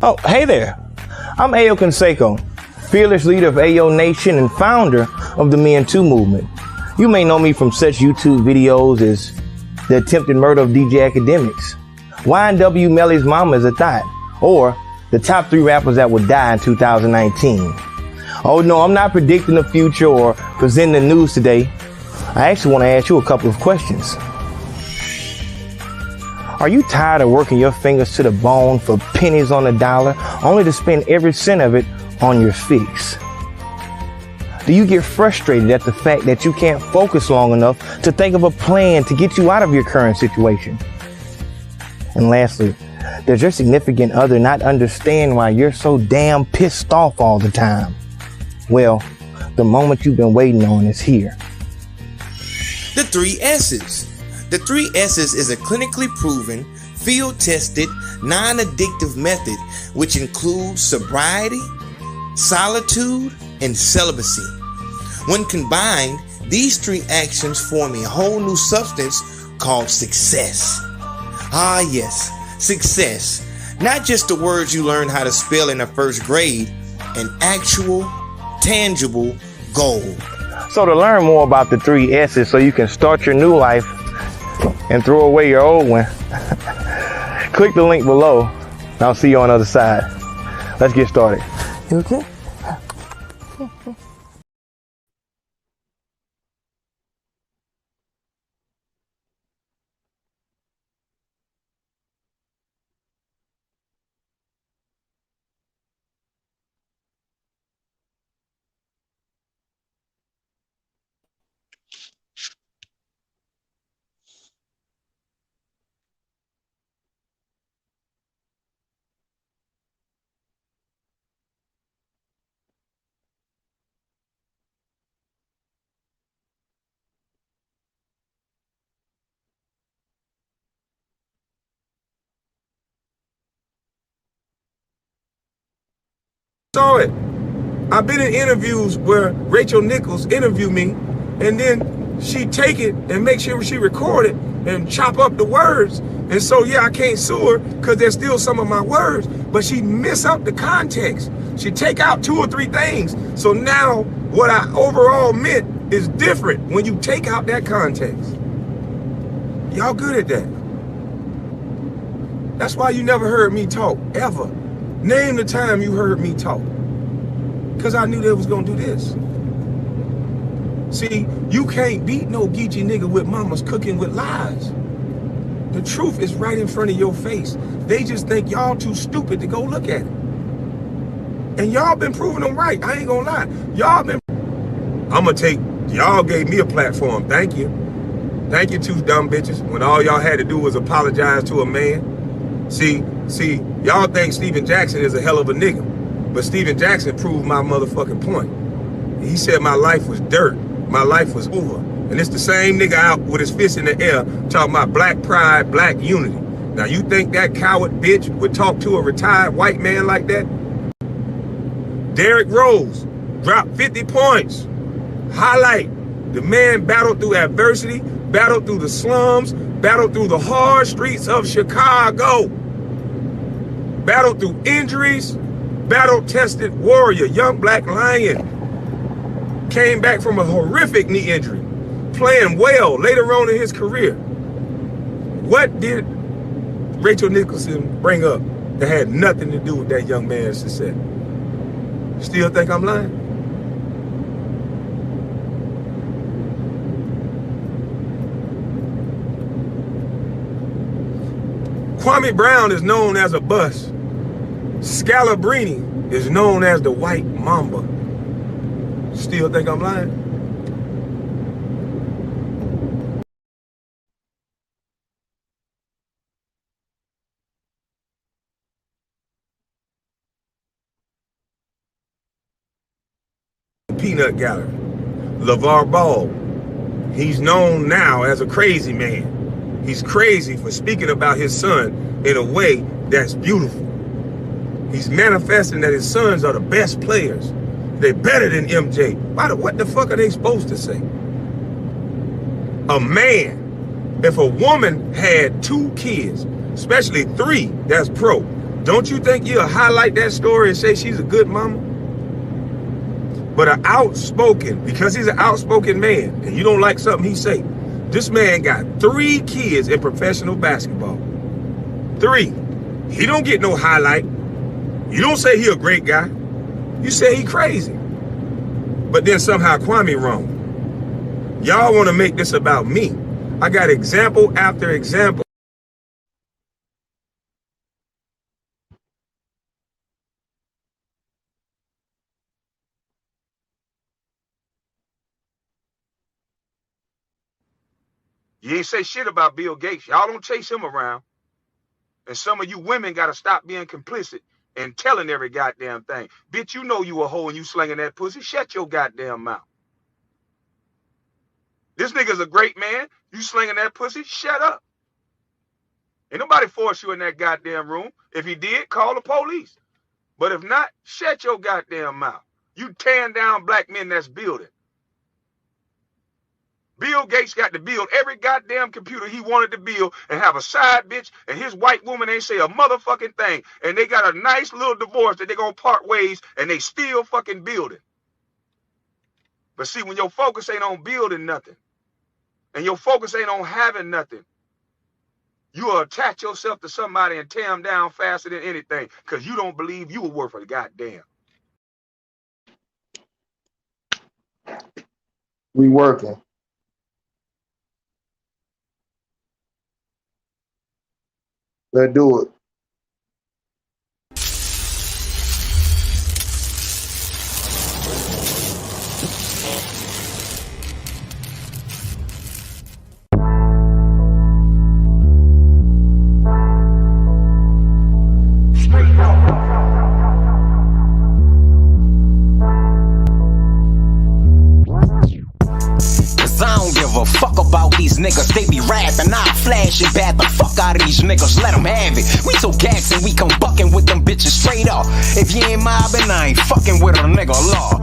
Oh, hey there. I'm Ayo Consaco, fearless leader of Ayo Nation and founder of the Me and Two movement. You may know me from such YouTube videos as the attempted murder of DJ Academics, YNW Melly's mama is a thought, or the top 3 rappers that would die in 2019. Oh no, I'm not predicting the future or presenting the news today. I actually want to ask you a couple of questions. Are you tired of working your fingers to the bone for pennies on the dollar, only to spend every cent of it on your fix? Do you get frustrated at the fact that you can't focus long enough to think of a plan to get you out of your current situation? And lastly, does your significant other not understand why you're so damn pissed off all the time? Well, the moment you've been waiting on is here. The 3 S's. The 3 S's is a clinically proven, field-tested, non-addictive method which includes sobriety, solitude, and celibacy. When combined, these 3 actions form a whole new substance called success. Ah yes, success. Not just the words you learn how to spell in the 1st grade, an actual, tangible goal. So to learn more about the 3 S's so you can start your new life and throw away your old one, click the link below and I'll see you on the other side. Let's get started. You okay? Saw it. I've been in interviews where Rachel Nichols interviewed me, and then she take it and make sure she record it and chop up the words. And so yeah, I can't sue her because there's still some of my words, but she miss out the context. She take out 2 or 3 things. So now what I overall meant is different when you take out that context. Y'all good at that. That's why you never heard me talk, ever. Name the time you heard me talk. Because I knew they was going to do this. See, you can't beat no Geechee nigga with mamas cooking with lies. The truth is right in front of your face. They just think y'all too stupid to go look at it. And y'all been proving them right. I ain't going to lie. Y'all been... Y'all gave me a platform. Thank you. Thank you, 2 dumb bitches. When all y'all had to do was apologize to a man. See, y'all think Stephen Jackson is a hell of a nigga, but Stephen Jackson proved my motherfucking point. He said my life was dirt, my life was over. And it's the same nigga out with his fist in the air talking about black pride, black unity. Now you think that coward bitch would talk to a retired white man like that? Derrick Rose dropped 50 points. Highlight, the man battled through adversity, battled through the slums, battled through the hard streets of Chicago, battled through injuries, battle-tested warrior, young black lion, came back from a horrific knee injury, playing well later on in his career. What did Rachel Nicholson bring up that had nothing to do with that young man's success? Still think I'm lying? Kwame Brown is known as a bust. Scalabrini is known as the White Mamba. Still think I'm lying? Peanut Gallery. LeVar Ball. He's known now as a crazy man. He's crazy for speaking about his son in a way that's beautiful. He's manifesting that his sons are the best players. They're better than MJ. What the fuck are they supposed to say? A man, if a woman had 2 kids, especially 3, that's pro. Don't you think you'll highlight that story and say she's a good mama? But because he's an outspoken man, and you don't like something he say, this man got 3 kids in professional basketball. 3. He don't get no highlight. You don't say he a great guy. You say he crazy. But then somehow Kwame wrong. Y'all want to make this about me. I got example after example. You ain't say shit about Bill Gates. Y'all don't chase him around. And some of you women got to stop being complicit and telling every goddamn thing. Bitch, you know you a hoe and you slinging that pussy. Shut your goddamn mouth. This nigga's a great man. You slinging that pussy. Shut up. Ain't nobody force you in that goddamn room. If he did, call the police. But if not, shut your goddamn mouth. You tearing down black men that's building. Bill Gates got to build every goddamn computer he wanted to build and have a side bitch, and his white woman ain't say a motherfucking thing. And they got a nice little divorce that they gonna part ways, and they still fucking building. But see, when your focus ain't on building nothing, and your focus ain't on having nothing, you will attach yourself to somebody and tear them down faster than anything, because you don't believe you were worth a goddamn. We working. Let's do it. Niggas, they be rapping, I flash it, bat the fuck out of these niggas, let them have it. We so gassed and we come bucking with them bitches straight up. If you ain't mobbing, I ain't fucking with a nigga, law,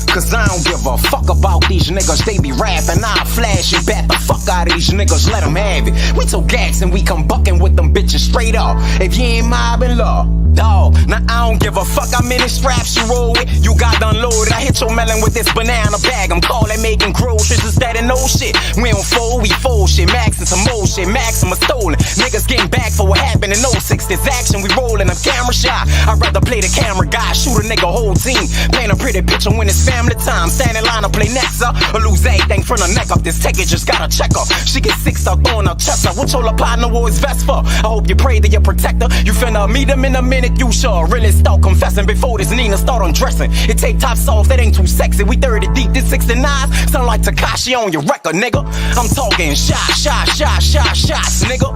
cause I don't give a fuck about these niggas, they be rapping, I flash it, bat the fuck out of these niggas, let them have it. We so gassed and we come bucking with them bitches straight up. If you ain't mobbing, law, dog, now I don't give a fuck, I'm in the straps you roll with, you got unloaded, I hit your melon with this banana bag, I'm calling making groceries instead of no shit, we don't fold, we fold shit, max and some more shit, Maxima stolen, niggas getting back for what happened in 06, this action we rolling, I'm camera shy, I'd rather play the camera guy, shoot a nigga whole team, paint a pretty picture when it's family time, stand in line to play next up, or lose everything from the neck up, this ticket just gotta check up, she get sick start throwing her chest up, what your partner wore his vest for, I hope you pray to your protector, you finna meet him in a minute, you sure really start confessing before this Nina start undressing. It take top songs that ain't too sexy. We 30 deep, this 69 sound like Takashi on your record, nigga. I'm talking shots, nigga.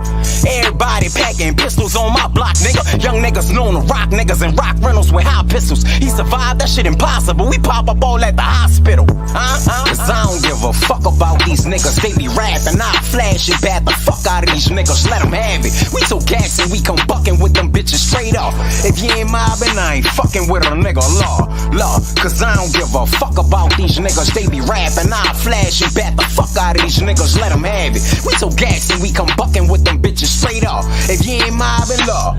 Everybody packing pistols on my block, nigga. Young niggas known to rock niggas and rock rentals with high pistols. He survived, that shit impossible. We pop up all at the hospital. Cause I don't give a fuck about these niggas. They be rapping, I flash it, bat the fuck out of these niggas. Let them have it. We so gassed and we come bucking with them bitches straight up. If you ain't mobbing, I ain't fucking with a nigga, law, cause I don't give a fuck about these niggas, they be rapping, I flash and bat the fuck out of these niggas, let them have it, we so gassed and we come bucking with them bitches straight up, if you ain't mobbing, law,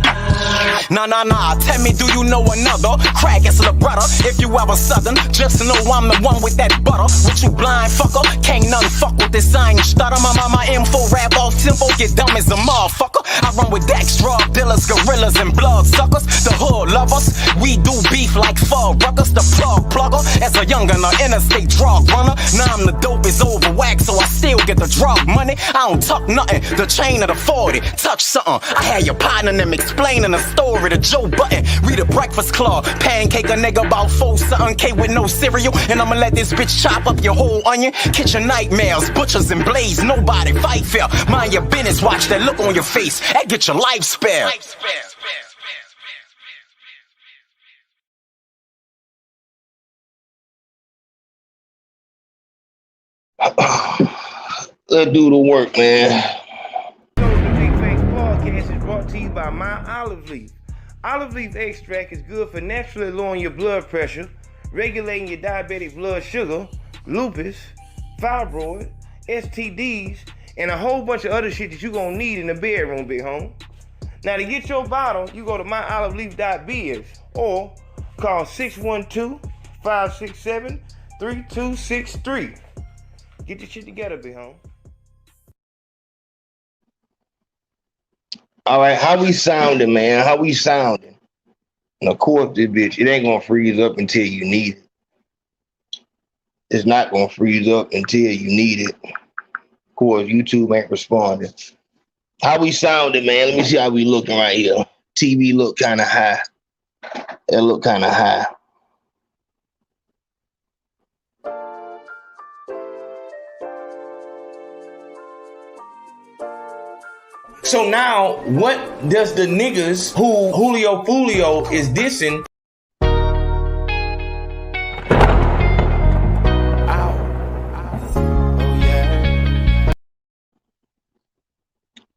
nah, tell me do you know another, crack ass little brother, if you ever southern, just know I'm the one with that butter, with you blind fucker, can't none fuck with this, I ain't stutter, my info rap off tempo, get dumb as a motherfucker, I run with Dex, drug dealers, gorillas and blood suckers, the hood lovers, we do beef like fog ruckers, the plugger, as a youngin' an interstate drug runner, now I'm the dope is over wax, so I still get the drug money, I don't tuck nothing, the chain of the 40, touch something, I had your partner them explaining the story to Joe Button, read a Breakfast Club, pancake a nigga about 4-something K with no cereal, and I'ma let this bitch chop up your whole onion, kitchen nightmares, butchers and blades, nobody fight fair, mind your business, watch that look on your face, that get your life spared. Let's do the work, man. The Big Face Podcast is brought to you by my olive leaf. Olive leaf extract is good for naturally lowering your blood pressure, regulating your diabetic blood sugar, lupus, fibroid, STDs, and a whole bunch of other shit that you're gonna need in the bedroom, big home. Now to get your bottle, you go to myoliveleaf.biz or call 612-567-3263. Get your shit together, big home. All right, how we sounding, man? How we sounding? And of course, this bitch, it ain't gonna freeze up until you need it. It's not gonna freeze up until you need it. Of course, YouTube ain't responding. How we sounding, man? Let me see how we looking right here. TV look kind of high. It look kind of high. So now, what does the niggas who Julio Fulio is dissing?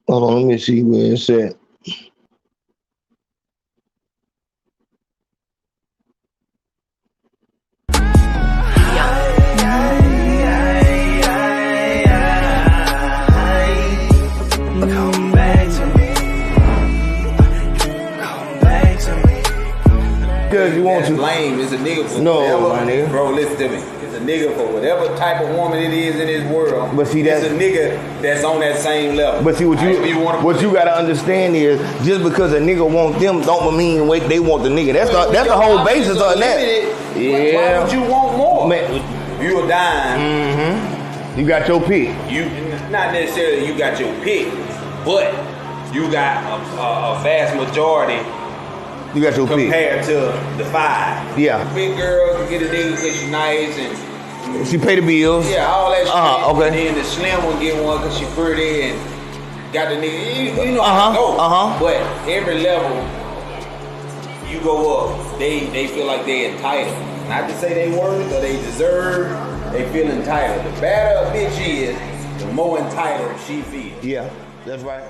Hold on, let me see where it's at. Because you want to. Lame is a nigga for No, whatever. my nigga. Bro, listen to me. It's a nigga for whatever type of woman it is in this world. But see, it's that's a nigga that's on that same level. But see, what you gotta understand is just because a nigga want them don't mean they want the nigga. That's the whole basis of that. Yeah. Why would you want more? Man. You a dime. Mm-hmm. You got your pick. You not necessarily you got your pick, but you got a vast majority. You got your compared to the 5. Yeah. The big girl can get a nigga because she's nice and she pay the bills. Yeah, all that shit. Okay. And then the slim one get one because she pretty and got the nigga. You know how it go. But every level you go up, they feel like they entitled. Not to say they worth or they deserve. They feel entitled. The better a bitch is, the more entitled she feels. Yeah, that's right.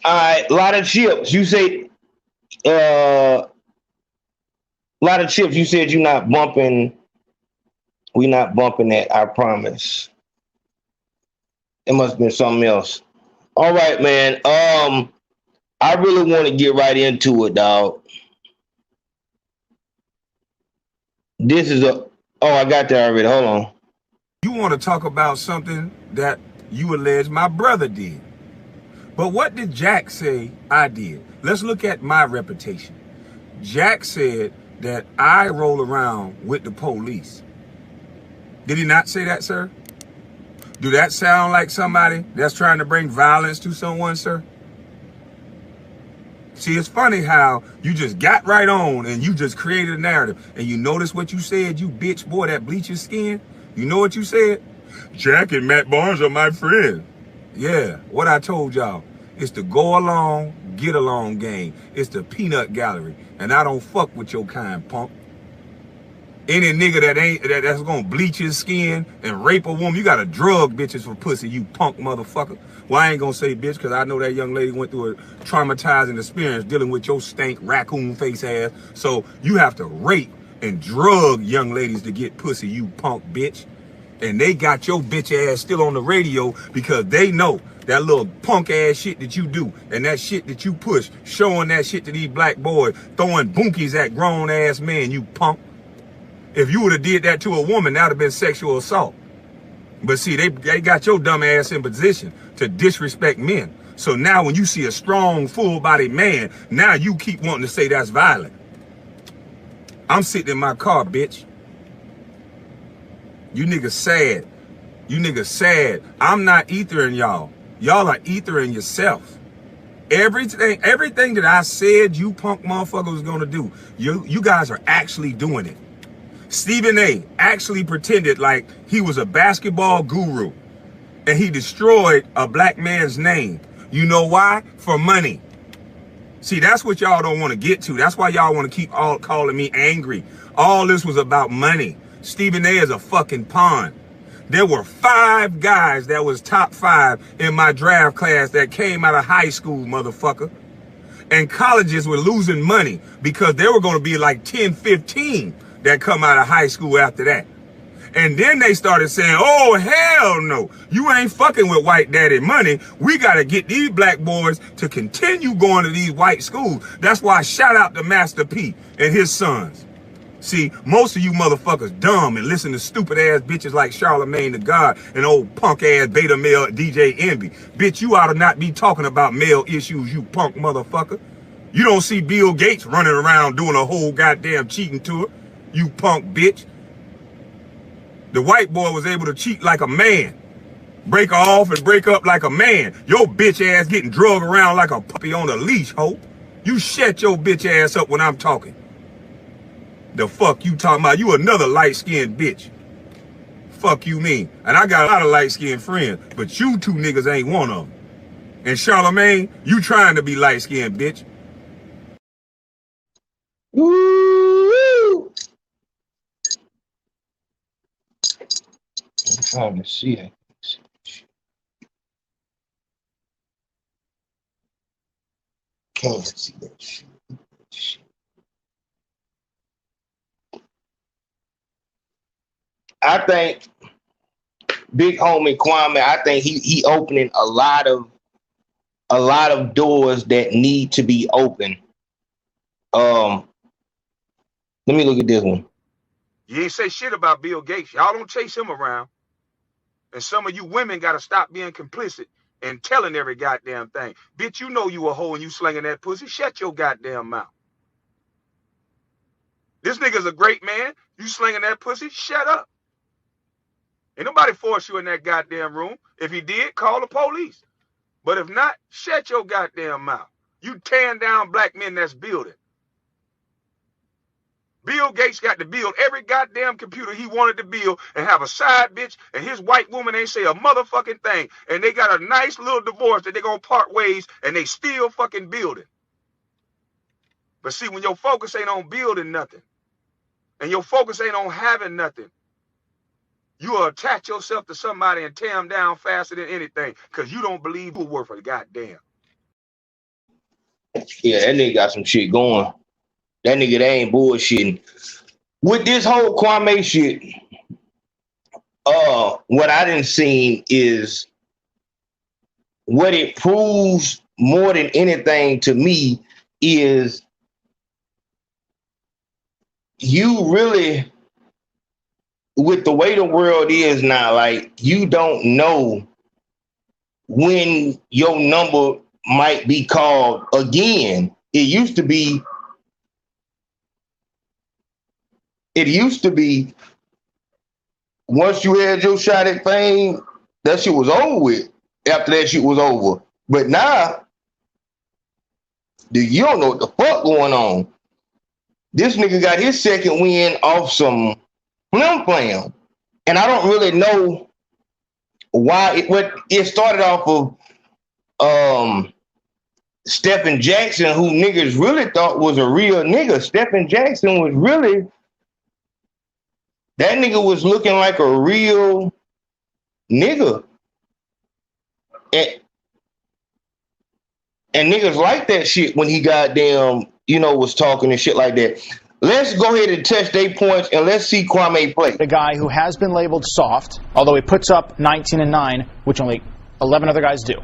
All right, a lot of chips. You say, a lot of chips. You said you're not bumping. We're not bumping that. I promise. It must have been something else. All right, man. I really want to get right into it, dog. This is a. Oh, I got that already. Hold on. You want to talk about something that you allege my brother did. But what did Jack say I did? Let's look at my reputation. Jack said that I roll around with the police. Did he not say that, sir? Do that sound like somebody that's trying to bring violence to someone, sir? See, it's funny how you just got right on and you just created a narrative. And you notice what you said, you bitch boy that bleaches skin? You know what you said? Jack and Matt Barnes are my friends. Yeah, what I told y'all. It's the go along, get along game. It's the peanut gallery. And I don't fuck with your kind, punk. Any nigga that's gonna bleach his skin and rape a woman, you gotta drug bitches for pussy, you punk motherfucker. Well, I ain't gonna say bitch, because I know that young lady went through a traumatizing experience dealing with your stank raccoon face ass. So you have to rape and drug young ladies to get pussy, you punk bitch. And they got your bitch ass still on the radio because they know that little punk ass shit that you do and that shit that you push, showing that shit to these black boys, throwing bunkies at grown ass men, you punk. If you would have did that to a woman, that would have been sexual assault. But see, they got your dumb ass in position to disrespect men. So now when you see a strong, full-bodied man, now you keep wanting to say that's violent. I'm sitting in my car, bitch. You niggas sad. You niggas sad. I'm not ethering y'all. Y'all are ethering yourself. Everything that I said you punk motherfucker was gonna do, you guys are actually doing it. Stephen A. actually pretended like he was a basketball guru and he destroyed a black man's name. You know why? For money. See, that's what y'all don't want to get to. That's why y'all want to keep calling me angry. All this was about money. Stephen A. is a fucking pawn. There were 5 guys that was top 5 in my draft class that came out of high school, motherfucker. And colleges were losing money because there were going to be like 10, 15 that come out of high school after that. And then they started saying, oh, hell no, you ain't fucking with white daddy money. We got to get these black boys to continue going to these white schools. That's why I shout out to Master P and his sons. See, most of you motherfuckers dumb and listen to stupid ass bitches like Charlemagne the God and old punk ass beta male DJ Envy. Bitch, you ought to not be talking about male issues, you punk motherfucker. You don't see Bill Gates running around doing a whole goddamn cheating tour, you punk bitch. The white boy was able to cheat like a man. Break off and break up like a man. Your bitch ass getting drugged around like a puppy on a leash, Hope. You shut your bitch ass up when I'm talking. The fuck you talking about? You another light-skinned bitch. Fuck you mean? And I got a lot of light-skinned friends, but you two niggas ain't one of them. And Charlemagne, you trying to be light-skinned, bitch. Woo! I'm trying to see it. Can't see that shit. I think big homie Kwame, I think he opening a lot of doors that need to be open. Let me look at this one. You ain't say shit about Bill Gates. Y'all don't chase him around. And some of you women got to stop being complicit and telling every goddamn thing. Bitch, you know you a hoe and you slinging that pussy. Shut your goddamn mouth. This nigga's a great man. You slinging that pussy. Shut up. Ain't nobody force you in that goddamn room. If he did, call the police. But if not, shut your goddamn mouth. You tearing down black men that's building. Bill Gates got to build every goddamn computer he wanted to build and have a side bitch, and his white woman ain't say a motherfucking thing. And they got a nice little divorce that they gonna part ways and they still fucking building. But see, when your focus ain't on building nothing and your focus ain't on having nothing, you will attach yourself to somebody and tear them down faster than anything because you don't believe you're worth a goddamn. Yeah, that nigga got some shit going. That nigga, they ain't bullshitting. With this whole Kwame shit, what I didn't see is what it proves more than anything to me is you really, with the way the world is now, like, you don't know when your number might be called again. It used to be once you had your shot at fame, that shit was over with. After that shit was over. But now, you don't know what the fuck going on. This nigga got his second win off some flim-flam. And I don't really know why it started off of Stephen Jackson, who niggas really thought was a real nigga. Stephen Jackson was really, that nigga was looking like a real nigga. And niggas like that shit when he goddamn, was talking and shit like that. Let's go ahead and test their points and let's see Kwame play. The guy who has been labeled soft, although he puts up 19-9, which only 11 other guys do.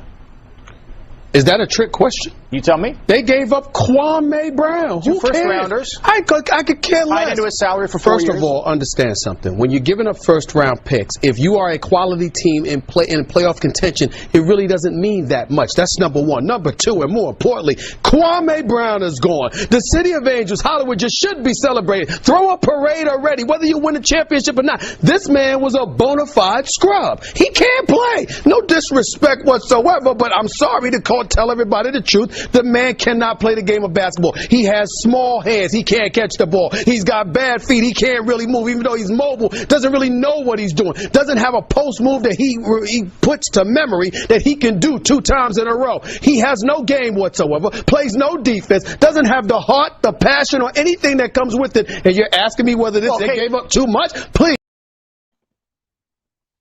Is that a trick question? You tell me. They gave up Kwame Brown. Who first cares? rounders. I could care less. Tied into his salary for 4 years. First of all, understand something. When you're giving up first round picks, if you are a quality team in playoff contention, it really doesn't mean that much. That's number one. Number two, and more importantly, Kwame Brown is gone. The city of Angels, Hollywood, just should be celebrated. Throw a parade already, whether you win a championship or not. This man was a bona fide scrub. He can't play. No disrespect whatsoever, but I'm sorry to tell everybody the truth. The man cannot play the game of basketball. He has small hands. He can't catch the ball. He's got bad feet. He can't really move, even though he's mobile. Doesn't really know what he's doing. Doesn't have a post move that he puts to memory that he can do 2 times in a row. He has no game whatsoever. Plays no defense. Doesn't have the heart, the passion, or anything that comes with it. And you're asking me whether they gave up too much? Please.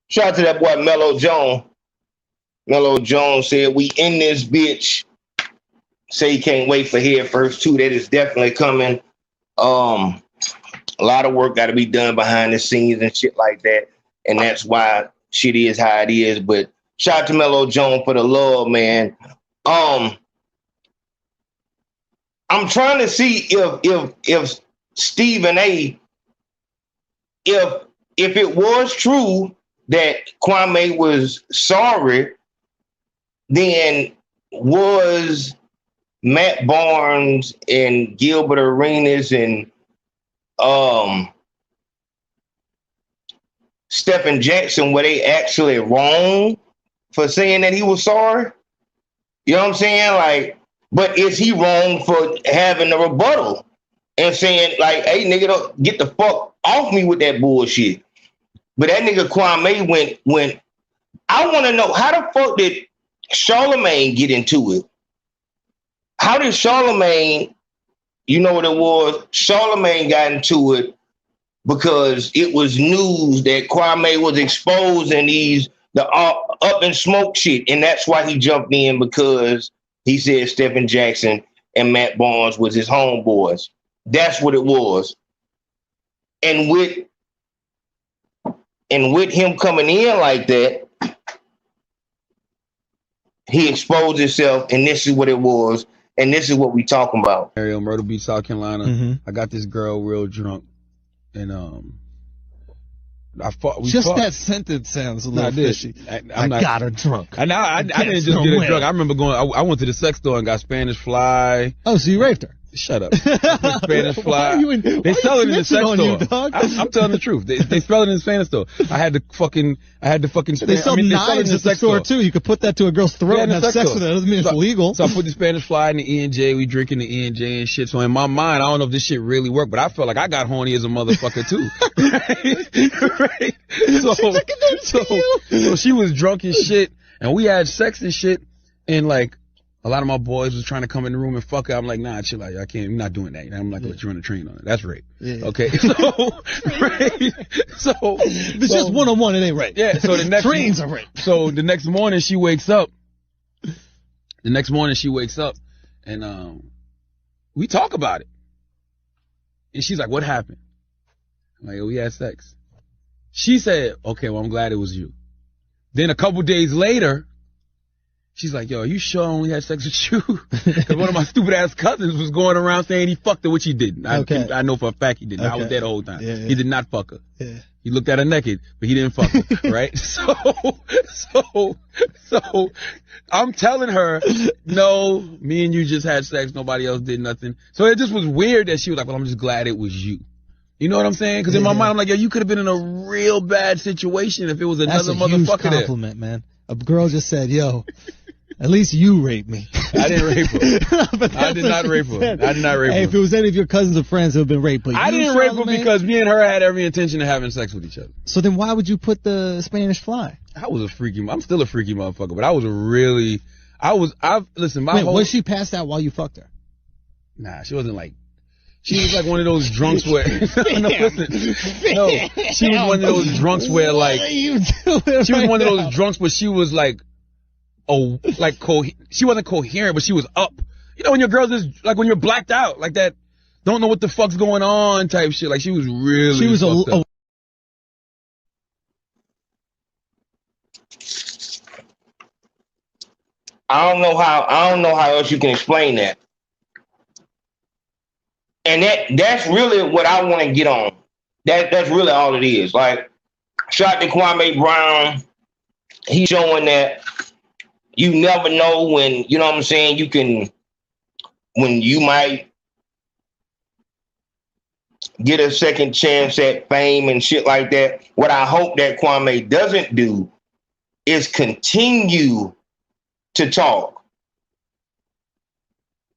Shout out to that boy Mello Jones. Mello Jones said, we in this bitch say he can't wait for Head First 2. That is definitely coming. A lot of work got to be done behind the scenes and shit like that. And that's why shit is how it is. But shout out to Mello Jones for the love, man. I'm trying to see if Stephen A, if it was true that Kwame was sorry, then was Matt Barnes and Gilbert Arenas and Stephen Jackson, were they actually wrong for saying that he was sorry? You know what I'm saying? Like, but is he wrong for having a rebuttal and saying, like, hey, nigga, don't get the fuck off me with that bullshit? But that nigga Kwame went. I want to know, how the fuck did Charlemagne get into it? How did Charlemagne, you know what it was? Charlemagne got into it because it was news that Kwame was exposing the up and smoke shit. And that's why he jumped in, because he said Stephen Jackson and Matt Barnes was his homeboys. That's what it was. And with him coming in like that, he exposed himself, and this is what it was, and this is what we talking about. Myrtle Beach, South Carolina. I got this girl real drunk, and that sentence sounds a little fishy. I got her drunk. I didn't just get her drunk. I remember I went to the sex store and got Spanish Fly. Oh, so you raped her? Shut up. Spanish Fly. They sell it in the sex store. I'm telling the truth. They sell it in the Spanish store. I had the fucking. They sell knives at the store too. You could put that to a girl's throat and have sex with it. That doesn't mean it's illegal. So I put the Spanish Fly in the E&J. We drinking the E&J and shit. So in my mind, I don't know if this shit really worked, but I felt like I got horny as a motherfucker too. Right? So she was drunk as shit, and we had sex and shit, and like, a lot of my boys was trying to come in the room and fuck her. I'm like, nah, chill out. I can't. I'm not doing that. I'm not going to let you run a train on it. That's rape. Yeah. Okay. So, it's just one-on-one. It ain't rape. Yeah. So the next trains are rape. So the next morning she wakes up. And we talk about it. And she's like, what happened? I'm like, oh, we had sex. She said, okay, well, I'm glad it was you. Then a couple days later, she's like, yo, are you sure I only had sex with you? Because one of my stupid ass cousins was going around saying he fucked her, which he didn't. I know for a fact he didn't. Okay. I was there the whole time. Yeah. He did not fuck her. Yeah. He looked at her naked, but he didn't fuck her, right? So I'm telling her, no, me and you just had sex. Nobody else did nothing. So it just was weird that she was like, well, I'm just glad it was you. You know what I'm saying? Because in my mind, I'm like, yo, you could have been in a real bad situation if it was another motherfucker. That's a huge compliment, man. A girl just said, yo, at least you raped me. I didn't rape her. I did not rape her. Hey, if it was any of your cousins or friends who have been raped, but I didn't rape her because me and her had every intention of having sex with each other. So then why would you put the Spanish Fly? I'm still a freaky motherfucker, but I was listen, was she passed out while you fucked her? Nah, she wasn't like, she was like one of those drunks where, she was one of those drunks where like, she was one of those drunks where she was like, she wasn't coherent, but she was up. You know when your girls is like, when you're blacked out, like that, don't know what the fuck's going on type shit. Like she was up. I don't know how else you can explain that. And that's really what I want to get on. That's really all it is. Like, shout out to Kwame Brown. He's showing that you never know when, you know what I'm saying, when you might get a second chance at fame and shit like that. What I hope that Kwame doesn't do is continue to talk.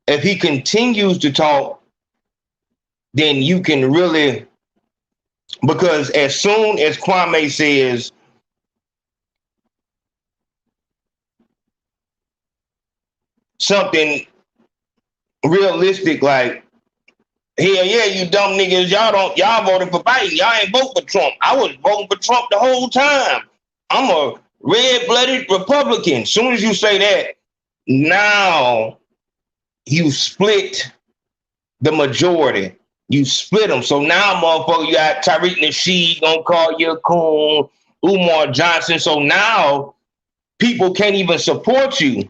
If he continues to talk, then you can really, because as soon as Kwame says something realistic like, hell yeah, you dumb niggas, y'all voted for Biden, y'all ain't vote for Trump. I was voting for Trump the whole time. I'm a red-blooded Republican. As soon as you say that, now you split the majority. You split them. So now, motherfucker, you got Tariq Nasheed gonna call you a coon, Umar Johnson. So now people can't even support you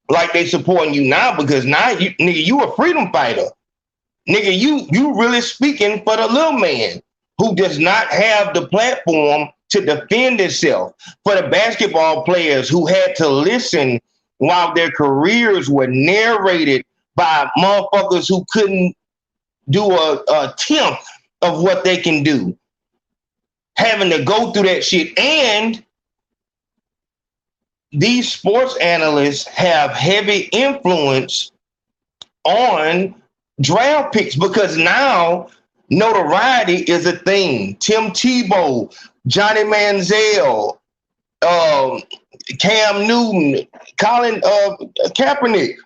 like they supporting you now, because now you, nigga, you a freedom fighter. Nigga, you really speaking for the little man who does not have the platform to defend himself. For the basketball players who had to listen while their careers were narrated by motherfuckers who couldn't do a tenth of what they can do. Having to go through that shit. And these sports analysts have heavy influence on draft picks, because now notoriety is a thing. Tim Tebow, Johnny Manziel, Cam Newton, Colin Kaepernick.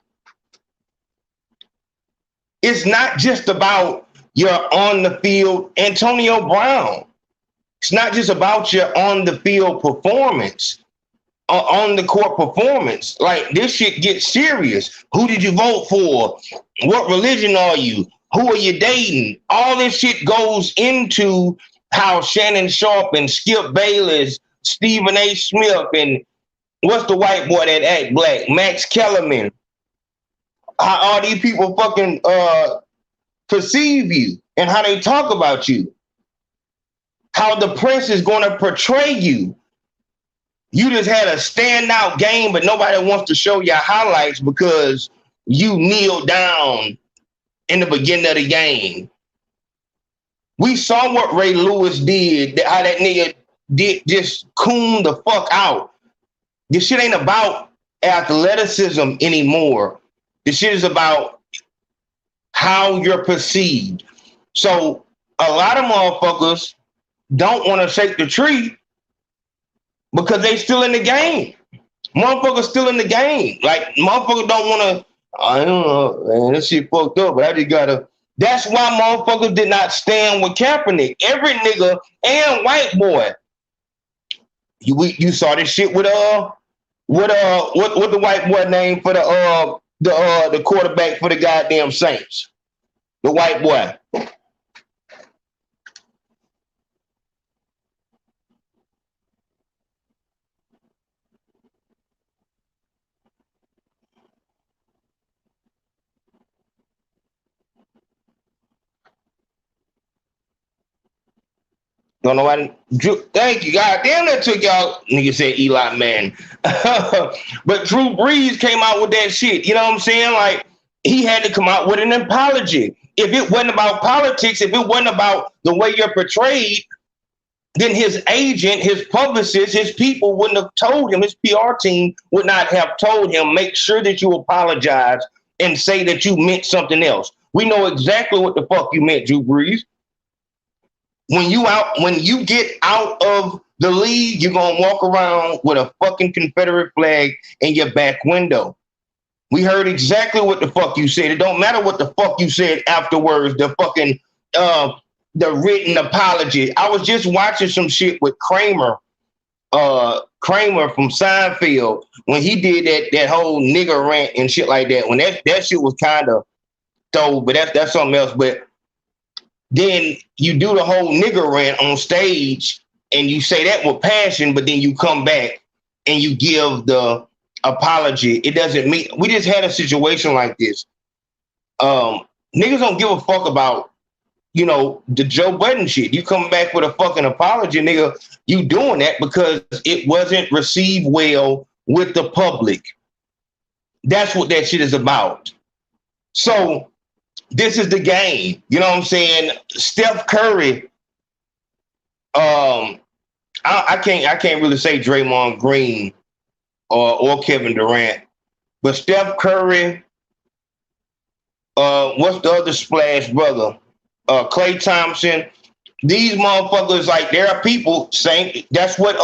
It's not just about your on the field Antonio Brown. It's not just about your on the field performance, on the court performance. Like, this shit gets serious. Who did you vote for? What religion are you? Who are you dating? All this shit goes into how Shannon Sharpe and Skip Bayless, Stephen A. Smith, and what's the white boy that act black? Max Kellerman. How all these people fucking perceive you and how they talk about you. How the press is going to portray you. You just had a standout game, but nobody wants to show your highlights because you kneeled down in the beginning of the game. We saw what Ray Lewis did, how that nigga did just coon the fuck out. This shit ain't about athleticism anymore. This shit is about how you're perceived. So a lot of motherfuckers don't want to shake the tree because they still in the game. Motherfuckers still in the game. Like, motherfuckers don't want to, I don't know, man, this shit fucked up, but I just gotta. That's why motherfuckers did not stand with Kaepernick. Every nigga and white boy. You saw this shit with what the white boy name for the quarterback for the goddamn Saints. The white boy. Don't know why. Thank you, God damn, that took y'all. Nigga said Eli Manning. But Drew Brees came out with that shit. You know what I'm saying? Like, he had to come out with an apology. If it wasn't about politics, if it wasn't about the way you're portrayed, then his agent, his publicist, his people wouldn't have told him, his PR team would not have told him, make sure that you apologize and say that you meant something else. We know exactly what the fuck you meant, Drew Brees. When you get out of the league, you're gonna walk around with a fucking Confederate flag in your back window. We heard exactly what the fuck you said. It don't matter what the fuck you said afterwards. The fucking the written apology. I was just watching some shit with Kramer from Seinfeld when he did that whole nigger rant and shit like that. When that shit was kind of dope, but that's something else. But then you do the whole nigger rant on stage and you say that with passion, but then you come back and you give the apology. It doesn't mean we just had a situation like this. Niggas don't give a fuck about, you know, the Joe Budden shit. You come back with a fucking apology, nigga. You doing that because it wasn't received well with the public. That's what that shit is about. So this is the game. You know what I'm saying? Steph Curry. I can't really say Draymond Green or Kevin Durant, but Steph Curry. What's the other splash brother? Klay Thompson. These motherfuckers, like, there are people saying that's what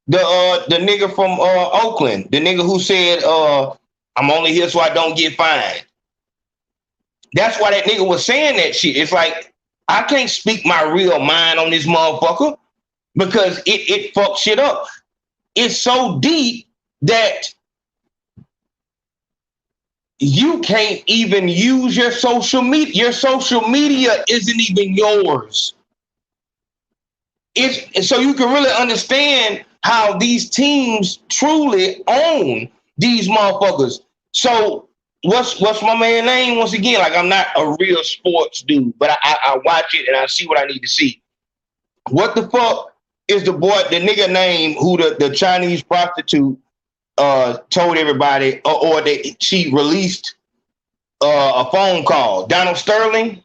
the nigga from Oakland, the nigga who said I'm only here so I don't get fined. That's why that nigga was saying that shit. It's like, I can't speak my real mind on this motherfucker because it fucks shit up. It's so deep that you can't even use your social media. Your social media isn't even yours. So you can really understand how these teams truly own these motherfuckers. So what's my man name once again? Like, I'm not a real sports dude, but I watch it and I see what I need to see. What the fuck is the nigga name who the Chinese prostitute told everybody, or she released a phone call? Donald Sterling?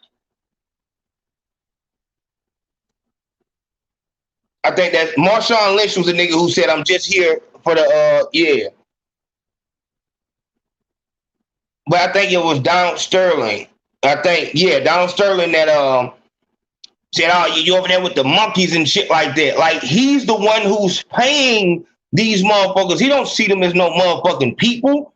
I think that Marshawn Lynch was a nigga who said, I'm just here for the, yeah. But I think it was Donald Sterling. Donald Sterling that said, oh, you over there with the monkeys and shit like that. Like, he's the one who's paying these motherfuckers. He don't see them as no motherfucking people.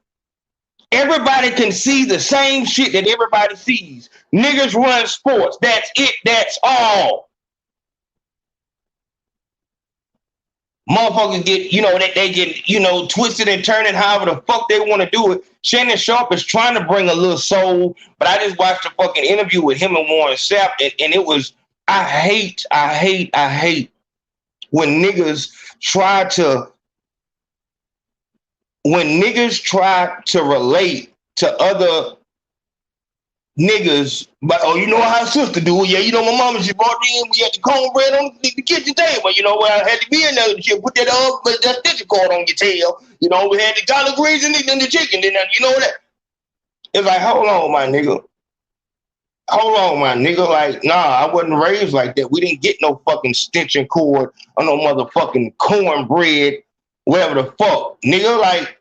Everybody can see the same shit that everybody sees. Niggas run sports. That's it. That's all. Motherfuckers get, they get, twisted and turning however the fuck they want to do it. Shannon Sharp is trying to bring a little soul, but I just watched a fucking interview with him and Warren Sapp, and it was, I hate when niggas try to relate to other niggas, but you know how sister do it. Yeah, my mama, she brought in, we had the cornbread on the kitchen table. I had to be in there and she put that stitching cord on your tail. We had the collard greens and the chicken. Then that. It's like, hold on, my nigga. Like, nah, I wasn't raised like that. We didn't get no fucking stitching cord or no motherfucking cornbread, whatever the fuck, nigga. Like,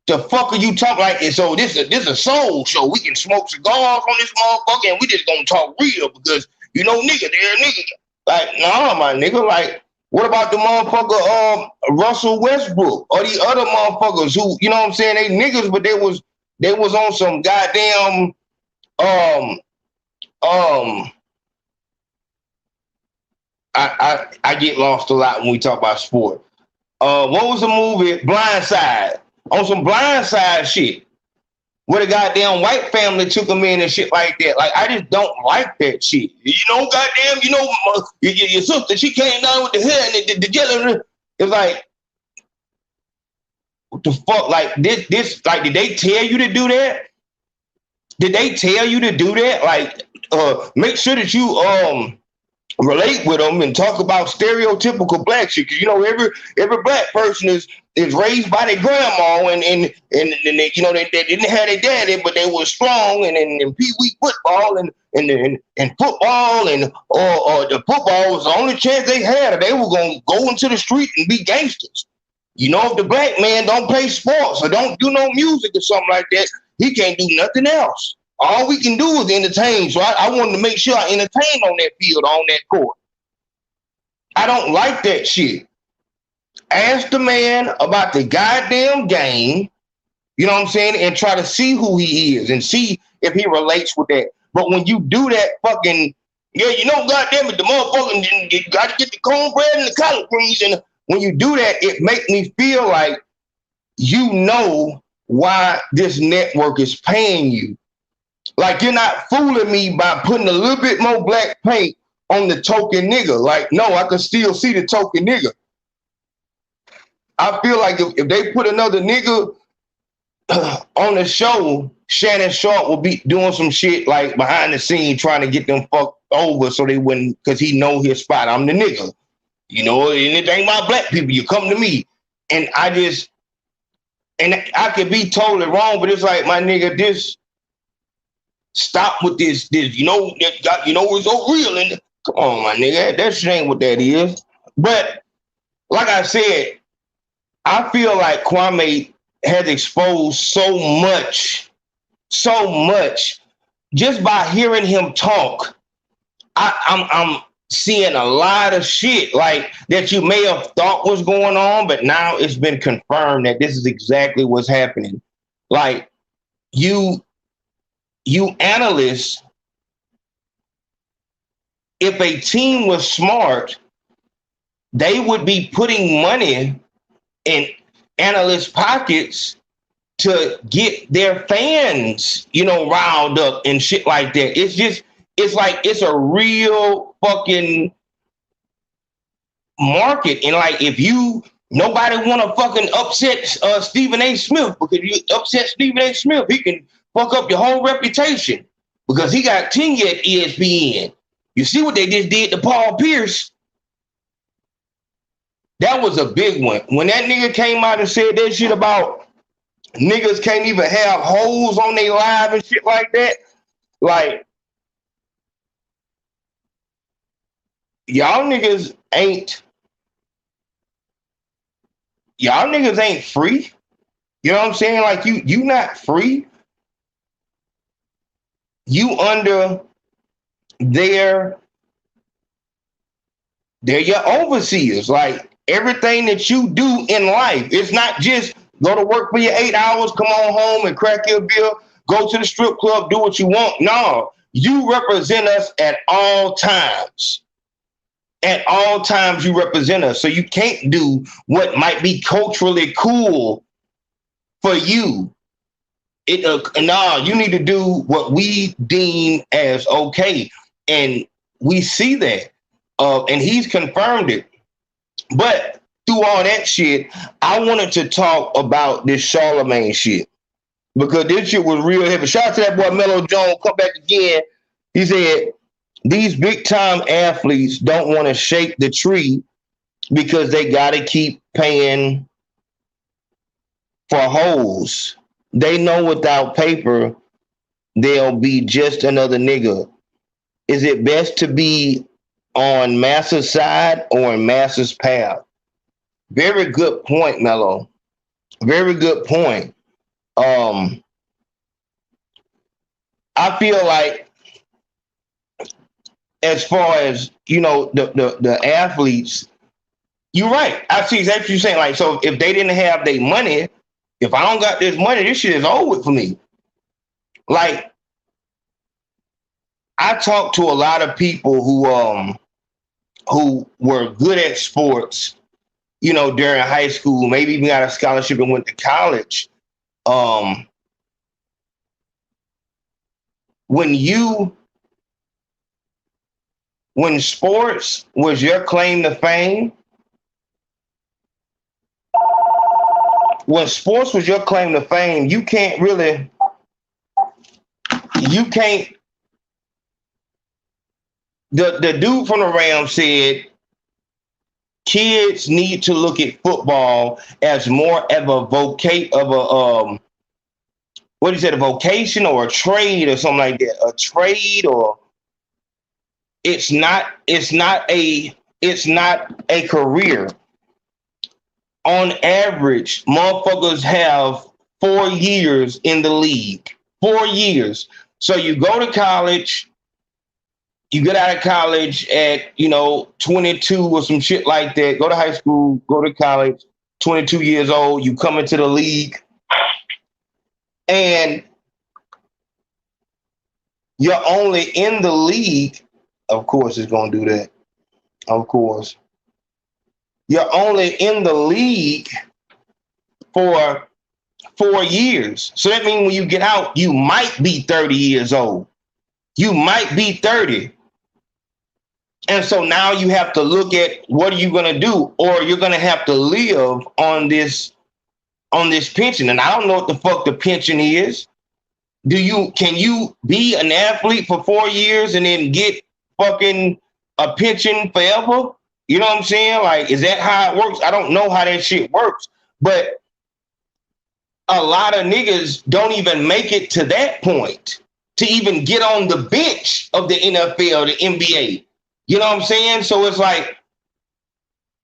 the fuck are you talking like? So this is a soul show. We can smoke cigars on this motherfucker and we just gonna talk real because nigga, they're a nigga. Like, nah, my nigga. Like, what about the motherfucker Russell Westbrook or the other motherfuckers who, you know what I'm saying, they niggas, but they was on some goddamn I get lost a lot when we talk about sport. What was the movie? Blindside. On some Blindside shit, where the goddamn white family took them in and shit like that. Like, I just don't like that shit. Goddamn, your sister, she came down with the hair and the jelly. It's like, what the fuck? Like, this, like, did they tell you to do that? Like, make sure that you relate with them and talk about stereotypical black shit. Cause every black person is raised by their grandma and they didn't have their daddy, but they were strong and pee-wee football and football or the football was the only chance they had, or they were gonna go into the street and be gangsters. If the black man don't play sports or don't do no music or something like that, he can't do nothing else. All we can do is entertain. So I wanted to make sure I entertained on that field, on that court. I don't like that shit. Ask the man about the goddamn game, you know what I'm saying, and try to see who he is and see if he relates with that. But when you do that fucking, goddamn it, the motherfucking, you got to get the cornbread and the collard greens. And when you do that, it makes me feel like why this network is paying you. Like, you're not fooling me by putting a little bit more black paint on the token nigga. Like, no, I can still see the token nigga. I feel like if they put another nigga on the show, Shannon Sharp will be doing some shit like behind the scene trying to get them fucked over so they wouldn't, because he know his spot. I'm the nigga. Anything about black people, you come to me. And I could be totally wrong, but it's like, my nigga, stop with this, it's so real. And come on, my nigga, that shit ain't what that is. But like I said, I feel like Kwame has exposed so much just by hearing him talk. I'm seeing a lot of shit like that you may have thought was going on, but now it's been confirmed that this is exactly what's happening. Like, you analysts, if a team was smart, they would be putting money in analysts' pockets to get their fans, you know, riled up and shit like that. It's like it's a real fucking market. And like, if nobody want to fucking upset Stephen A. Smith, because you upset Stephen A. Smith, he can fuck up your whole reputation because he got tenure at ESPN. You see what they just did to Paul Pierce? That was a big one. When that nigga came out and said that shit about niggas can't even have hoes on their live and shit like that, like, y'all niggas ain't free. You know what I'm saying? Like, you not free. You under they're your overseers. Like, everything that you do in life, it's not just go to work for your 8 hours, come on home and crack your beer, go to the strip club, do what you want. No, you represent us at all times. At all times you represent us. So you can't do what might be culturally cool for you. You need to do what we deem as okay. And we see that. And he's confirmed it. But through all that shit, I wanted to talk about this Charlemagne shit, because this shit was real heavy. Shout out to that boy Mello Jones, come back again. He said, these big time athletes don't want to shake the tree because they got to keep paying for hoes. They know without paper, they'll be just another nigga. Is it best to be on Massa's side or on Massa's path? Very good point, Mello. Very good point. I feel like, as far as, you know, the athletes, you're right. I see exactly what you're saying. Like, so if they didn't have their money, if I don't got this money, this shit is over for me. Like, I talked to a lot of people who were good at sports, you know, during high school, maybe even got a scholarship and went to college. When sports was your claim to fame, you can't really, the dude from the Rams said kids need to look at football as more of a a vocation or a trade or something like that. A trade, or it's not a career. On average, motherfuckers have 4 years in the league. 4 years. So you go to college, you get out of college at, 22 or some shit like that. Go to high school, go to college, 22 years old, you come into the league, and you're only in the league. Of course, it's going to do that. Of course. You're only in the league for 4 years. So that means when you get out, you might be 30 years old. You might be 30. And so now you have to look at what are you going to do, or you're going to have to live on this pension. And I don't know what the fuck the pension is. Can you be an athlete for 4 years and then get fucking a pension forever? You know what I'm saying? Like, is that how it works? I don't know how that shit works, but a lot of niggas don't even make it to that point to even get on the bench of the NFL, the NBA. You know what I'm saying? So it's like,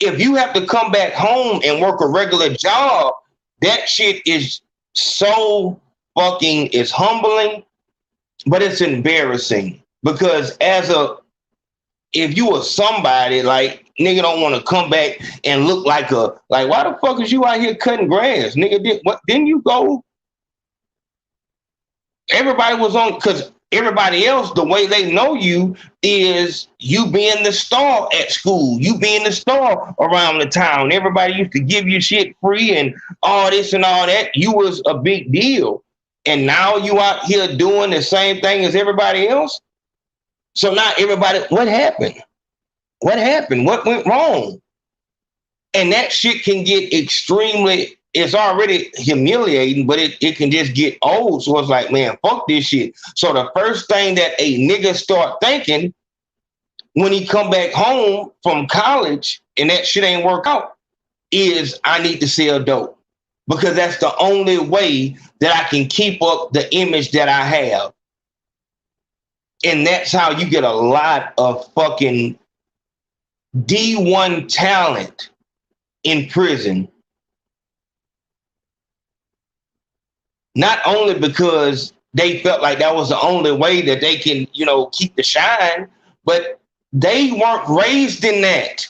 if you have to come back home and work a regular job, that shit is so fucking, it's humbling, but it's embarrassing. Because if you were somebody, like, nigga don't want to come back and look like why the fuck is you out here cutting grass? Nigga, didn't you go? Everybody was on, because everybody else, the way they know you is you being the star at school, you being the star around the town. Everybody used to give you shit free and all this and all that. You was a big deal. And now you out here doing the same thing as everybody else. So now everybody, what happened? What happened? What went wrong? And that shit can get extremely, it's already humiliating, but it can just get old. So it's like, man, fuck this shit. So the first thing that a nigga start thinking when he come back home from college and that shit ain't work out is I need to sell dope. Because that's the only way that I can keep up the image that I have. And that's how you get a lot of fucking D1 talent in prison. Not only because they felt like that was the only way that they can, you know, keep the shine, but they weren't raised in that.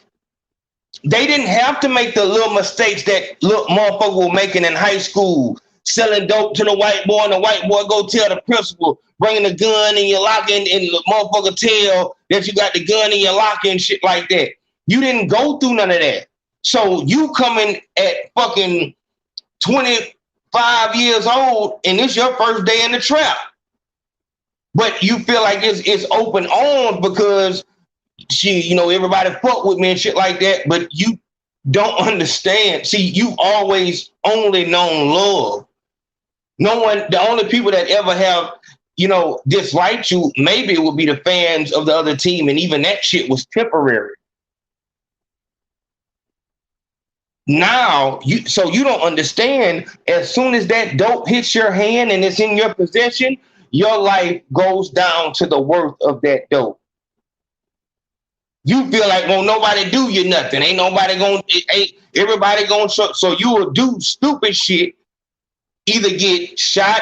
They didn't have to make the little mistakes that little motherfucker were making in high school, selling dope to the white boy, and the white boy go tell the principal, bringing a gun in your locker, and the motherfucker tell that you got the gun in your locker and shit like that. You didn't go through none of that. So you coming at fucking 25 years old, and it's your first day in the trap. But you feel like it's open arms because everybody fuck with me and shit like that, but you don't understand. See, you've always only known love. The only people that ever have, disliked you, maybe it would be the fans of the other team, and even that shit was temporary. Now, you don't understand, as soon as that dope hits your hand and it's in your possession, your life goes down to the worth of that dope. You feel like, well, nobody do you nothing. Everybody gonna so you will do stupid shit, either get shot.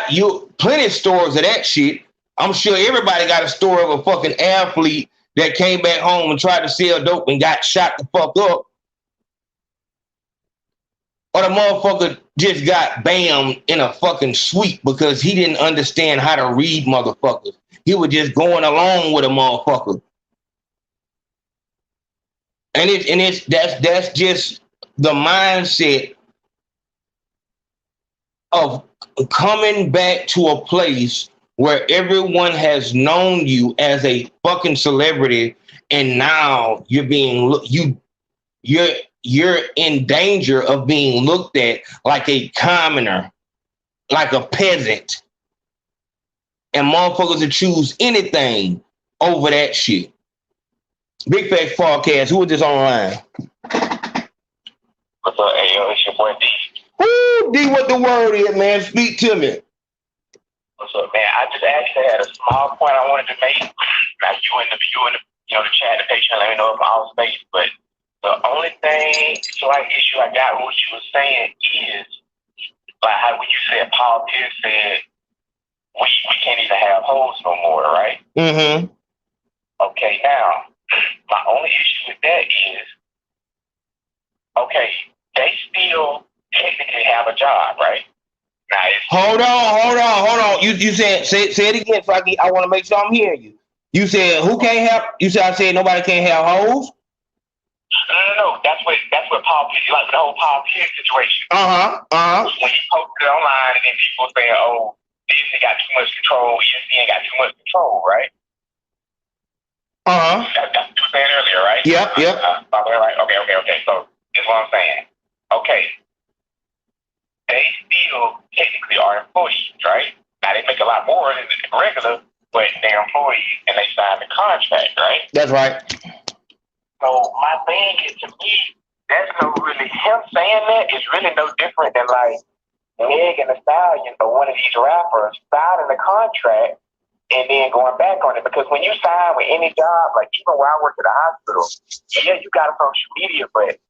Plenty of stories of that shit. I'm sure everybody got a story of a fucking athlete that came back home and tried to sell dope and got shot the fuck up. Or the motherfucker just got bammed in a fucking suite because he didn't understand how to read motherfuckers. He was just going along with a motherfucker. And that's just the mindset of coming back to a place where everyone has known you as a fucking celebrity, and now you're in danger of being looked at like a commoner, like a peasant. And motherfuckers will choose anything over that shit. Big Facts Podcast, who is this online? What's up, hey, yo, it's your boy D. Woo, D, what the word is, man? Speak to me. What's up, man? I just actually had a small point I wanted to make. Now, you in the chat, the page, let me know if I'm off space, but the only slight issue I got with what you were saying is, like how when you said Paul Pierce said, we can't even have hoes no more, right? Mm-hmm. Okay, now, my only issue with that is, okay, they still technically have a job, right? Now, hold on. You said, say it again, so I want to make sure I'm hearing you. You said, who can't have, I said nobody can't have hoes? No. That's what Paul Pierce, like the whole Paul Pierce situation. When he posted it online, and then people were saying, "Oh, Disney got too much control. ESPN got too much control," right? That's what you were saying earlier, right? Yep. Right. Okay. So this is what I'm saying. Okay, they still technically are employees, right? Now they make a lot more than regular, but they're employees and they sign the contract, right? That's right. So my thing is, to me, that's no really, him saying that is really no different than like Meg and Thee Stallion or one of these rappers signing the contract and then going back on it. Because when you sign with any job, like even when I worked at a hospital, yeah, you got a social media, but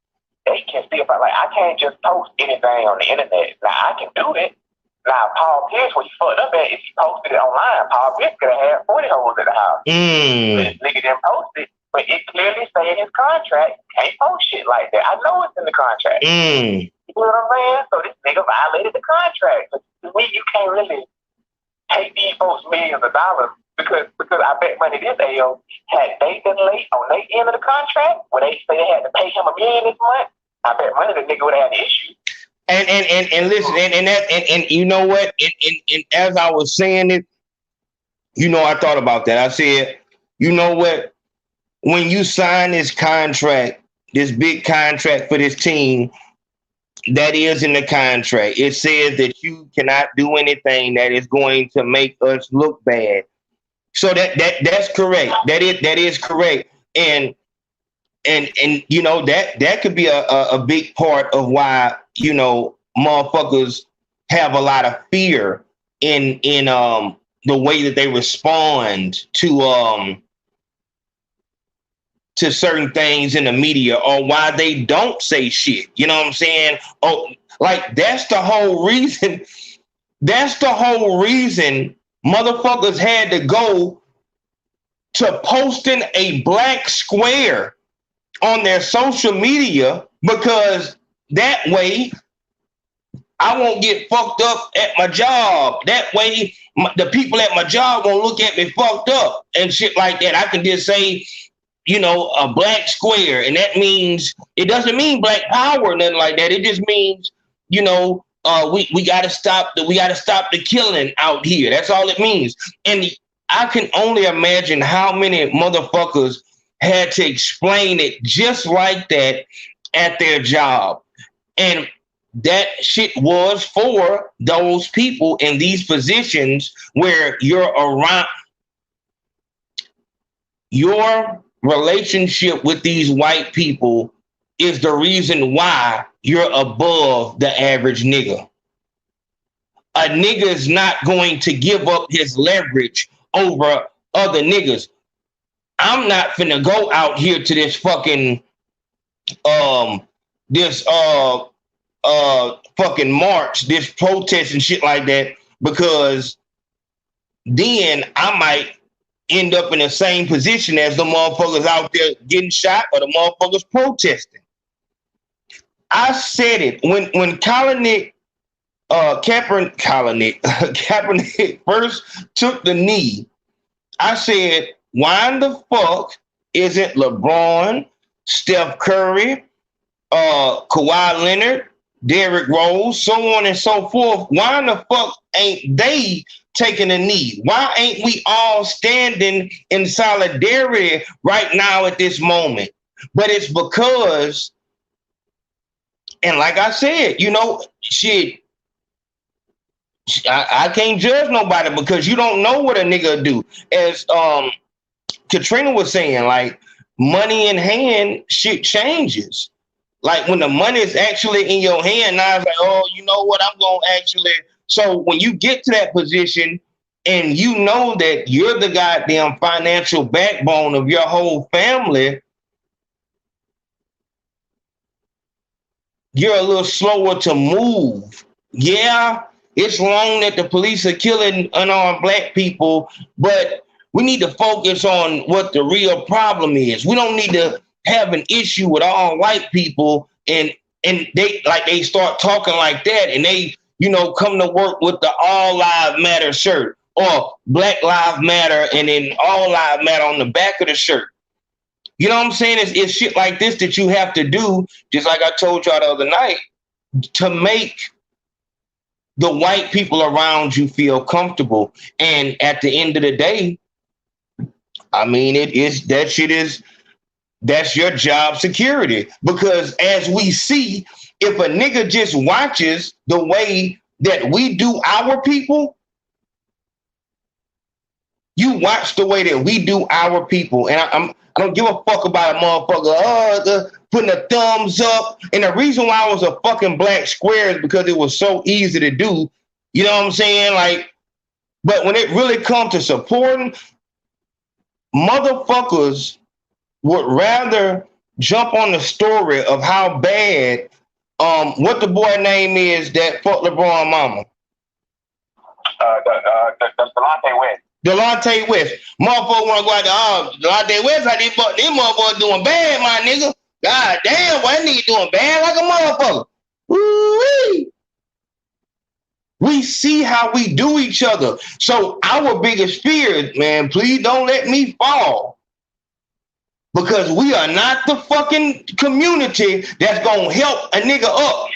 they can see if I can't just post anything on the internet. Now I can do it. Now Paul Pierce, what he fucked up at is he posted it online. Paul Pierce could have had 40 hoes at the house. But this nigga didn't post it. But it clearly say in his contract, can't post shit like that. I know it's in the contract. You know what I'm saying? So this nigga violated the contract. So to me, you can't really pay these folks millions of dollars because I bet money this AO had they been late on their end of the contract where they say they had to pay him $1 million this month. I bet money the nigga would have had an issue. And listen, and you know what? And as I was saying it, you know, I thought about that. I said, you know what? When you sign this contract, this big contract for this team, that is in the contract. It says that you cannot do anything that is going to make us look bad. So that's correct. That is correct. And you know, that could be a big part of why, you know, motherfuckers have a lot of fear in the way that they respond to certain things in the media, or why they don't say shit. You know what I'm saying? Oh, like that's the whole reason. That's the whole reason motherfuckers had to go to posting a black square on their social media, because that way I won't get fucked up at my job. That way the people at my job won't look at me fucked up and shit like that. I can just say, you know, a black square, and that means, it doesn't mean black power or nothing like that. It just means, you know, we gotta stop the killing out here. That's all it means. And I can only imagine how many motherfuckers had to explain it just like that at their job. And that shit was for those people in these positions where you're around. Your relationship with these white people is the reason why you're above the average nigga. A nigga is not going to give up his leverage over other niggas. I'm not finna go out here to this fucking fucking march, this protest and shit like that, because then I might end up in the same position as the motherfuckers out there getting shot or the motherfuckers protesting. I said it when Kaepernick first took the knee. I said, why in the fuck isn't LeBron, Steph Curry, Kawhi Leonard, Derrick Rose, so on and so forth, why in the fuck ain't they taking a knee? Why ain't we all standing in solidarity right now at this moment? But it's because, and like I said, you know, shit, I can't judge nobody because you don't know what a nigga do. As Katrina was saying, like, money in hand, shit changes. Like when the money is actually in your hand, now it's like, oh, you know what, I'm going to actually. So when you get to that position and you know that you're the goddamn financial backbone of your whole family, you're a little slower to move. Yeah, it's wrong that the police are killing unarmed black people, but we need to focus on what the real problem is. We don't need to have an issue with all white people and they start talking like that and they, you know, come to work with the All Lives Matter shirt or Black Lives Matter and then All Lives Matter on the back of the shirt. You know what I'm saying? It's shit like this that you have to do, just like I told y'all the other night, to make the white people around you feel comfortable. And at the end of the day, I mean, that's your job security. Because as we see, if a nigga just watches the way that we do our people, you watch the way that we do our people. And I don't give a fuck about a motherfucker putting a thumbs up. And the reason why I was a fucking black square is because it was so easy to do. You know what I'm saying? Like, but when it really comes to supporting, motherfuckers would rather jump on the story of how bad what the boy name is that fucked LeBron mama. Delonte West. Delonte West. Motherfucker want to go out there, Delonte West, like this motherfucker doing bad, my nigga. God damn, why nigga doing bad like a motherfucker? Woo-wee. We see how we do each other. So our biggest fear, man, please don't let me fall. Because we are not the fucking community that's gonna help a nigga up.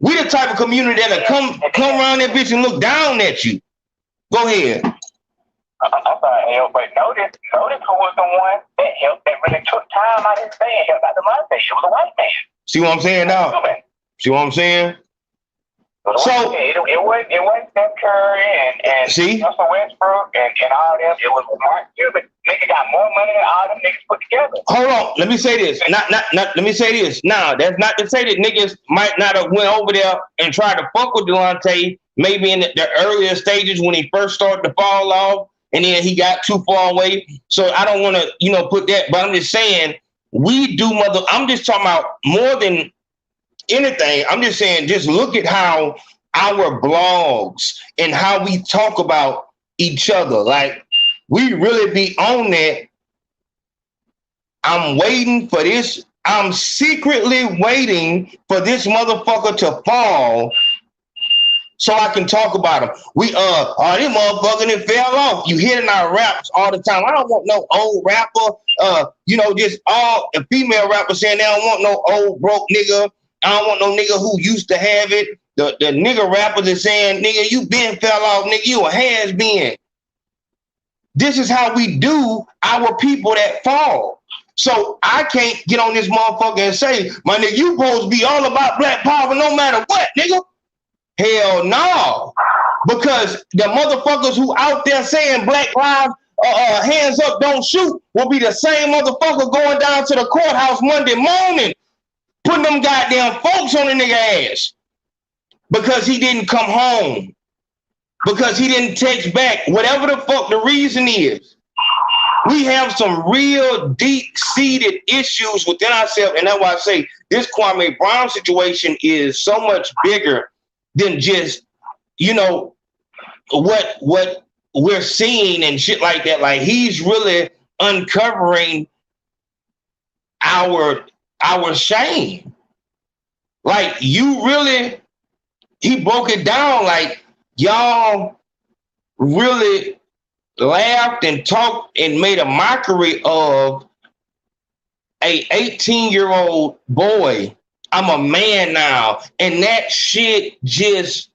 We the type of community that'll come around that bitch and look down at you. Go ahead. I'm sorry, but notice who was the one that helped, that really took time out of his day and helped out the Monday. It was a white man. See what I'm saying now? See what I'm saying? So it wasn't Steph Curry and see? Russell Westbrook and all them. It was Mark Cuban. Nigga got more money than all them niggas put together. Hold on, let me say this. Let me say this. Now, that's not to say that niggas might not have went over there and tried to fuck with Delonte maybe in the earlier stages when he first started to fall off, and then he got too far away. So I don't want to, put that. But I'm just saying I'm just talking about more than anything. I'm just saying, just look at how our blogs and how we talk about each other. Like, we really be on that. I'm waiting for this. I'm secretly waiting for this motherfucker to fall so I can talk about him. This motherfucker that fell off. You hear in our raps all the time. I don't want no old rapper, just all the female rappers saying they don't want no old broke nigga. I don't want no nigga who used to have it. The nigga rappers are saying, nigga, you been fell off, nigga, you a has been. This is how we do our people that fall. So I can't get on this motherfucker and say, my nigga, you supposed to be all about black power no matter what, nigga. Hell no. Because the motherfuckers who out there saying black lives, hands up, don't shoot, will be the same motherfucker going down to the courthouse Monday morning, putting them goddamn folks on the nigga ass because he didn't come home, because he didn't text back, whatever the fuck the reason is. We have some real deep-seated issues within ourselves, and that's why I say this Kwame Brown situation is so much bigger than just, what we're seeing and shit like that. Like, he's really uncovering our shame. Like, he broke it down like y'all really laughed and talked and made a mockery of a 18-year-old boy. I'm a man now. And that shit just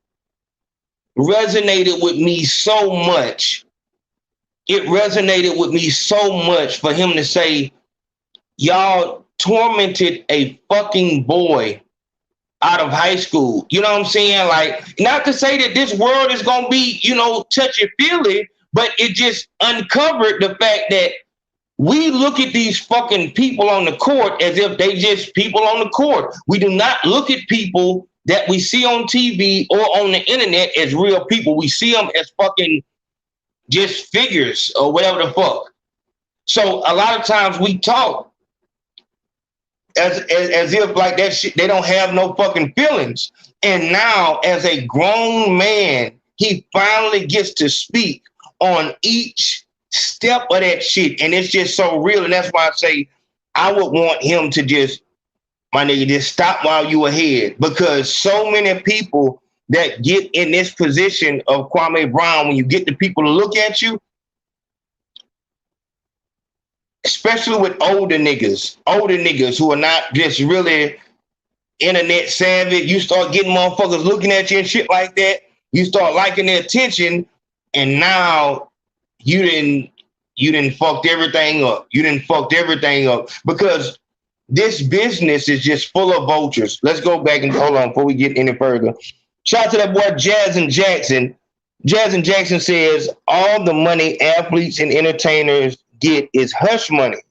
resonated with me so much. It resonated with me so much for him to say, y'all tormented a fucking boy out of high school. You know what I'm saying? Like, not to say that this world is going to be, touchy-feely, but it just uncovered the fact that we look at these fucking people on the court as if they just people on the court. We do not look at people that we see on TV or on the internet as real people. We see them as fucking just figures or whatever the fuck. So a lot of times we talk as if like that shit, they don't have no fucking feelings. And now as a grown man, he finally gets to speak on each step of that shit. And it's just so real. And that's why I say I would want him to just, my nigga, just stop while you ahead. Because so many people that get in this position of Kwame Brown, when you get the people to look at you, especially with older niggas who are not just really internet savvy, you start getting motherfuckers looking at you and shit like that. You start liking their attention, and now you didn't fucked everything up. You didn't fucked everything up because this business is just full of vultures. Let's go back and hold on before we get any further. Shout out to that boy Jazz Jackson. Jazz Jackson says all the money athletes and entertainers get is hush money.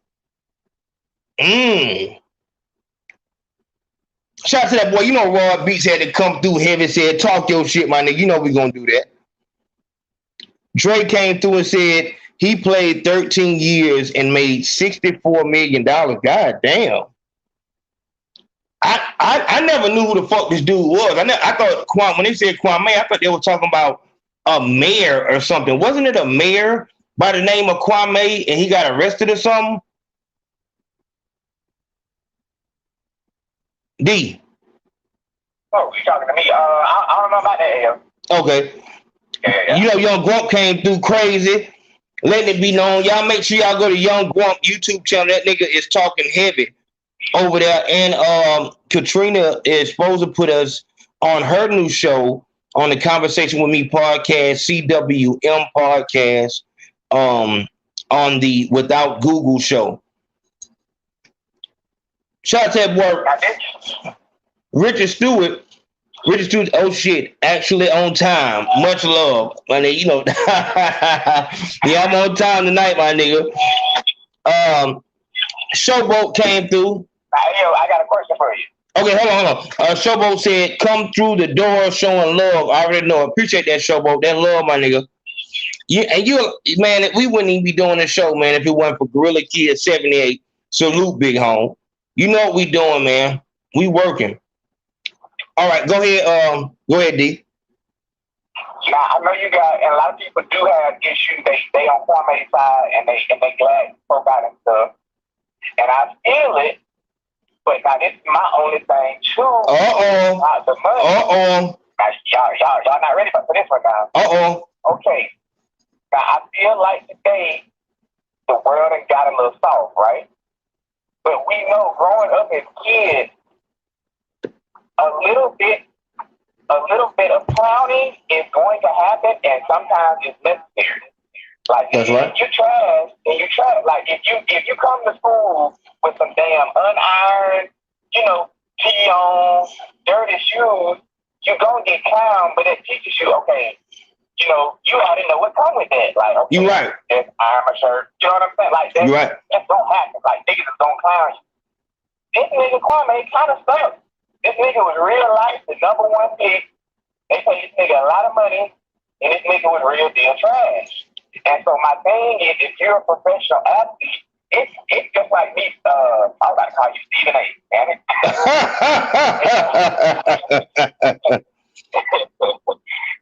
Shout out to that boy. Raw Beats had to come through heavy, said, talk your shit, my nigga. We gonna do that. Dre came through and said he played 13 years and made $64 million. God damn. I never knew who the fuck this dude was. I thought when they said Kwame, I thought they were talking about a mayor or something. Wasn't it a mayor by the name of Kwame and he got arrested or something? D. Oh, you talking to me? I don't know about that. Okay. Yeah. You know, Young Grump came through crazy. Letting it be known. Y'all make sure y'all go to Young Grump YouTube channel. That nigga is talking heavy over there. And Katrina is supposed to put us on her new show on the Conversation with Me podcast, CWM podcast, on the Without Google show. Shout out to that boy, Richard Stewart, oh shit, actually on time. Much love. My nigga, you know. Yeah, I'm on time tonight, my nigga. Showboat came through. I got a question for you. Okay, hold on. Showboat said, come through the door showing love. I already know. Appreciate that, Showboat. That love, my nigga. Man, we wouldn't even be doing this show, man, if it wasn't for Gorilla Kid 78. Salute, Big Home. You know what we doing, man. We working. All right, go ahead, D. Now, I know you got, and a lot of people do have issues. They on Kwame's side, and they glad spoke out and stuff. And I feel it, but now this is my only thing too. The money. Now, y'all not ready for this one now. Okay. Now I feel like today the world has got a little soft, right? But we know growing up as kids, a little bit of clowning is going to happen, and sometimes it's necessary. Like that's right. You trash. Like if you come to school with some damn unironed, tee on, dirty shoes, you're gonna get clowned. But it teaches you, okay, you already know what come with that. Like, okay, you right. Just iron my shirt. You know what I'm saying? Like that. You right. That don't happen. Like niggas is gonna clown you. This nigga Kwame kind of sucks. This nigga was real life the #1 pick. They pay this nigga a lot of money, and this nigga was real deal trash. And so my thing is, if you're a professional athlete, it's just like me. I was about to call you Stephen A. Damn it.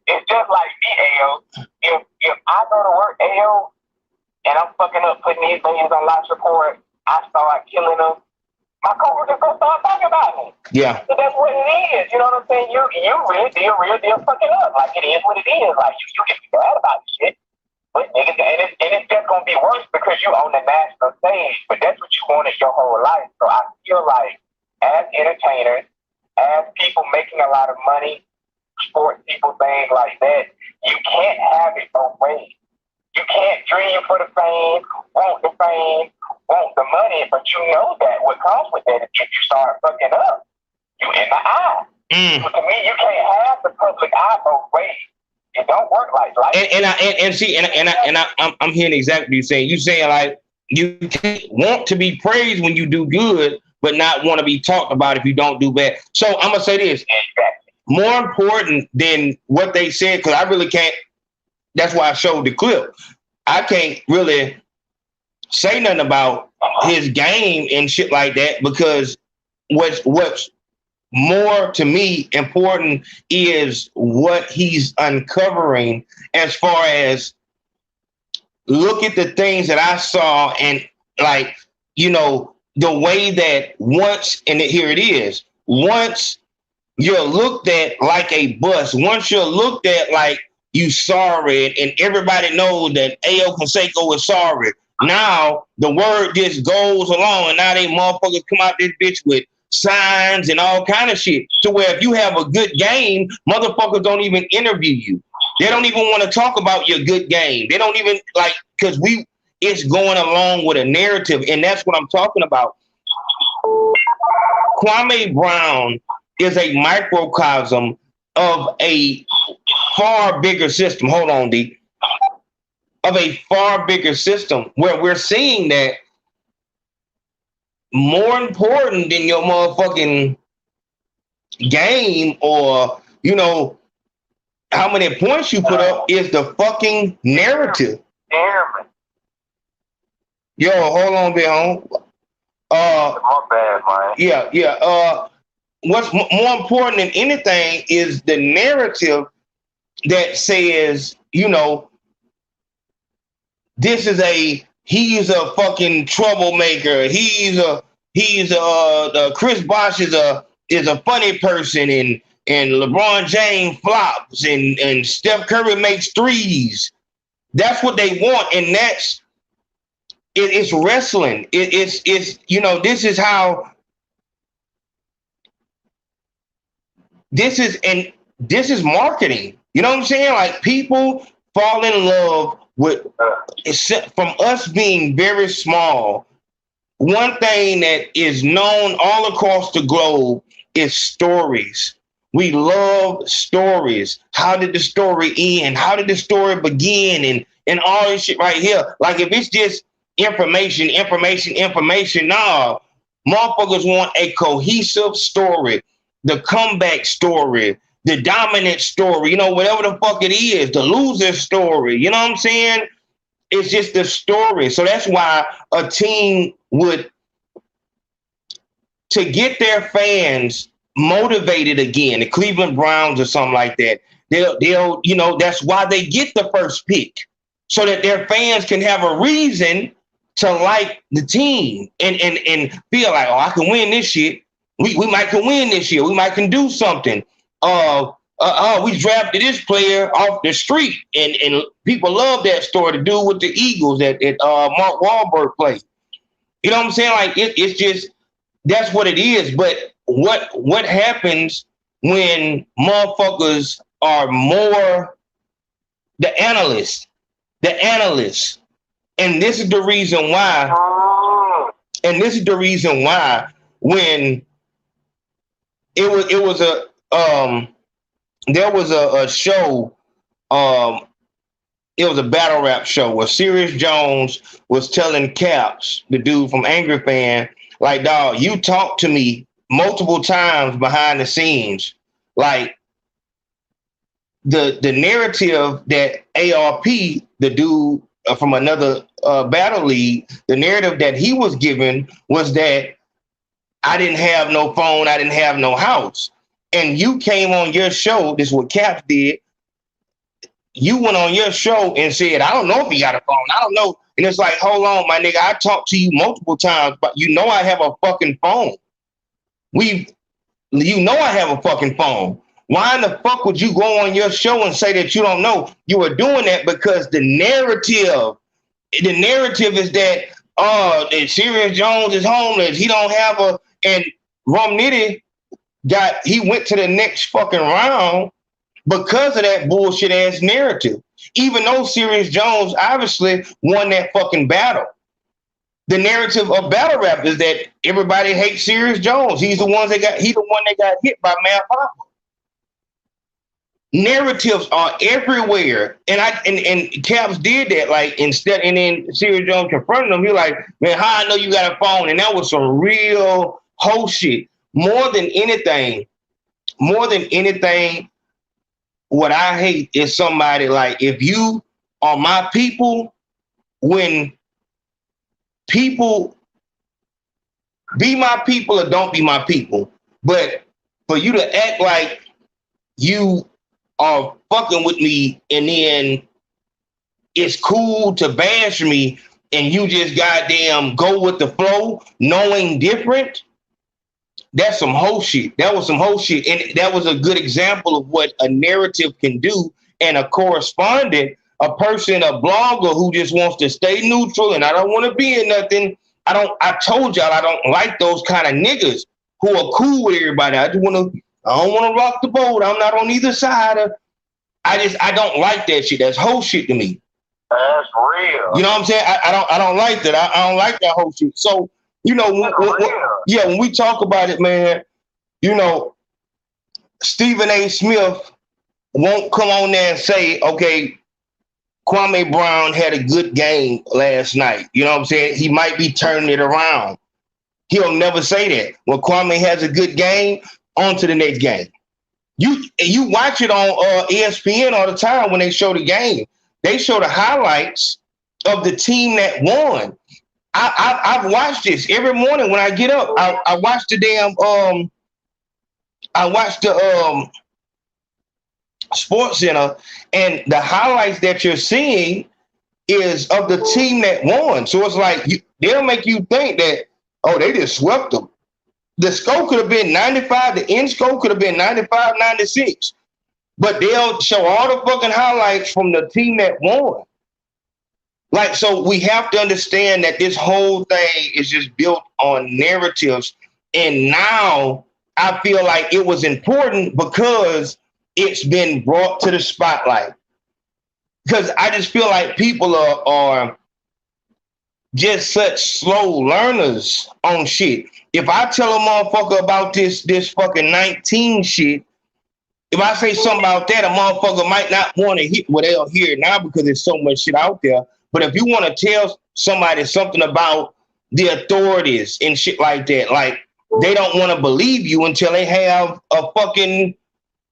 It's just like me, AO. If I go to work, AO, and I'm fucking up putting these things on life support, I start killing them. My coworkers gonna start talking about me. Yeah. So that's what it is. You know what I'm saying? You real deal fucking up. Like it is what it is. Like you get mad about shit. But niggas, and it's just gonna be worse because you on the national stage. But that's what you wanted your whole life. So I feel like as entertainers, as people making a lot of money, sports people, things like that, you can't have it both ways. You can't dream for the fame, want the money, but you know that what comes with that is if you start fucking up, you in the eye. So to me, you can't have the public eye both ways. It don't work like life. I'm hearing exactly what you're saying. You're saying like you can't want to be praised when you do good, but not want to be talked about if you don't do bad. So I'm gonna say this. Exactly. More important than what they said, because I really can't. That's why I showed the clip. I can't really say nothing about his game and shit like that, because what's more to me important is what he's uncovering as far as look at the things that I saw and like, the way that once, and here it is, once you're looked at like a bust, once you're looked at like you sorry, and everybody knows that A.O. Consaco is sorry. Now the word just goes along, and now they motherfuckers come out this bitch with signs and all kind of shit. To where if you have a good game, motherfuckers don't even interview you. They don't even want to talk about your good game. They don't even because it's going along with a narrative, and that's what I'm talking about. Kwame Brown is a microcosm of a far bigger system. Hold on, D. Of a far bigger system where we're seeing that more important than your motherfucking game or, how many points you put up is the fucking narrative. Yo, hold on, Big Home. Yeah. What's more important than anything is the narrative that says, he's a fucking troublemaker. Chris Bosh is a funny person, and and LeBron James flops and Steph Curry makes threes. That's what they want, and it's wrestling. It's this is how this is marketing. You know what I'm saying? Like, people fall in love with, from us being very small. One thing that is known all across the globe is stories. We love stories. How did the story end? How did the story begin? And all this shit right here. Like, if it's just information, nah. Motherfuckers want a cohesive story, the comeback story, the dominant story, whatever the fuck it is, the loser story. You know what I'm saying? It's just the story. So that's why a team would, to get their fans motivated again, the Cleveland Browns or something like that, they'll that's why they get the first pick, so that their fans can have a reason to like the team and feel like, oh, I can win this shit. We might can win this year. We might can do something. We drafted this player off the street, and people love that story to do with the Eagles that Mark Wahlberg played. You know what I'm saying? Like, it's just, that's what it is. But what happens when motherfuckers are more the analysts, and this is the reason why. And this is the reason why when there was a show, it was a battle rap show where Serious Jones was telling Caps, the dude from Angry Fan, like, dog, you talked to me multiple times behind the scenes. Like, the narrative that ARP, the dude from another battle league, the narrative that he was given was that I didn't have no phone, I didn't have no house. And you came on your show, this is what Caps did. You went on your show and said, I don't know if he got a phone. I don't know. And it's like, hold on, my nigga, I talked to you multiple times, but I have a fucking phone. I have a fucking phone. Why in the fuck would you go on your show and say that you don't know? You were doing that because the narrative is that Serious Jones is homeless. He don't have and Rum Nitty he went to the next fucking round because of that bullshit ass narrative. Even though Serious Jones obviously won that fucking battle. The narrative of battle rap is that everybody hates Serious Jones. He's the one that got hit by Matt Papa. Narratives are everywhere, and Caps did that. Like, instead, and then Serious Jones confronted him. He like, man, how I know you got a phone? And that was some real whole shit. More than anything, what I hate is somebody like, if you are my people, when people be my people or don't be my people, but for you to act like you are fucking with me and then it's cool to bash me and you just goddamn go with the flow, knowing different, that's some whole shit. That was some whole shit. And that was a good example of what a narrative can do. And a correspondent, a person, a blogger who just wants to stay neutral and I don't want to be in nothing. I told y'all I don't like those kind of niggas who are cool with everybody. I don't want to rock the boat. I'm not on either side. I don't like that shit. That's whole shit to me. That's real. You know what I'm saying? I don't like that. I don't like that whole shit. So, when we talk about it, man, Stephen A. Smith won't come on there and say, okay, Kwame Brown had a good game last night. You know what I'm saying? He might be turning it around. He'll never say that. When Kwame has a good game, on to the next game. You watch it on ESPN all the time when they show the game. They show the highlights of the team that won. I've watched this every morning when I get up. I watch the damn Sports Center, and the highlights that you're seeing is of the team that won. So it's like they'll make you think that, oh, they just swept them. The score could have been 95. The end score could have been 95, 96. But they'll show all the fucking highlights from the team that won. Like, so we have to understand that this whole thing is just built on narratives. And now I feel like it was important because it's been brought to the spotlight. Because I just feel like people are just such slow learners on shit. If I tell a motherfucker about this fucking 19 shit, if I say something about that, a motherfucker might not want to hear what they'll hear now because there's so much shit out there. But if you want to tell somebody something about the authorities and shit like that, like they don't want to believe you until they have a fucking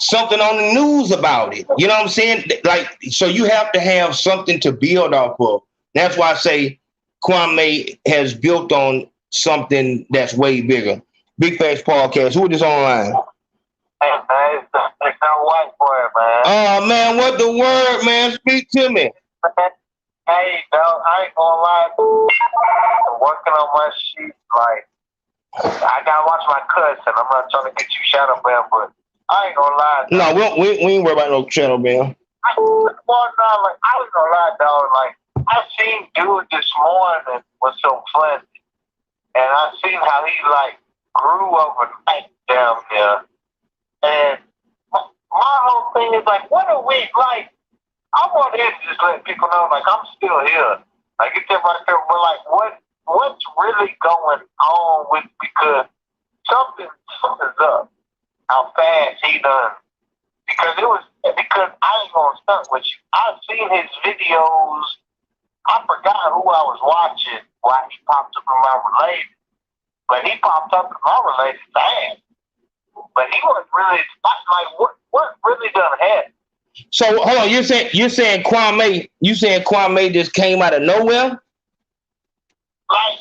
something on the news about it. You know what I'm saying? Like, so you have to have something to build off of. That's why I say Kwame has built on something that's way bigger. Big Facts Podcast. Who is this online? Hey, man, it's that white boy, man. Oh, man, what the word, man? Speak to me. Hey, dog, I ain't gonna lie. I'm working on my shit. Like, I gotta watch my cousin. I'm not trying to get you shadow ban, but I ain't gonna lie. Dog. No, we ain't worried about no shadow ban. I ain't gonna lie, dog. Like, I seen dude this morning was so funny, and I seen how he like grew overnight down there. And my whole thing is like, what are we like? I want him to just let people know, like, I'm still here. Like, it's right there, but like, what's really going on with, because something's up. How fast he done. Because I ain't gonna stunt with you. I've seen his videos. I forgot who I was watching while he popped up in my related. But he popped up in my related fast. But he wasn't really like what really done happened. So hold on, you're saying Kwame just came out of nowhere? I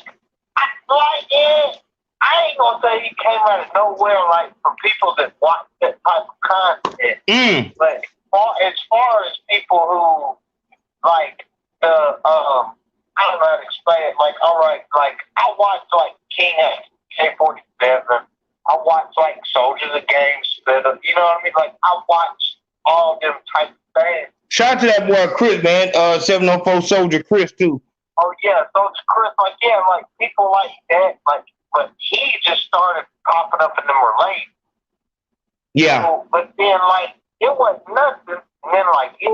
ain't gonna say he came out of nowhere, like for people that watch that type of content. But as far as people who like I don't know how to explain it. Like, all right, like I watched like King K47. I watch like Soldiers of Game Spitter. You know what I mean? Like I watch all them type of things. Shout out to that boy Chris, man. 704 Soldier Chris too. Oh yeah, Soldier Chris. Like yeah, like people like that. Like, but he just started popping up in them related. Yeah. So, but then like it was nothing. And then like he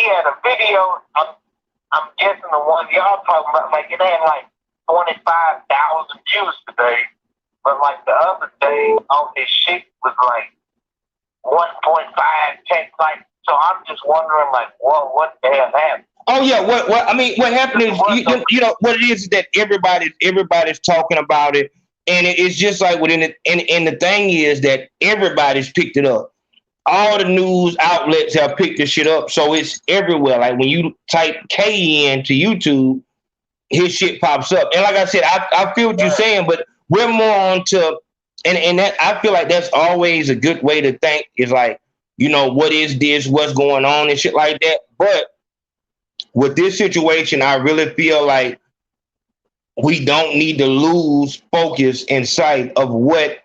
had a video. I'm guessing the one y'all talking about. Like it had like 25,000 views today. But like the other day, all his shit was like 1.5, 10, like. So I'm just wondering, like, what the hell happened? Oh yeah, what I mean, what happened is you know what it is that everybody's talking about it, and it's just like within it, and the thing is that everybody's picked it up. All the news outlets have picked this shit up, so it's everywhere. Like when you type K into YouTube, his shit pops up. And like I said, I feel what you're saying, but we're more on to, and that I feel like that's always a good way to think is like, you know, what is this, what's going on and shit like that. But with this situation, I really feel like we don't need to lose focus and sight of what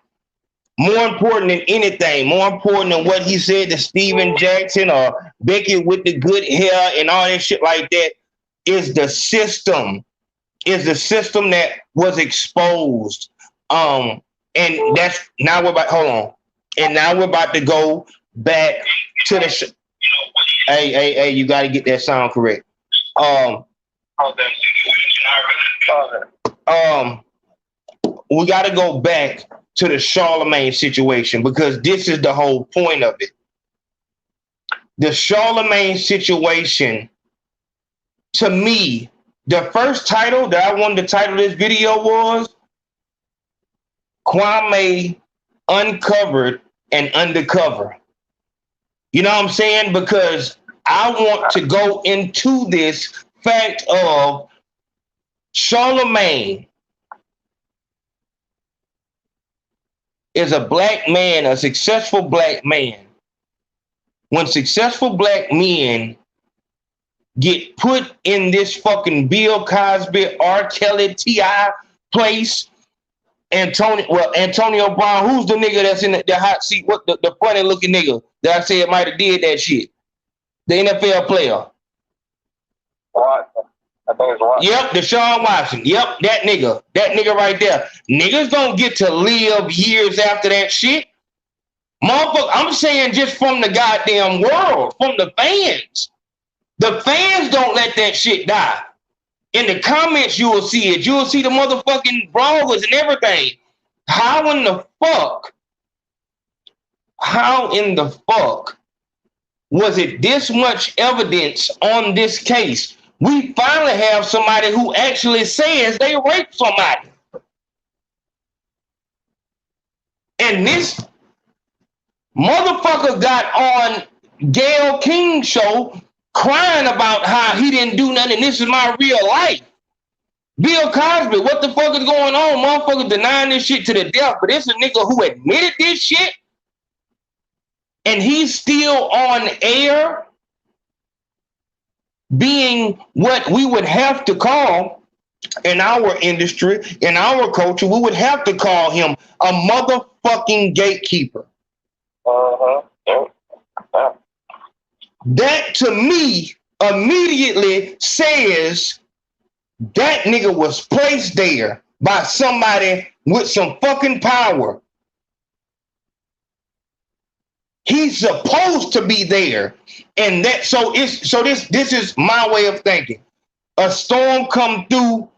more important than anything, more important than what he said to Steven Jackson or Becky with the good hair and all that shit like that is the system. Is the system that was exposed. And that's now we're about to go back to the hey, you got to get that sound correct. We got to go back to the Charlemagne situation because this is the whole point of it. The Charlemagne situation, to me, the first title that I wanted to title this video was Kwame Uncovered and Undercover. You know what I'm saying? Because I want to go into this fact of Charlemagne is a black man, a successful black man. When successful black men get put in this fucking Bill Cosby, R. Kelly, T.I. place, Antonio Brown, who's the nigga that's in the hot seat? What the funny looking nigga that I said might have did that shit? The NFL player. Watson. I think it's Watson. Yep, Deshaun Watson. Yep, that nigga. That nigga right there. Niggas don't get to live years after that shit. Motherfucker, I'm saying just from the goddamn world, from the fans. The fans don't let that shit die. In the comments, you will see it. You will see the motherfucking bloggers and everything. How in the fuck was it this much evidence on this case? We finally have somebody who actually says they raped somebody. And this motherfucker got on Gayle King's show crying about how he didn't do nothing. This is my real life. Bill Cosby, what the fuck is going on? Motherfucker denying this shit to the death, but it's a nigga who admitted this shit, and he's still on air being what we would have to call, in our industry, in our culture, we would have to call him a motherfucking gatekeeper. That to me immediately says that nigga was placed there by somebody with some fucking power. He's supposed to be there. And that this is my way of thinking. A storm come through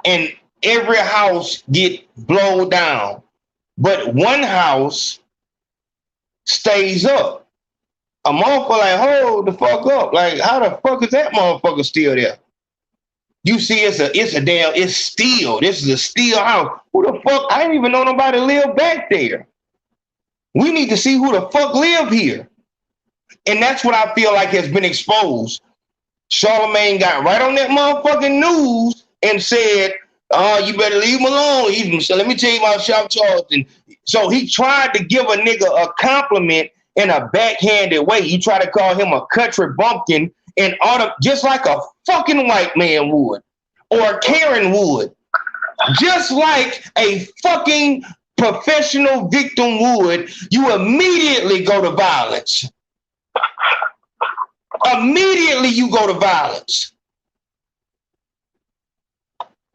and every house get blown down. But one house stays up. A motherfucker like, hold the fuck up. Like, how the fuck is that motherfucker still there? You see, it's steel. This is a steel house. Who the fuck? I didn't even know nobody lived back there. We need to see who the fuck lived here. And that's what I feel like has been exposed. Charlemagne got right on that motherfucking news and said, you better leave him alone. So let me tell you about Shop Charleston. So he tried to give a nigga a compliment in a backhanded way. He tried to call him a country bumpkin and just like a fucking white man would, or Karen would, just like a fucking professional victim would. You immediately go to violence. Immediately you go to violence.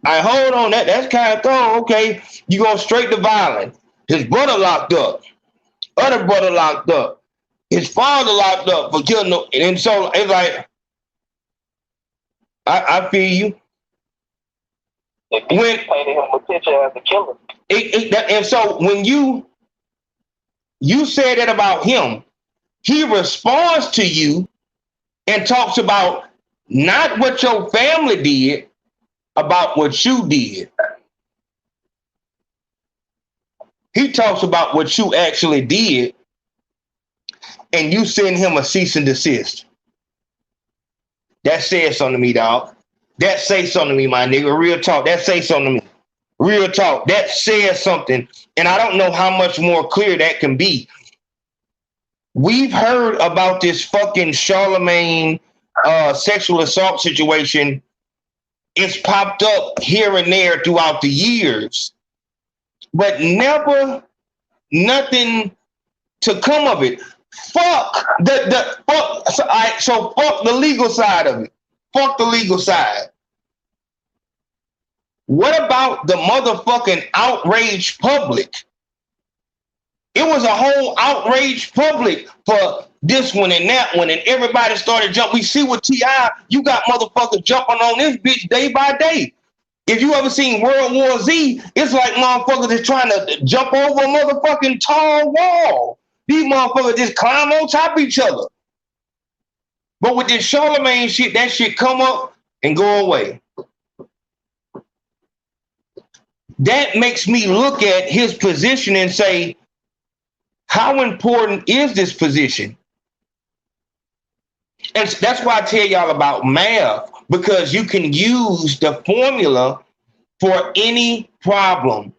I hold on that's kind of thorough. Okay, you go straight to violence. His brother locked up. Other brother locked up. His father locked up for killing him. And so it's like, I feel you. When painted him a picture as a killer. And so when you say that about him, he responds to you and talks about not what your family did, about what you did. He talks about what you actually did, and you send him a cease and desist. That says something to me, dog. That says something to me, my nigga. Real talk. That says something to me. Real talk. That says something. And I don't know how much more clear that can be. We've heard about this fucking Charlemagne sexual assault situation. It's popped up here and there throughout the years, but never nothing to come of it. Fuck so fuck the legal side of it. Fuck the legal side. What about the motherfucking outraged public? It was a whole outraged public for this one and that one, and everybody started jumping. We see with T.I., you got motherfuckers jumping on this bitch day by day. If you ever seen World War Z, it's like motherfuckers is trying to jump over a motherfucking tall wall. These motherfuckers just climb on top of each other. But with this Charlemagne shit, that shit come up and go away. That makes me look at his position and say, how important is this position? And that's why I tell y'all about math, because you can use the formula for any problem.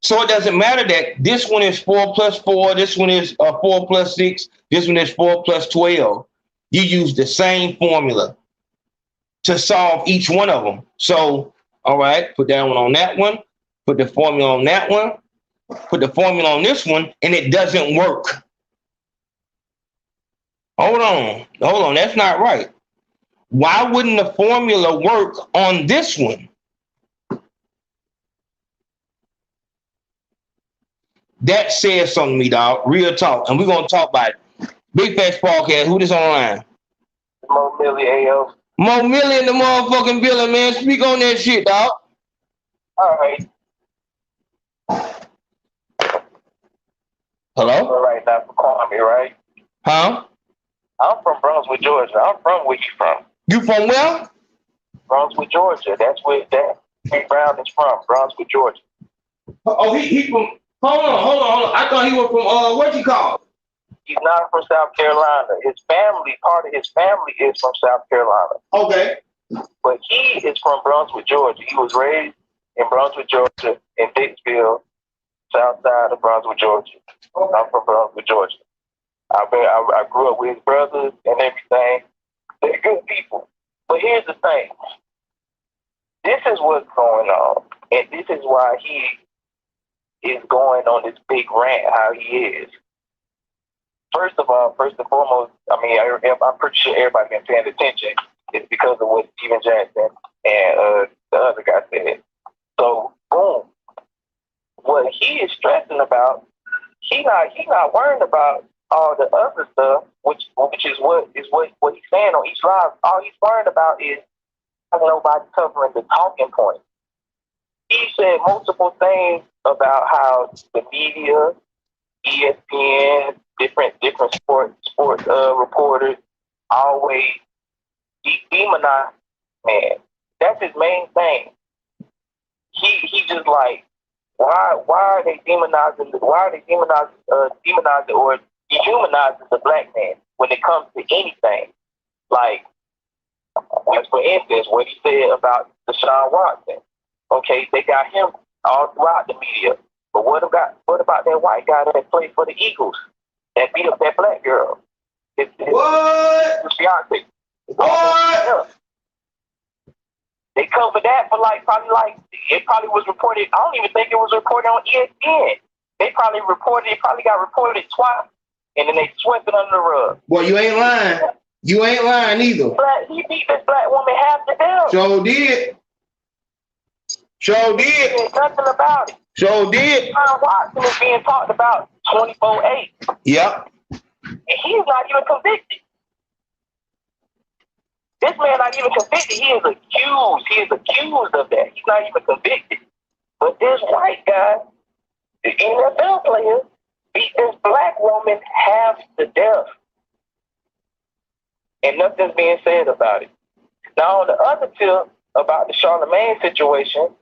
So it doesn't matter that this one is 4 plus 4, this one is 4 plus 6, this one is 4 plus 12. You use the same formula. to solve each one of them. So, all right, put that one on that one, put the formula on that one, put the formula on this one, and it doesn't work. Hold on, that's not right. Why wouldn't the formula work on this one? That says something to me, dog. Real talk. And we're going to talk about it. Big Facts Podcast. Who this on the line? Mo Millie, AO. Mo Millie in the motherfucking building, man. Speak on that shit, dog. All right. Hello? All right, now for Kwame, right? Huh? I'm from Brunswick, Georgia. I'm from where you from. You from where? Brunswick, Georgia. That's where Kwame Brown is from. Brunswick, Georgia. Oh, he from... Hold on. I thought he was from, what you call? He's not from South Carolina. His family, part of his family is from South Carolina. Okay. But he is from Brunswick, Georgia. He was raised in Brunswick, Georgia, in Dixville, south side of Brunswick, Georgia. Okay. I'm from Brunswick, Georgia. I grew up with his brothers and everything. They're good people. But here's the thing. This is what's going on. And this is why he is going on this big rant how he is. First and foremost, I mean, I'm pretty sure everybody been paying attention. It's because of what Steven Jackson and the other guy said. So, boom. What he is stressing about, he not worrying about all the other stuff, which is what he's saying on each live. All he's worried about is nobody covering the talking point. He said multiple things about how the media, ESPN, different sports reporters always demonize man. That's his main thing. He just like, why are they demonizing or dehumanizing the black man when it comes to anything? Like, as for instance, what he said about Deshaun Watson. Okay, they got him all throughout the media. But what about that white guy that played for the Eagles that beat up that black girl? His fiance. What? They covered that for it probably was reported. I don't even think it was reported on ESPN. It probably got reported twice, and then they swept it under the rug. Well, you ain't lying. You ain't lying either. He beat this black woman half to death. Sure did. Nothing about it. Sure did. Deshaun Watson is being talked about 24/8. Yep. And he's not even convicted. This man not even convicted. He is accused. He is accused of that. He's not even convicted. But this white guy, the NFL player, beat this black woman half to death. And nothing's being said about it. Now, on the other tip about the Charlemagne situation,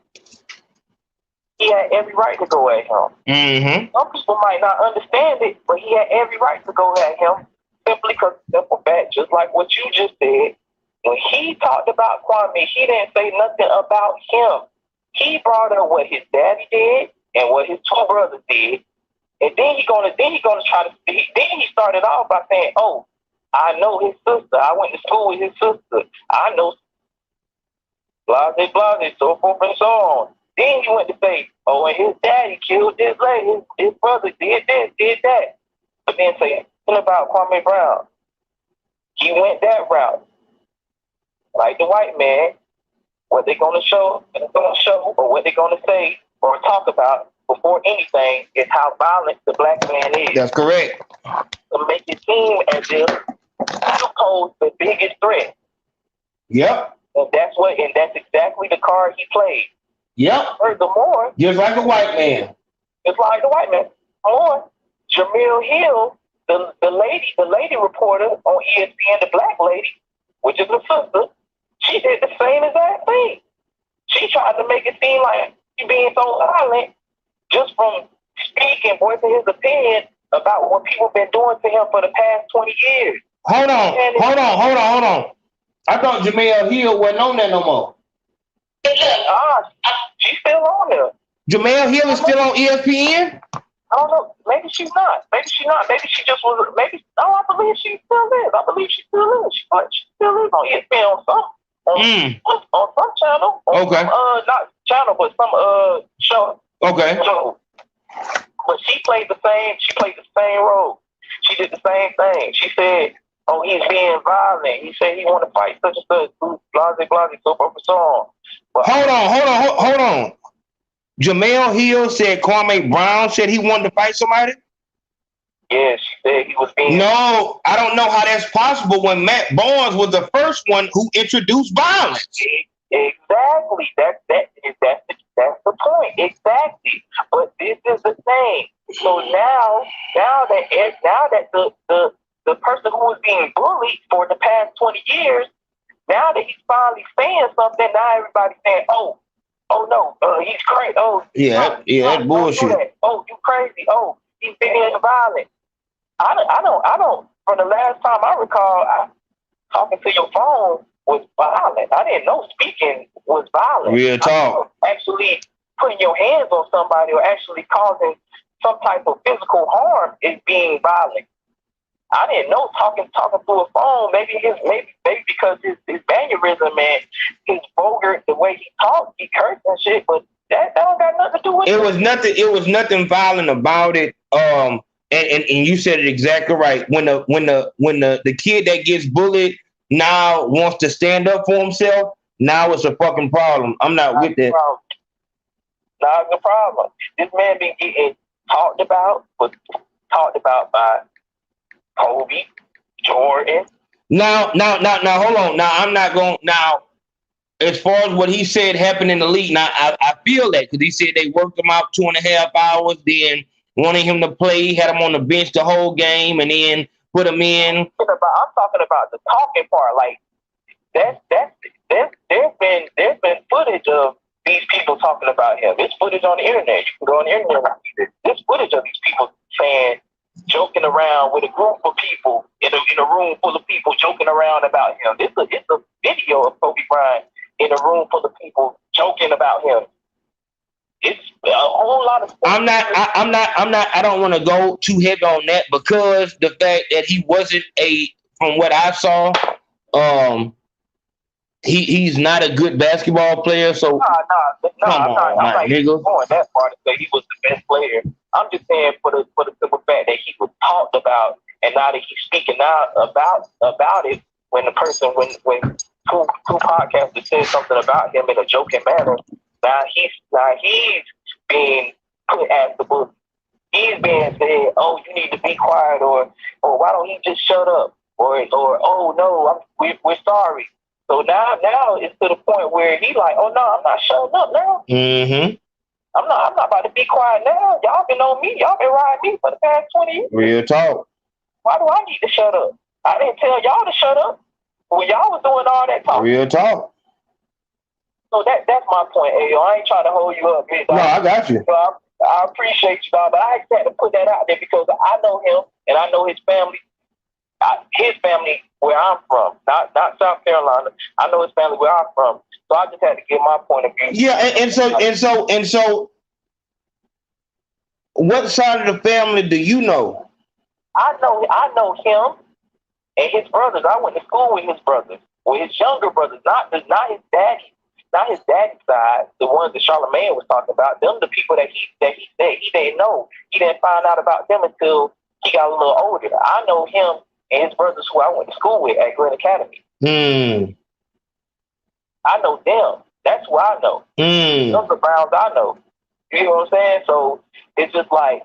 he had every right to go at him. Mm-hmm. Some people might not understand it, but he had every right to go at him simply because simple fact, just like what you just said. When he talked about Kwame, he didn't say nothing about him. He brought up what his daddy did and what his two brothers did, and then he started off by saying, "Oh, I know his sister. I went to school with his sister. I know blase, so forth and so on." Then he went to say, "Oh, and his daddy killed this lady. His brother did this, did that." But then say something about Kwame Brown. He went that route. Like the white man, what they're going to show, or what they're going to say or talk about before anything is how violent the black man is. That's correct. To make it seem as if you pose the biggest threat. Yep. And that's exactly the card he played. Yep. Furthermore, just like the white man. Just like the white man. Or Jamil Hill, the lady reporter on ESPN, the black lady, which is a sister, she did the same exact thing. She tried to make it seem like he being so violent just from speaking, voicing his opinion about what people been doing to him for the past 20 years. Hold on. I thought Jamel Hill wasn't on there no more. She's still on there. Jamel Hill is still on ESPN? I don't know. Maybe she's not. Maybe she just was. I believe she still is. She still is on ESPN on on some channel. Okay. Not channel, but some show. Okay. So, but she played the same role. She did the same thing. She said, "Oh, he's being violent. He said he want to fight such and such, blah, so forth and so on." But Hold on. Jermel Hill said Kwame Brown said he wanted to fight somebody? Yeah, she said he was being... No, I don't know how that's possible when Matt Barnes was the first one who introduced violence. Exactly. That's the point. Exactly. But this is the thing. So now that the person who was being bullied for the past 20 years, now that he's finally saying something, now everybody's saying, oh no, he's crazy. Oh, yeah, that's bullshit. That. Oh, you crazy. Oh, he's being violent. I don't. From the last time I recall, talking to your phone was violent. I didn't know speaking was violent. Real talk. Actually putting your hands on somebody or actually causing some type of physical harm is being violent. I didn't know talking through a phone. Maybe because his mannerism and his vulgar, the way he talked, he cursed and shit. But that don't got nothing to do with it. It was nothing violent about it. And you said it exactly right. When the kid that gets bullied now wants to stand up for himself, now it's a fucking problem. I'm not with that. Not the problem. This man been getting talked about by Kobe, Jordan. Now, hold on. Now, I'm not going. Now, as far as what he said happened in the league, now I feel that because he said they worked him out 2.5 hours, then wanting him to play, had him on the bench the whole game, and then put him in. I'm talking about the talking part. Like there's been footage of these people talking about him. There's footage on the internet. You can go on the internet. There's footage of these people saying, joking around with a group of people in a room full of people joking around about him. It's a video of Kobe Bryant in a room full of people joking about him. It's a whole lot of stuff. I don't want to go too heavy on that because the fact that he wasn't from what I saw, he's not a good basketball player. So I'm not even going that far to say he was the best player. I'm just saying for the simple fact that he was talked about, and now that he's speaking out about it, when two podcasters said something about him in a joking manner, now he's being put as the bully. He's being said, "Oh, you need to be quiet," or "Why don't he just shut up?" or "Oh no, we're sorry." So now it's to the point where he like, "Oh no, I'm not shutting up now. Mm-hmm. I'm not about to be quiet now. Y'all been on me. Y'all been riding me for the past 20 years. Real talk. Why do I need to shut up? I didn't tell y'all to shut up when y'all was doing all that talking." Real talk. So that's my point, Ayo. I ain't trying to hold you up, bitch. No, I got you. So I appreciate you, dog, but I had to put that out there because I know him and I know his family. His family where I'm from, not South Carolina. I know his family where I'm from. So I just had to give my point of view. Yeah, and so what side of the family do you know? I know him and his brothers. I went to school with his brothers, with his younger brothers, not his daddy. Not his daddy's side, the ones that Charlemagne was talking about. Them the people that he said he didn't know. He didn't find out about them until he got a little older. I know him and his brothers who I went to school with at Green Academy. I know them. That's who I know. Those are the Browns I know. You know what I'm saying? So it's just like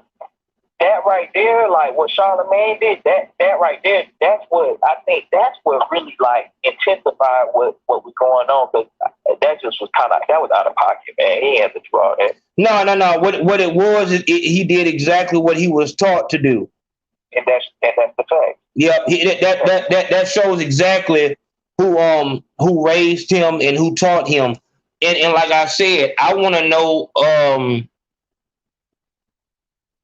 that right there, like what Charlemagne did, that right there, that's what I think that's what really like intensified what was going on, because that just was that was out of pocket, man. He had to do all that. No. What it was is he did exactly what he was taught to do. And that's the fact. Yeah, that shows exactly who raised him and who taught him. And like I said, I want to know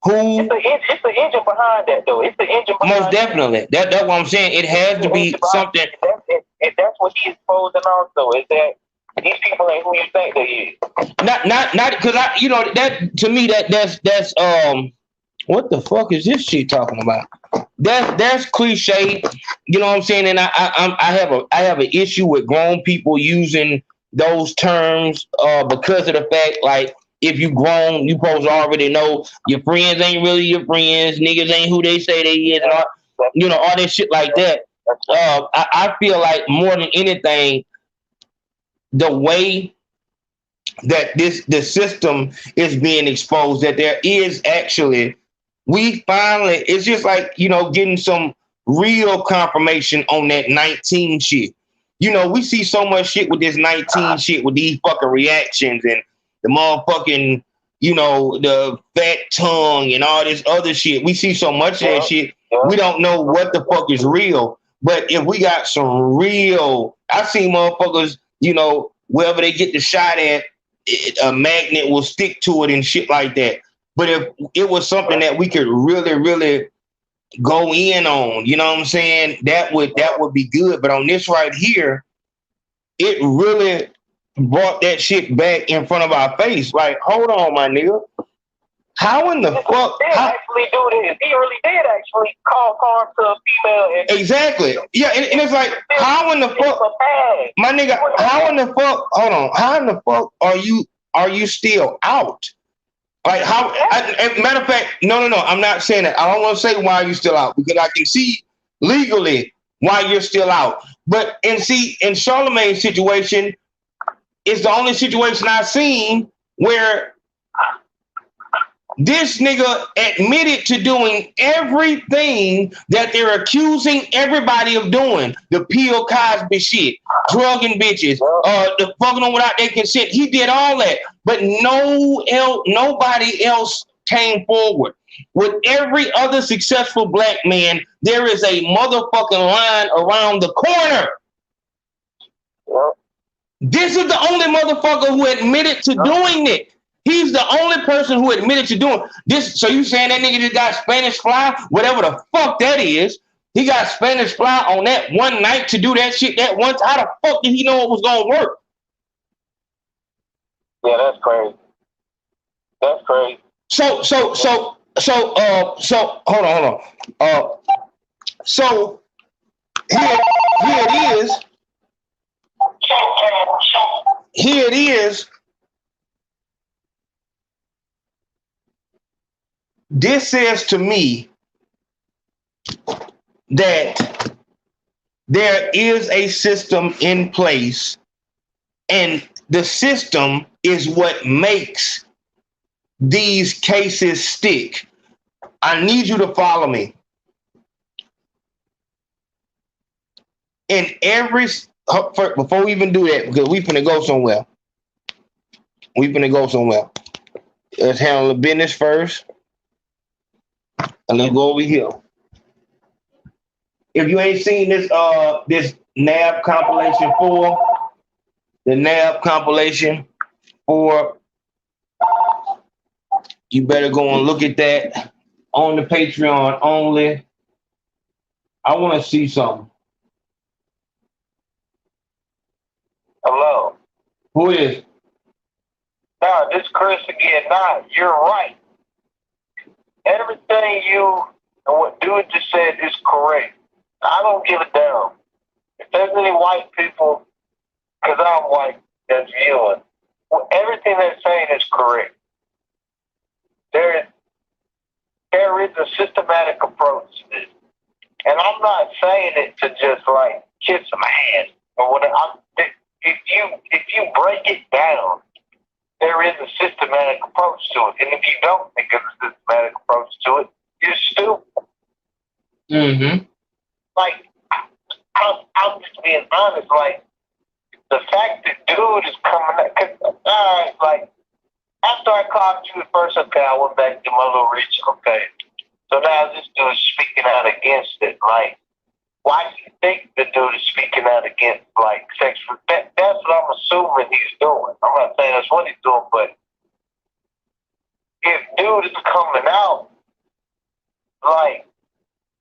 who. It's the engine behind that, though. It's the engine behind most definitely. That's what I'm saying. It has to be something. And that's what he's exposing also, is that these people ain't who you think they is. Not because that to me that's what the fuck is this shit talking about? That's cliche. You know what I'm saying? And I have an issue with grown people using those terms because of the fact, like, if you grown, you supposed to already know your friends ain't really your friends, niggas ain't who they say they is, and all, you know, all that shit like that. I feel like more than anything, the way that the system is being exposed, that there is actually, we finally, it's just like, you know, getting some real confirmation on that 19 shit. You know, we see so much shit with this 19 shit, with these fucking reactions and the motherfucking, you know, the fat tongue and all this other shit. We see so much of that shit. We don't know what the fuck is real. But if we got some real, I see motherfuckers, you know, wherever they get the shot at, a magnet will stick to it and shit like that. But if it was something that we could really, really go in on, you know what I'm saying, that would be good. But on this right here, it really brought that shit back in front of our face. Like, hold on, my nigga. How in the fuck? He did actually do this. He really did actually call harm to a female. Exactly. Yeah, and it's like, how in the fuck, my nigga? How in the fuck? Hold on. How in the fuck are you still out? Like, how? Matter of fact, no. I'm not saying that. I don't want to say why you still out, because I can see legally why you're still out. But in Charlemagne's situation, it's the only situation I've seen where this nigga admitted to doing everything that they're accusing everybody of doing. The Bill Cosby shit, drugging bitches, the fucking them without their consent. He did all that, but nobody else came forward. With every other successful black man, there is a motherfucking line around the corner. This is the only motherfucker who admitted to doing it. He's the only person who admitted to doing this. So you saying that nigga just got Spanish fly, whatever the fuck that is? He got Spanish fly on that one night to do that shit that once. How the fuck did he know it was gonna work? Yeah, that's crazy. That's crazy. So hold on. So here it is. Here it is. This says to me that there is a system in place, and the system is what makes these cases stick. I need you to follow me. In every, before we even do that, because we finna go somewhere. Let's handle the business first. And let's go over here. If you ain't seen this this NAB compilation 4, the NAB compilation 4, you better go and look at that on the Patreon only. I want to see something. Hello. Who is? Nah, this Chris again. Nah, you're right. Everything you and what dude just said is correct. I don't give a damn. If there's any white people, because I'm white, that's viewing, well, everything they're saying is correct. There is a systematic approach to this. And I'm not saying it to just like kiss some ass or whatever. If you break it down, there is a systematic approach to it. And if you don't think there's a systematic approach to it, you're stupid. Mm-hmm. Like, I'm just being honest. Like, the fact that dude is coming up, cause, all right, like, after I clocked you at first, okay, I went back to my little reach, okay. So now this dude is speaking out against it. Like, why do you think the dude is speaking out against, like, sexual? That's what I'm assuming he's doing. I'm not saying that's what he's doing, but if dude is coming out, like,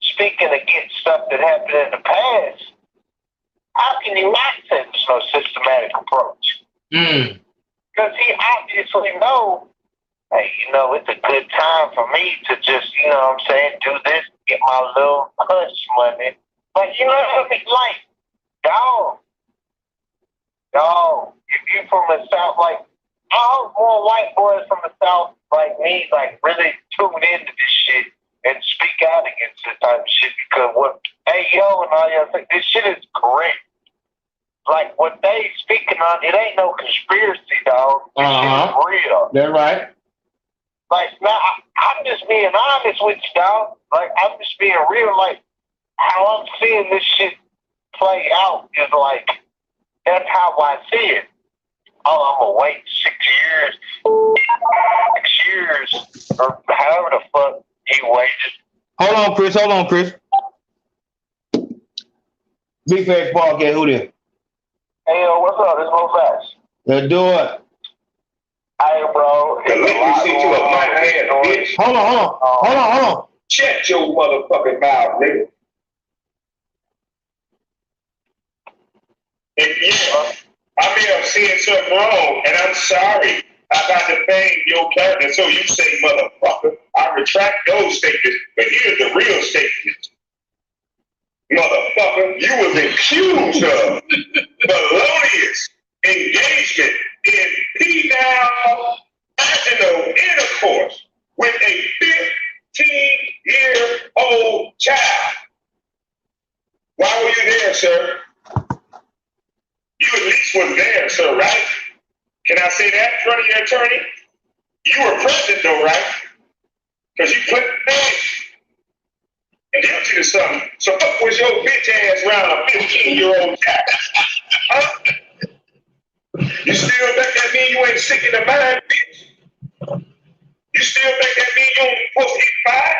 speaking against stuff that happened in the past, how can you not say there's no systematic approach? Because he obviously knows, hey, you know, it's a good time for me to just, you know what I'm saying, do this, get my little hush money, Like, you know what I mean? Like, dog, if you from the South, like, all more white boys from the South, like me, like, really tune into this shit and speak out against this type of shit because hey, yo, and all y'all think this shit is correct. Like, what they speaking on, it ain't no conspiracy, dog. This shit is real. They're right. Like, now, I'm just being honest with you, dog. Like, I'm just being real. Like, how I'm seeing this shit play out is like, that's how I see it. Oh, I'm gonna wait 6 years, or however the fuck he waited. Hold on, Chris. Big Facts Podcast, who there? Hey, yo, what's up? This is Mo Facts. Let's do it. Hey, bro. Hold on. Check your motherfucking mouth, nigga. I may have said something wrong, and I'm sorry. I got to defame your character, so you say, motherfucker. I retract those statements, but here's the real statement. Motherfucker, you was accused of felonious engagement in penile vaginal intercourse with a 15-year-old child. Why were you there, sir? You at least was there, sir, right? Can I say that in front of your attorney? You were present, though, right? Because you put guilty to something. So what was your bitch ass around a 15-year-old child? Huh? You still think that mean you ain't sick in the mind, bitch? You still think that mean you ain't supposed to hit 5?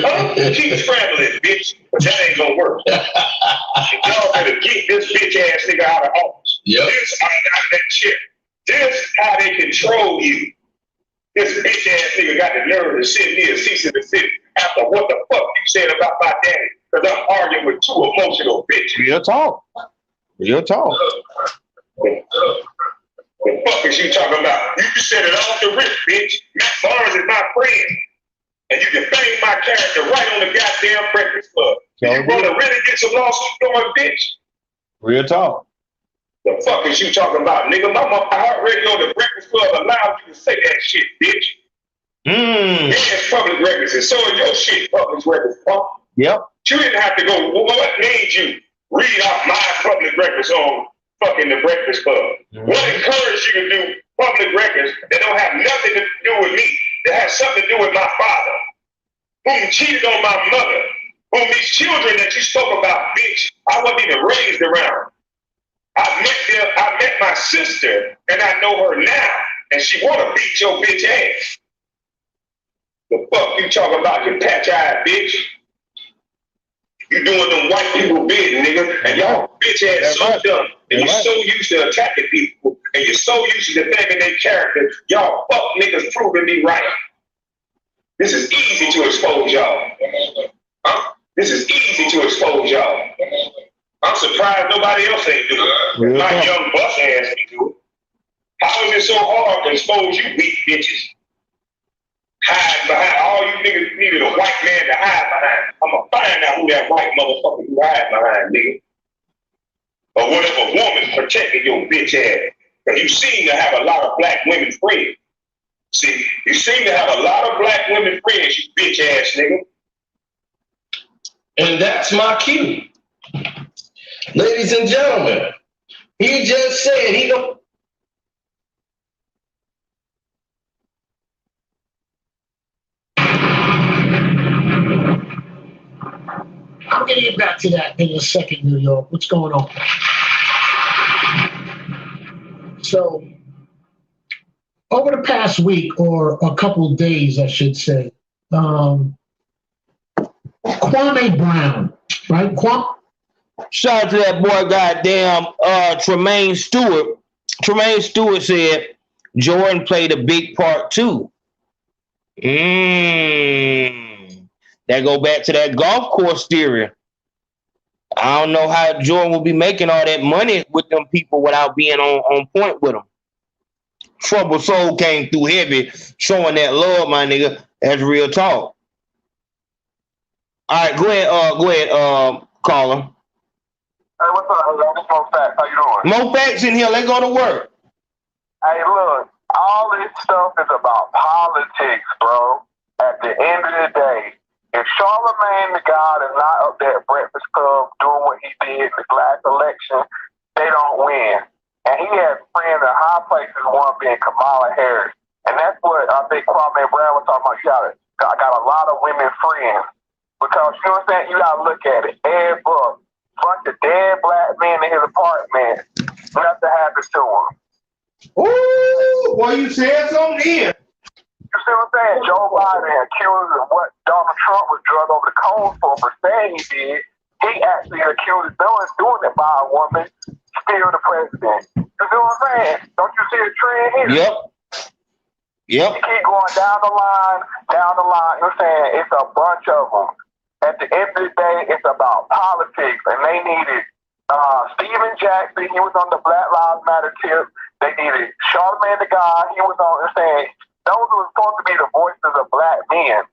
Huh? Keep scrambling, bitch. But that ain't gonna work. Y'all better get this bitch ass nigga out of office. Yep. This out of that shit. This how they control you. This bitch ass nigga got the nerve to sit here, cease and desist after what the fuck you said about my daddy. Because I'm arguing with two emotional bitches. Real talk. The fuck is you talking about? You just said it off the rip, bitch. Matt Barnes is my friend. And you defamed my character right on the goddamn Breakfast Club. You want to really get some lawsuits going, bitch? Real talk. The fuck is you talking about, nigga? My iHeartRadio, the Breakfast Club allows you to say that shit, bitch. It's public records, and so is your shit public records, punk. Yep. You didn't have to go, what made you read off my public records on fucking the Breakfast Club? What encouraged you to do public records that don't have nothing to do with me, that has something to do with my father, whom cheated on my mother, whom these children that you spoke about, bitch, I wasn't even raised around. I met my sister, and I know her now, and she want to beat your bitch ass. The fuck you talking about, you patch-eyed bitch? You doing them white people big, nigga, and y'all bitch ass so dumb, and you're so used to attacking people, and you're so used to defending their character, y'all fuck niggas proving me right. This is easy to expose y'all. Huh? This is easy to expose y'all. I'm surprised nobody else ain't doing it. My young bus ass ain't do it. How is it so hard to expose you weak bitches? Hide behind, all you niggas needed a white man to hide behind. I'm gonna find out who that white motherfucker you hide behind, nigga. Or what if a woman protecting your bitch ass? Because you seem to have a lot of black women friends. See, you seem to have a lot of black women friends, you bitch ass nigga. And that's my cue. Ladies and gentlemen, he just said he don't. I'm going to get back to that in a second, New York. What's going on? So, over the past week, or a couple of days, I should say, Kwame Brown, right? Shout out to that boy, goddamn, Tremaine Stewart. Tremaine Stewart said Jordan played a big part too. That go back to that golf course theory. I don't know how Jordan will be making all that money with them people without being on point with them. Trouble Soul came through heavy, showing that love, my nigga. That's real talk. All right, go ahead, caller. Hey, what's up? Hey, this Mo Facts. How you doing? Mo Facts in here. Let's go to work. Hey, look, all this stuff is about politics, bro. At the end of the day, if Charlemagne the God is not up there at Breakfast Club doing what he did in his last election, they don't win. And he has friends in high places, one being Kamala Harris. And that's what I think Kwame Brown was talking about. I got a lot of women friends. Because, you know what I'm saying? You got to look at it. Ed Buck, bunch of dead black men in his apartment. Nothing happened to him. Ooh, boy, you said something here. You see what I'm saying? Joe Biden accused of what Donald Trump was drugged over the coals for saying he did. He actually accused doing it by a woman, still the president. You see what I'm saying? Don't you see a trend here? Yep. You keep going down the line. You know what I'm saying? It's a bunch of them. At the end of the day, it's about politics, and they needed Stephen Jackson. He was on the Black Lives Matter tip. They needed Charlemagne the God. He was on saying those were supposed to be the voices of black men,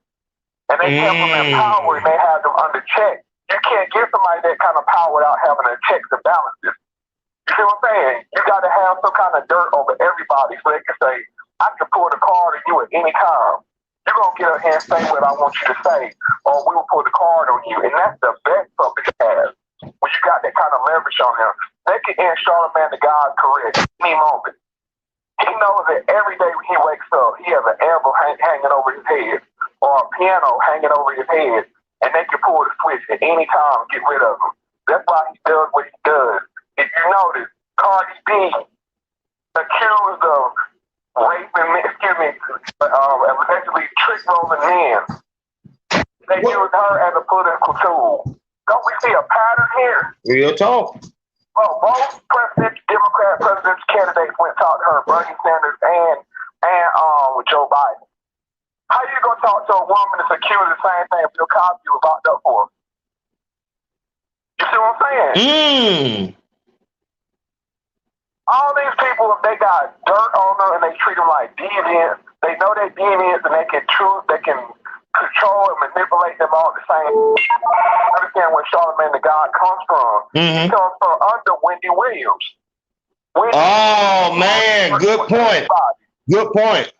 and they kept them in power and they had them under check. You can't give somebody that kind of power without having a checks and balances. You see what I'm saying? You got to have some kind of dirt over everybody so they can say, I can pull the card on you at any time. You're going to get up here and say what I want you to say, or we will pull the card on you. And that's the best something has. When you got that kind of leverage on him, they can end Charlemagne the God's career at any moment. He knows that every day when he wakes up, he has an anvil hanging over his head, or a piano hanging over his head, and they can pull the switch at any time and get rid of him. That's why he does what he does. If you notice, Cardi B accused of raping men, allegedly trick rolling men. They use her as a political tool. Don't we see a pattern here? Real talk. Oh, both Democrat presidential candidates went and talked to her, Bernie Sanders and Joe Biden. How you gonna talk to a woman that's accused of the same thing Bill Cosby was locked up for? You see what I'm saying? All these people, if they got dirt on them and they treat them like deviants, they know they're deviants and they can control and manipulate them all the same. Understand where Charlemagne the God comes from. He comes from under Wendy Williams. Man, good point. Good point.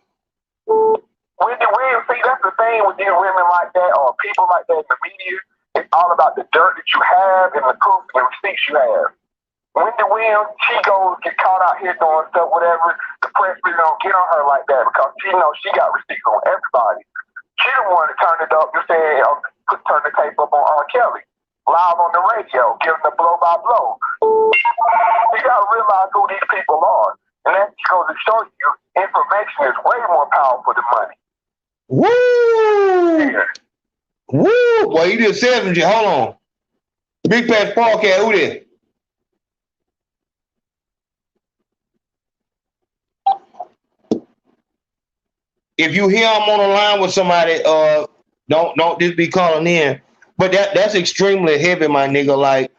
Wendy Williams, see, that's the thing with these women like that or people like that in the media. It's all about the dirt that you have and the proof and the receipts you have. Wendy Williams, she goes get caught out here doing stuff, whatever. The press really don't get on her like that because she knows she got receipts on everybody. She the one that turned it up, you said, turn the tape up on R. Kelly, live on the radio, giving the blow by blow. You gotta realize who these people are. And that goes to show you information is way more powerful than money. Woo! Yeah. Woo! Well, you just said it. Hold on. Big Patch Podcast, who this? If you hear I'm on the line with somebody, don't just be calling in. But that's extremely heavy, my nigga. Like,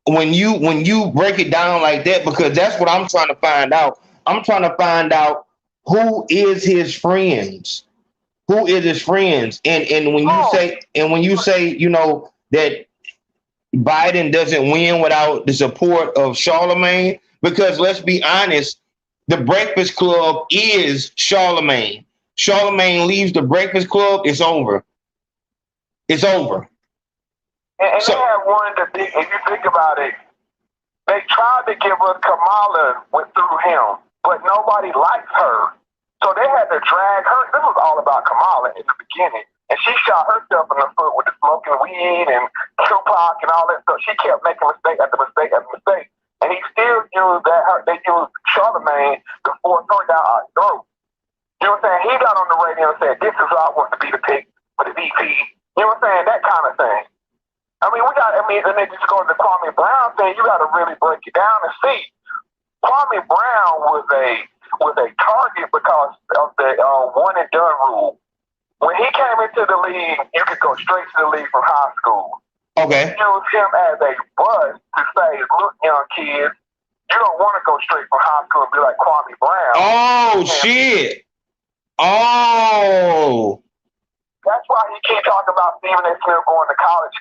when you break it down like that, because that's what I'm trying to find out. I'm trying to find out who is his friends. Who is his friends? And when you say, you know, that Biden doesn't win without the support of Charlemagne, because let's be honest, the Breakfast Club is Charlemagne. Charlemagne leaves the Breakfast Club, it's over. It's over. And they had one that, if you think about it, they tried to give us Kamala through him, but nobody likes her. So they had to drag her. This was all about Kamala in the beginning. And she shot herself in the foot with the smoking weed and Tupac and all that stuff. She kept making mistake after mistake after mistake. And he still used they used Charlemagne to force her down our throat. You know what I'm saying? He got on the radio and said, this is who I want to be the pick for the VP. You know what I'm saying? That kind of thing. I mean, and then just going to the Kwame Brown thing, you got to really break it down and see. Kwame Brown was a target because of the one and done rule. When he came into the league, you could go straight to the league from high school. Okay. Use him as a buzz to say, look, young kids, you don't want to go straight from high school and be like Kwame Brown. Oh, shit. Oh. That's why he keep talking about Stephen A. Smith going to college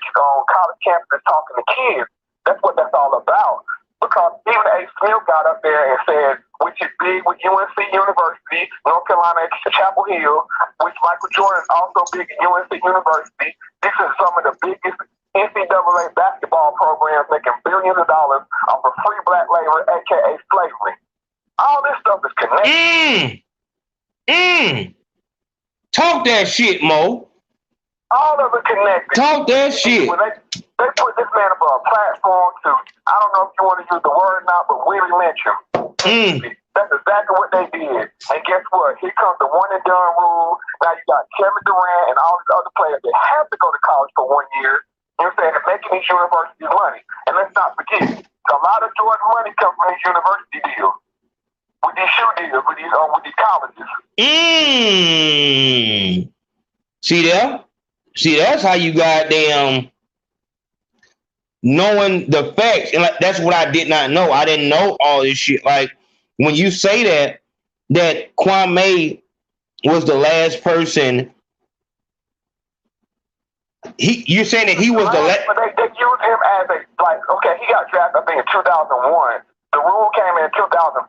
campuses talking to kids. That's what that's all about. Because Stephen A. Smith got up there and said, which is big with UNC University, North Carolina, Chapel Hill, which Michael Jordan is also big at UNC University. This is some of the biggest NCAA basketball programs making billions of dollars off of free black labor, aka slavery. All this stuff is connected. Talk that shit, Mo. All of it connected. Talk that shit. They put this man up on a platform to, I don't know if you want to use the word or not, but really lynch him. That's exactly what they did. And guess what? Here comes the one and done rule. Now you got Kevin Durant and all these other players that have to go to college for 1 year. You know what I'm saying? And making these universities money. And let's not forget, a lot of Jordan money comes from these university deals. With these shoe deals, with these colleges. See there? See, that's how you goddamn knowing the facts. And like, that's what I did not know. I didn't know all this shit. Like, when you say that Kwame was the last person, you're saying that he was the last. But they used him as okay, he got drafted, I think, in 2001. The rule came in 2005.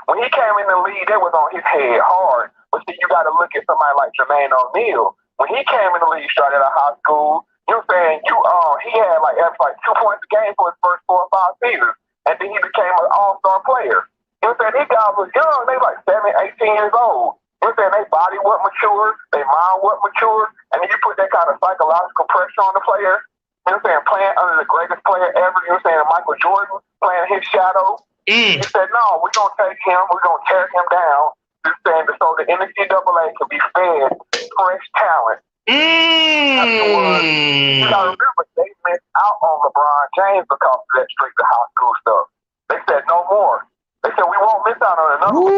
When he came in the league, that was on his head hard. But see, you got to look at somebody like Jermaine O'Neal. When he came in the league, started out of high school, you know what I'm saying? He had averaged 2 points a game for his first 4 or 5 seasons. And then he became an all-star player. You know what I'm saying? These guys was young. They like 7, 18 years old. You know what I'm saying? Their body wasn't mature. Their mind wasn't mature. And then you put that kind of psychological pressure on the player. You know what I'm saying? Playing under the greatest player ever. You know what I'm saying? Michael Jordan playing his shadow. He said, no, we're going to take him. We're going to tear him down. You know what I'm saying? So the NCAA can be fed fresh talent. Afterwards, you got to remember, they missed out on LeBron James because of that straight to high school stuff. They said no more. They said we won't miss out on another one.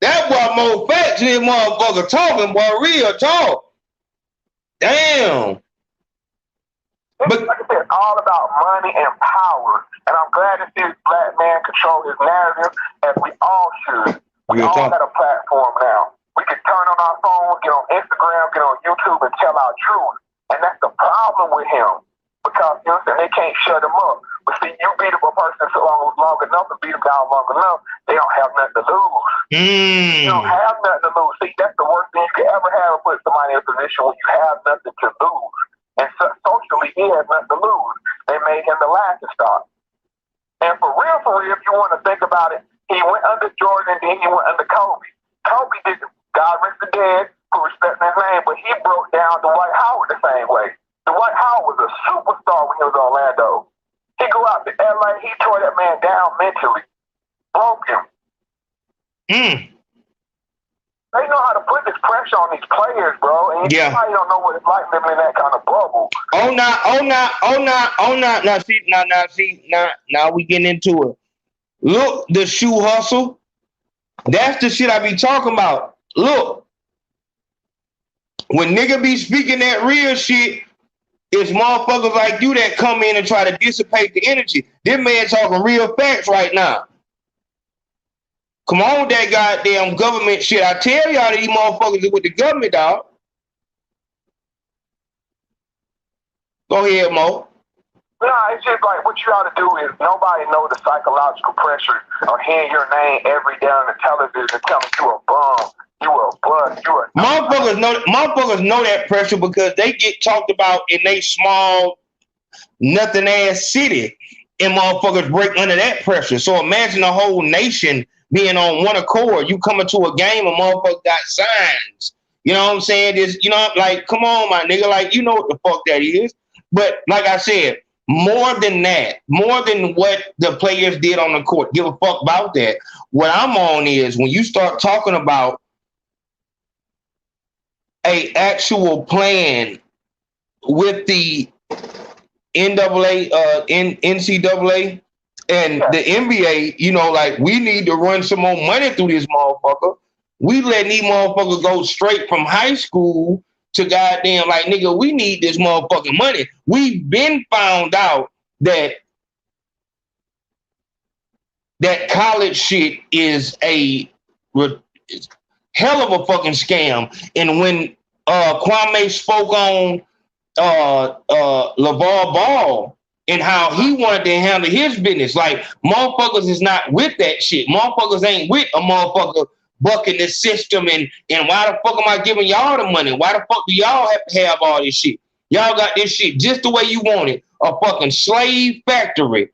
That boy more facts than this motherfucker talking, boy. Real talk. Damn. But like I said, it's all about money and power. And I'm glad to see this black man control his narrative, as we all should. We all got a platform now. We can turn on our phones, get on Instagram, get on YouTube, and tell our truth. And that's the problem with him. Because, you know what I'm saying, they can't shut him up. But see, you beat up a person so long enough and beat him down long enough, they don't have nothing to lose. You don't have nothing to lose. See, that's the worst thing you could ever have, put somebody in a position where you have nothing to lose. And socially, he has nothing to lose. They made him the laughing stock. And for real, if you want to think about it, he went under Jordan, then he went under Kobe. Kobe did, God rest the dead, for respecting his name, but he broke down Dwight Howard the same way. Dwight Howard was a superstar when he was in Orlando. He go out to LA, he tore that man down mentally. Broke him. They know how to put this pressure on these players, bro. And you probably don't know what it's like living in that kind of bubble. Now we getting into it. Look, the shoe hustle. That's the shit I be talking about. Look, when nigga be speaking that real shit, it's motherfuckers like you that come in and try to dissipate the energy. This man talking real facts right now. Come on with that goddamn government shit. I tell y'all these motherfuckers is with the government, dog. Go ahead, Mo. Nah, it's just like what you ought to do is nobody know the psychological pressure of hearing your name every day on the television telling you a bum, you a bust, you a... Motherfuckers know that pressure because they get talked about in they small, nothing ass city, and motherfuckers break under that pressure. So imagine the whole nation being on one accord. You coming to a game, a motherfucker got signs. You know what I'm saying? Just, you know, like, come on, my nigga, like, you know what the fuck that is. But like I said, more than that, more than what the players did on the court, give a fuck about that. What I'm on is when you start talking about a actual plan with the NCAA and the NBA, you know, like, we need to run some more money through this motherfucker. We letting these motherfuckers go straight from high school to goddamn, like, nigga, we need this motherfucking money. We've been found out that college shit is hell of a fucking scam. And when Kwame spoke on LeVar Ball and how he wanted to handle his business, like motherfuckers is not with that shit. Motherfuckers ain't with a motherfucker bucking the system and why the fuck am I giving y'all the money? Why the fuck do y'all have to have all this shit? Y'all got this shit just the way you want it. A fucking slave factory.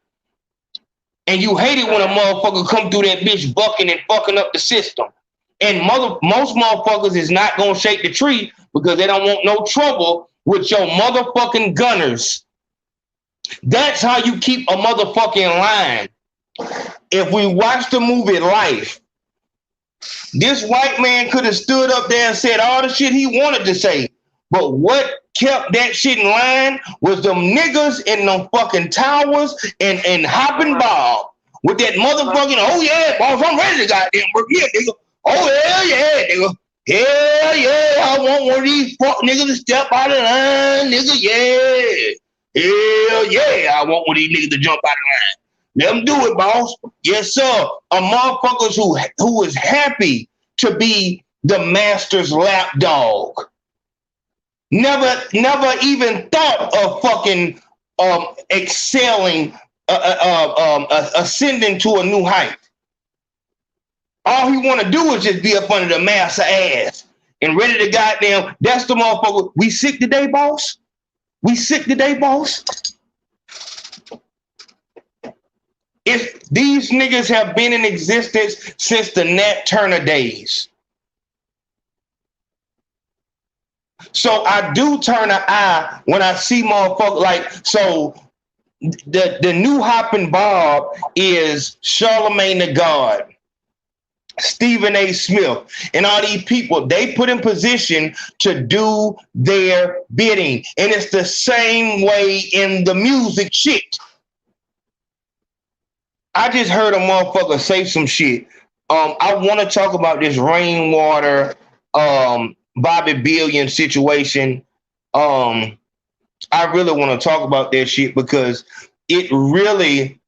And you hate it when a motherfucker come through that bitch bucking and fucking up the system. And most motherfuckers is not gonna shake the tree because they don't want no trouble with your motherfucking gunners. That's how you keep a motherfucking line. If we watch the movie Life, this white man could have stood up there and said all the shit he wanted to say. But what kept that shit in line was them niggas in them fucking towers and Hoppin' Bob with that motherfucking, oh yeah, boss, I'm ready to goddamn work here, nigga. Oh hell yeah, nigga. Hell yeah, I want one of these fuck niggas to step out of line, nigga, yeah. Hell yeah, I want one of these niggas to jump out of line. Let them do it, boss. Yes, sir. A motherfuckers who is happy to be the master's lapdog. Never even thought of fucking excelling, ascending to a new height. All he want to do is just be up under the master ass and ready to goddamn. That's the motherfucker. We sick today, boss? We sick today, boss? If these niggas have been in existence since the Nat Turner days. So I do turn an eye when I see motherfuckers like, so the new Hoppin' Bob is Charlemagne the God, Stephen A. Smith, and all these people. They put in position to do their bidding. And it's the same way in the music shit. I just heard a motherfucker say some shit. I want to talk about this Rainwater, Bobby Billion situation. I really want to talk about that shit because it really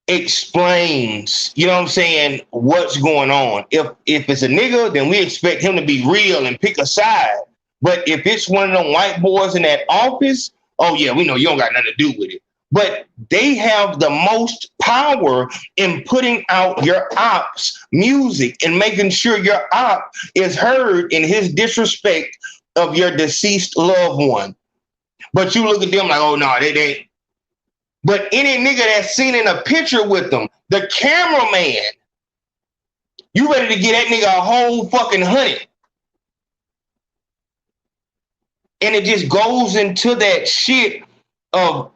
explains, you know what I'm saying, what's going on. If it's a nigga, then we expect him to be real and pick a side. But if it's one of them white boys in that office, oh yeah, we know you don't got nothing to do with it. But they have the most power in putting out your op's music and making sure your op is heard in his disrespect of your deceased loved one. But you look at them like, oh no, they ain't. But any nigga that's seen in a picture with them, the cameraman, you ready to get that nigga a whole fucking 100. And it just goes into that shit of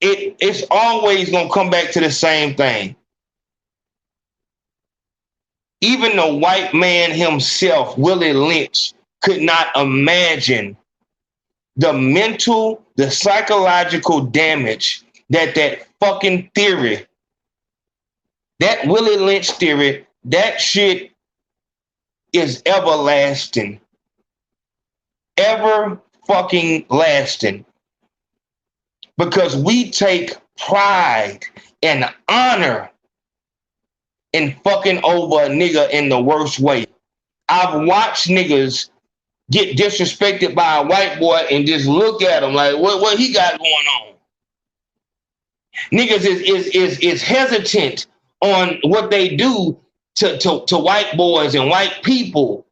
it's always gonna come back to the same thing. Even the white man himself, Willie Lynch, could not imagine the mental, the psychological damage that fucking theory, that Willie Lynch theory, that shit is everlasting. Ever fucking lasting. Because we take pride and honor in fucking over a nigga in the worst way. I've watched niggas get disrespected by a white boy and just look at him like, what he got going on? Niggas is hesitant on what they do to white boys and white people.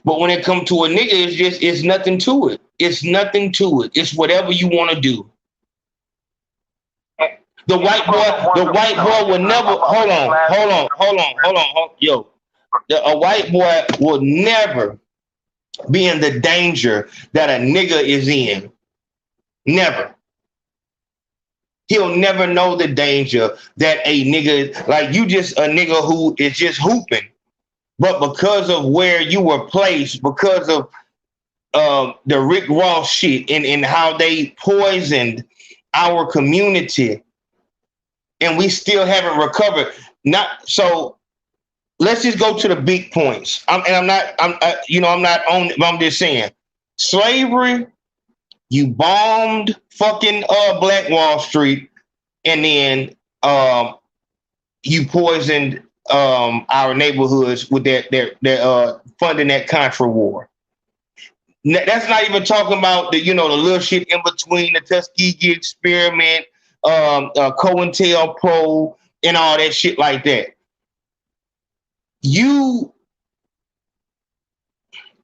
But when it comes to a nigga, it's nothing to it. It's nothing to it. It's whatever you want to do. The white boy will never, hold on. Yo, a white boy will never be in the danger that a nigga is in. Never. He'll never know the danger that a nigga, like you just a nigga who is just hooping. But because of where you were placed, because of the Rick Ross shit and how they poisoned our community, and we still haven't recovered. So let's just go to the big points. I'm just saying, slavery, you bombed fucking Black Wall Street, and then you poisoned our neighborhoods with their funding that Contra war. That's not even talking about the little shit in between, the Tuskegee experiment, COINTELPRO, and all that shit like that.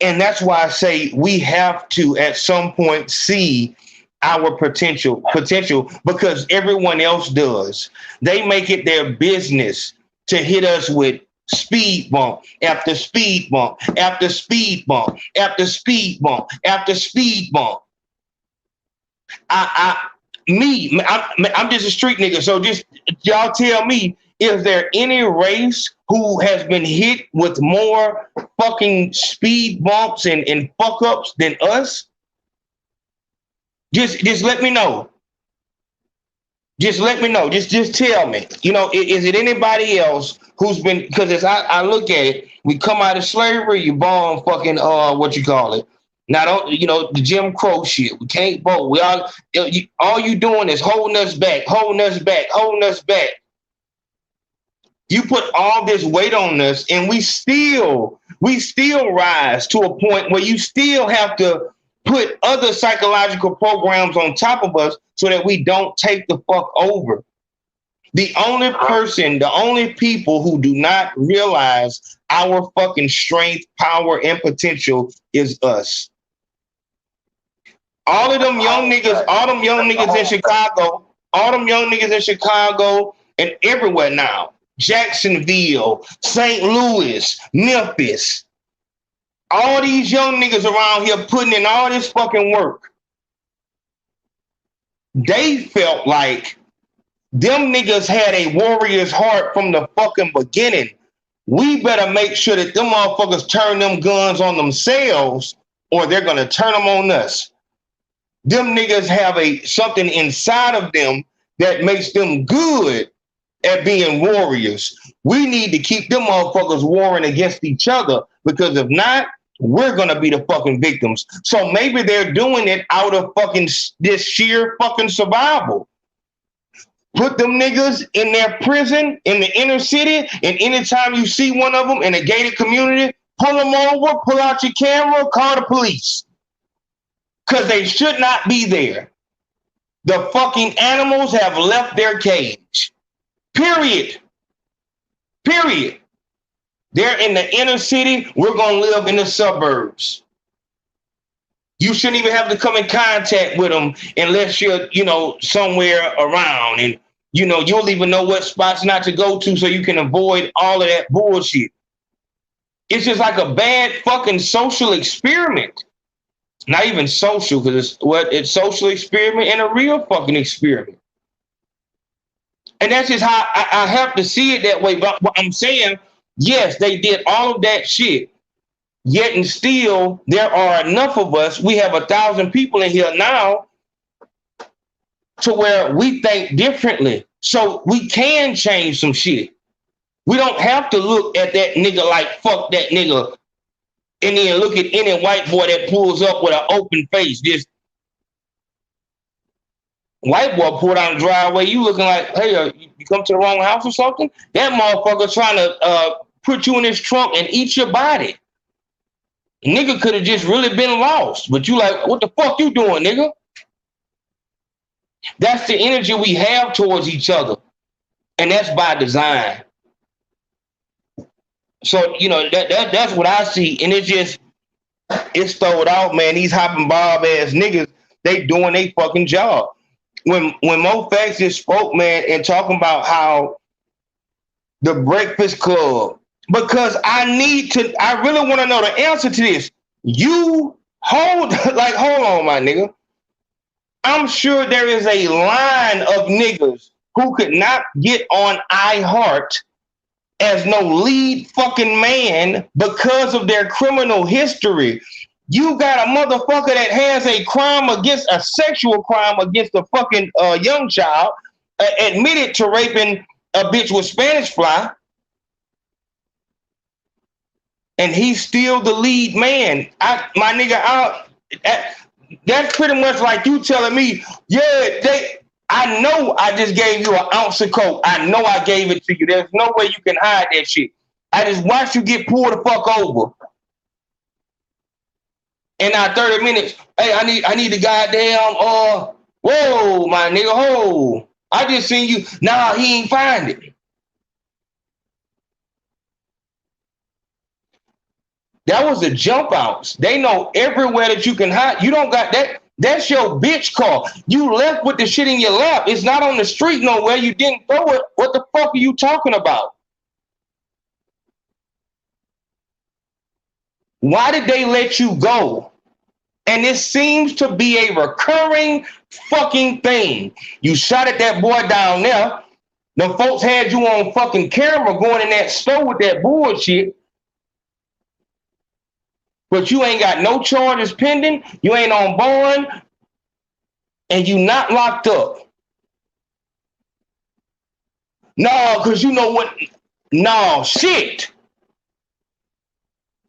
And that's why I say we have to at some point see our potential because everyone else does. They make it their business to hit us with speed bump after speed bump after speed bump after speed bump after speed bump. I'm just a street nigga, so just y'all tell me, is there any race who has been hit with more fucking speed bumps and fuck ups than us? Just let me know. Just let me know. Just tell me. Is it anybody else who's been? Because as I look at it, we come out of slavery, you born fucking what you call it. Now the Jim Crow shit. We can't vote. We all you doing is holding us back, holding us back, holding us back. You put all this weight on us, and we still rise to a point where you still have to put other psychological programs on top of us so that we don't take the fuck over. The only people who do not realize our fucking strength, power, and potential is us. All them young niggas in Chicago, and everywhere now. Jacksonville, St. Louis, Memphis. All these young niggas around here putting in all this fucking work. They felt like them niggas had a warrior's heart from the fucking beginning. We better make sure that them motherfuckers turn them guns on themselves or they're gonna turn them on us. Them niggas have something inside of them that makes them good at being warriors. We need to keep them motherfuckers warring against each other, because if not, we're gonna be the fucking victims. So maybe they're doing it out of fucking this sheer fucking survival. Put them niggas in their prison in the inner city, and anytime you see one of them in a gated community, pull them over, pull out your camera, call the police. Because they should not be there. The fucking animals have left their cage. Period. They're in the inner city. We're going to live in the suburbs. You shouldn't even have to come in contact with them unless you're, somewhere around. And, you'll even know what spots not to go to so you can avoid all of that bullshit. It's just like a bad fucking social experiment. Not even social, because it's social experiment and a real fucking experiment. And that's just how I have to see it that way. But I'm saying, yes, they did all of that shit. Yet and still, there are enough of us. We have 1,000 people in here now to where we think differently. So we can change some shit. We don't have to look at that nigga like, fuck that nigga, and then look at any white boy that pulls up with an open face. Just white boy pulled out the driveway. You looking like, hey, you come to the wrong house or something? That motherfucker trying to put you in his trunk and eat your body. Nigga could have just really been lost, but you like, what the fuck you doing, nigga? That's the energy we have towards each other, and that's by design. So, that's what I see. And it's throwed out, man. These hopping bob ass niggas, they doing their fucking job. When Mo Facts just spoke, man, and talking about how the Breakfast Club, because I really want to know the answer to this. Hold on, my nigga. I'm sure there is a line of niggas who could not get on iHeart as no lead fucking man because of their criminal history. You got a motherfucker that has a sexual crime against a fucking young child, admitted to raping a bitch with Spanish fly, and he's still the lead man. That's pretty much like you telling me, yeah, I know I just gave you an ounce of coke. I know I gave it to you. There's no way you can hide that shit. I just watched you get pulled the fuck over. And now 30 minutes, hey, I need the goddamn, whoa, my nigga, ho. I just seen you. Nah, he ain't find it. That was the jump outs. They know everywhere that you can hide. You don't got that. That's your bitch car. You left with the shit in your lap. It's not on the street nowhere. You didn't throw it. What the fuck are you talking about? Why did they let you go? And this seems to be a recurring fucking thing. You shot at that boy down there. The folks had you on fucking camera going in that store with that bullshit. But you ain't got no charges pending. You ain't on bond. And you not locked up. No, because you know what? No, shit.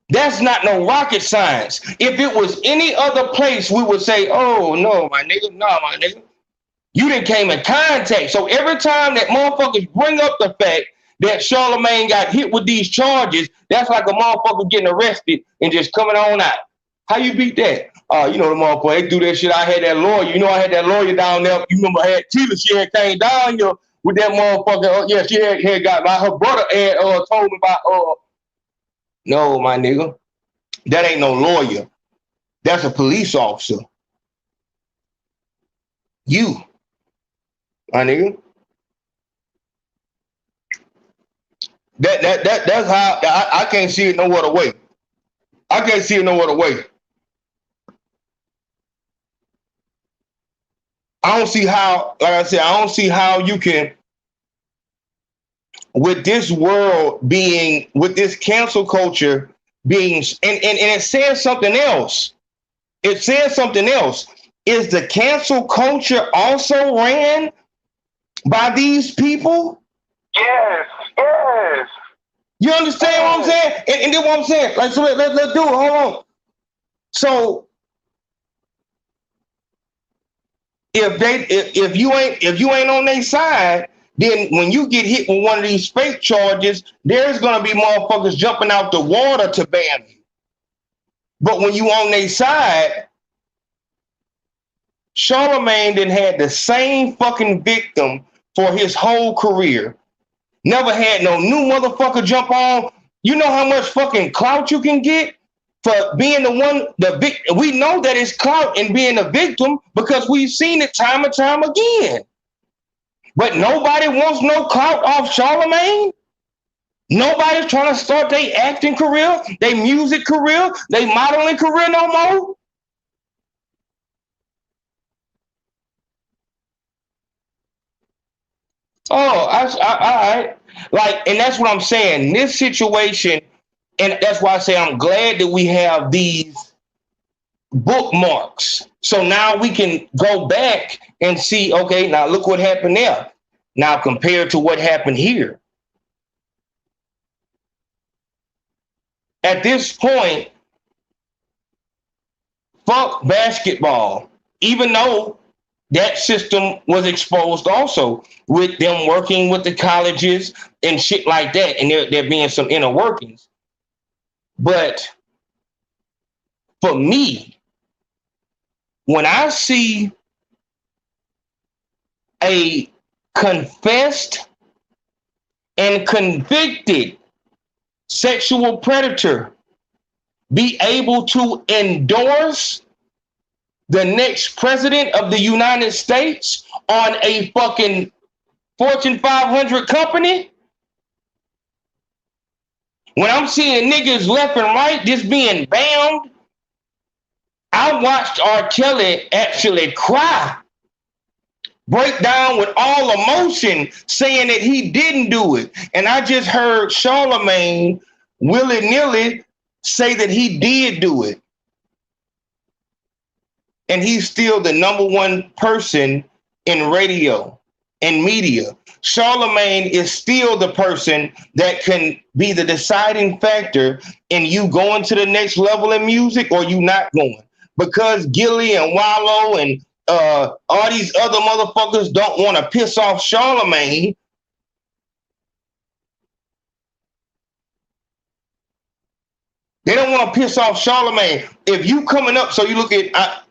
That's not no rocket science. If it was any other place, we would say, oh, no, my nigga. No, my nigga. You didn't came in contact. So every time that motherfuckers bring up the fact that Charlemagne got hit with these charges, that's like a motherfucker getting arrested and just coming on out. How you beat that? You know the motherfucker, they do that shit. I had that lawyer. You know I had that lawyer down there. You remember I had Kayla, she had came down here with that motherfucker. Yeah, she had got, like, her brother had told me about, no, my nigga. That ain't no lawyer. That's a police officer. You, my nigga. That's how I can't see it no other way. I can't see it no other way. I don't see how, like I said, I don't see how you can, with this world being, with this cancel culture being, and it says something else. It says something else. Is the cancel culture also ran by these people? Yes, yes. You understand what I'm saying? And then what I'm saying, like, so let's do it. Hold on. So if you ain't on their side, then when you get hit with one of these fake charges, there's gonna be motherfuckers jumping out the water to ban you. But when you on their side, Charlemagne done had the same fucking victim for his whole career. Never had no new motherfucker jump on. You know how much fucking clout you can get for being the one, we know that it's clout in being a victim because we've seen it time and time again. But nobody wants no clout off Charlemagne. Nobody's trying to start their acting career, their music career, their modeling career no more. Oh, all right. Like, and that's what I'm saying. This situation, and that's why I say I'm glad that we have these bookmarks. So now we can go back and see, okay, now look what happened there. Now compared to what happened here. At this point, fuck basketball, even though that system was exposed also with them working with the colleges and shit like that. And there being some inner workings. But for me, when I see a confessed and convicted sexual predator be able to endorse the next president of the United States on a fucking Fortune 500 company, when I'm seeing niggas left and right just being bound, I watched R. Kelly actually cry, break down with all emotion, saying that he didn't do it. And I just heard Charlemagne willy-nilly say that he did do it. And he's still the number one person in radio and media. Charlemagne is still the person that can be the deciding factor in you going to the next level in music or you not going. Because Gilly and Wallow and all these other motherfuckers don't want to piss off Charlemagne. They don't want to piss off Charlemagne. If you coming up, so you look at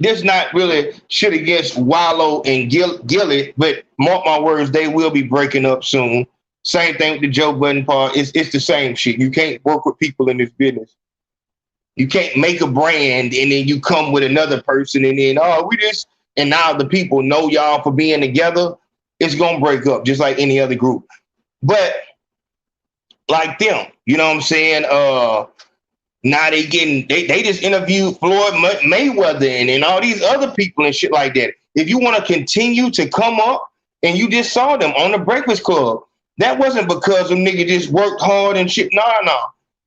this, not really shit against Wallow and Gillett, but mark my words, they will be breaking up soon. Same thing with the Joe Budden part. It's the same shit. You can't work with people in this business. You can't make a brand and then you come with another person and then and now the people know y'all for being together. It's gonna break up just like any other group. But like them, you know what I'm saying? Now they just interviewed Floyd Mayweather and all these other people and shit like that. If you want to continue to come up, and you just saw them on the Breakfast Club, that wasn't because them niggas just worked hard and shit. No.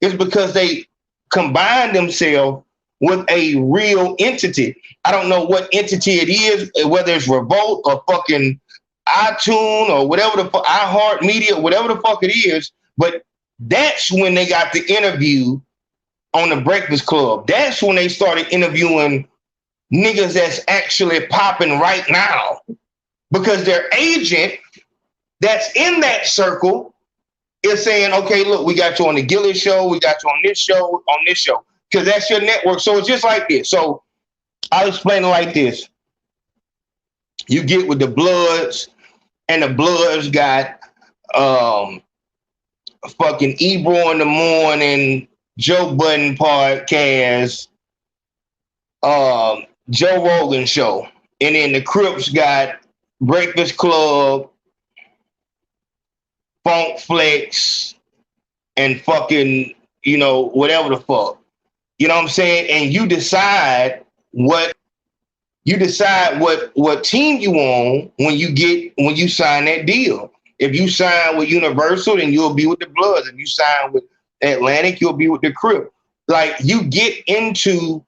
It's because they combined themselves with a real entity. I don't know what entity it is, whether it's Revolt or fucking iTunes or whatever the fuck, iHeartMedia, whatever the fuck it is. But that's when they got the interview on the Breakfast Club. That's when they started interviewing niggas that's actually popping right now, because their agent that's in that circle is saying, okay, look, we got you on the Gillett show, we got you on this show, because that's your network. So it's just like this. So I'll explain it like this. You get with the Bloods, and the Bloods got fucking Ebro in the Morning, Joe Budden podcast, Joe Rogan show. And then the Crips got Breakfast Club, Funk Flex, and fucking, whatever the fuck. You know what I'm saying? And you decide what team you on when you sign that deal. If you sign with Universal, then you'll be with the Bloods. If you sign with Atlantic, you'll be with the Crip. Like, you get into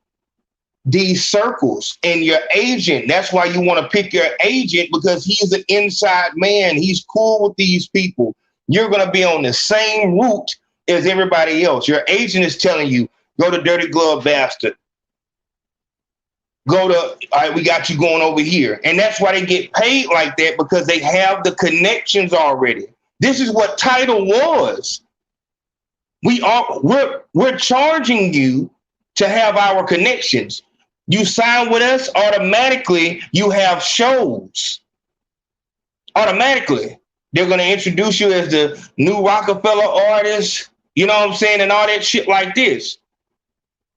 these circles, and your agent, that's why you want to pick your agent, because he's an inside man. He's cool with these people. You're going to be on the same route as everybody else. Your agent is telling you, go to Dirty Glove Bastard. All right, we got you going over here. And that's why they get paid like that, because they have the connections already. This is what Tidal was. We're charging you to have our connections. You sign with us, automatically you have shows. Automatically. They're going to introduce you as the new Rockefeller artist, you know what I'm saying, and all that shit like this.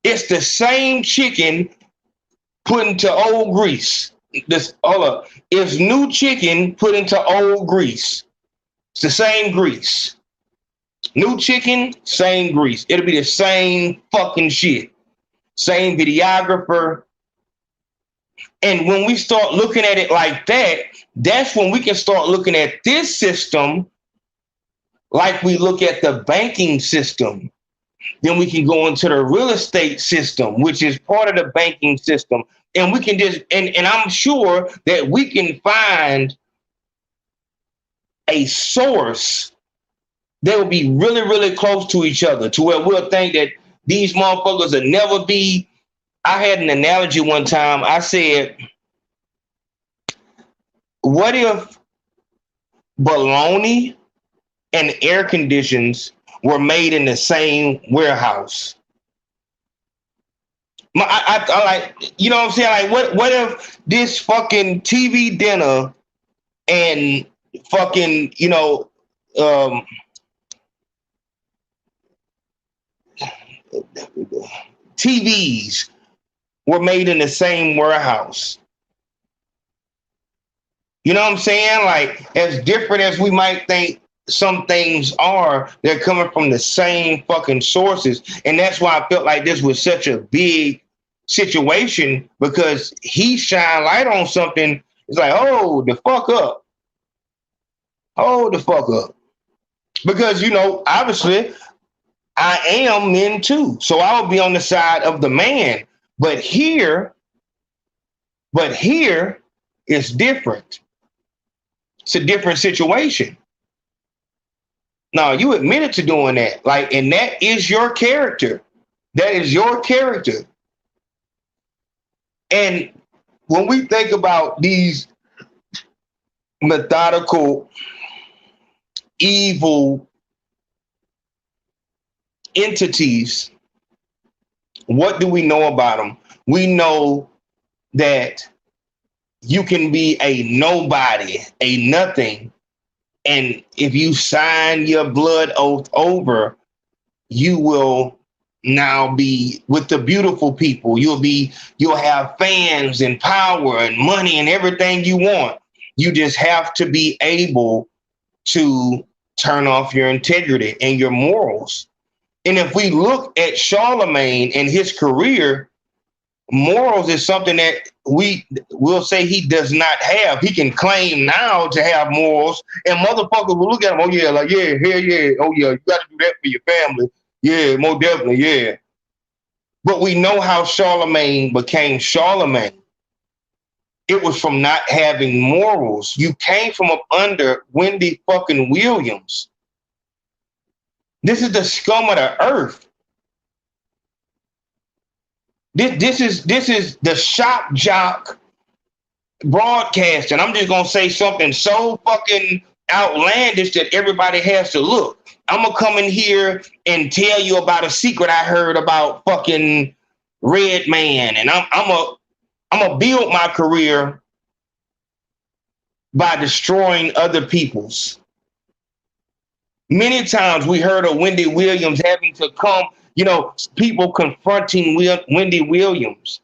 It's the same chicken put into old grease. It's new chicken put into old grease. It's the same grease. New chicken, same grease. It'll be the same fucking shit. Same videographer. And when we start looking at it like that, that's when we can start looking at this system like we look at the banking system. Then we can go into the real estate system, which is part of the banking system. And we can just, and I'm sure that we can find a source that will be really, really close to each other, to where we'll think that these motherfuckers will never be. I had an analogy one time. I said, what if bologna and air conditions were made in the same warehouse? I like, you know what I'm saying? Like, what if this fucking TV dinner and fucking, TVs were made in the same warehouse? You know what I'm saying? Like, as different as we might think some things are, they're coming from the same fucking sources. And that's why I felt like this was such a big situation, because he shined light on something. It's like, hold the fuck up. Hold the fuck up. Because, obviously, I am men too. So I will be on the side of the man. But here it's different. It's a different situation. Now, you admitted to doing that. Like, and that is your character. That is your character. And when we think about these methodical, evil entities, what do we know about them? We know that you can be a nobody, a nothing, and if you sign your blood oath over, you will now be with the beautiful people. You'll have fans and power and money and everything you want. You just have to be able to turn off your integrity and your morals. And if we look at Charlemagne and his career, morals is something that we will say he does not have. He can claim now to have morals, and motherfuckers will look at him, oh yeah, like, yeah, hell yeah, oh yeah, you got to do that for your family. Yeah, more definitely, yeah. But we know how Charlemagne became Charlemagne. It was from not having morals. You came from up under Wendy fucking Williams. This is the scum of the earth. This is the shock jock broadcasting. I'm just gonna say something so fucking outlandish that everybody has to look. I'm gonna come in here and tell you about a secret I heard about fucking Red Man, and I'm gonna build my career by destroying other people's. Many times we heard of Wendy Williams having to come, you know, people confronting Wendy Williams.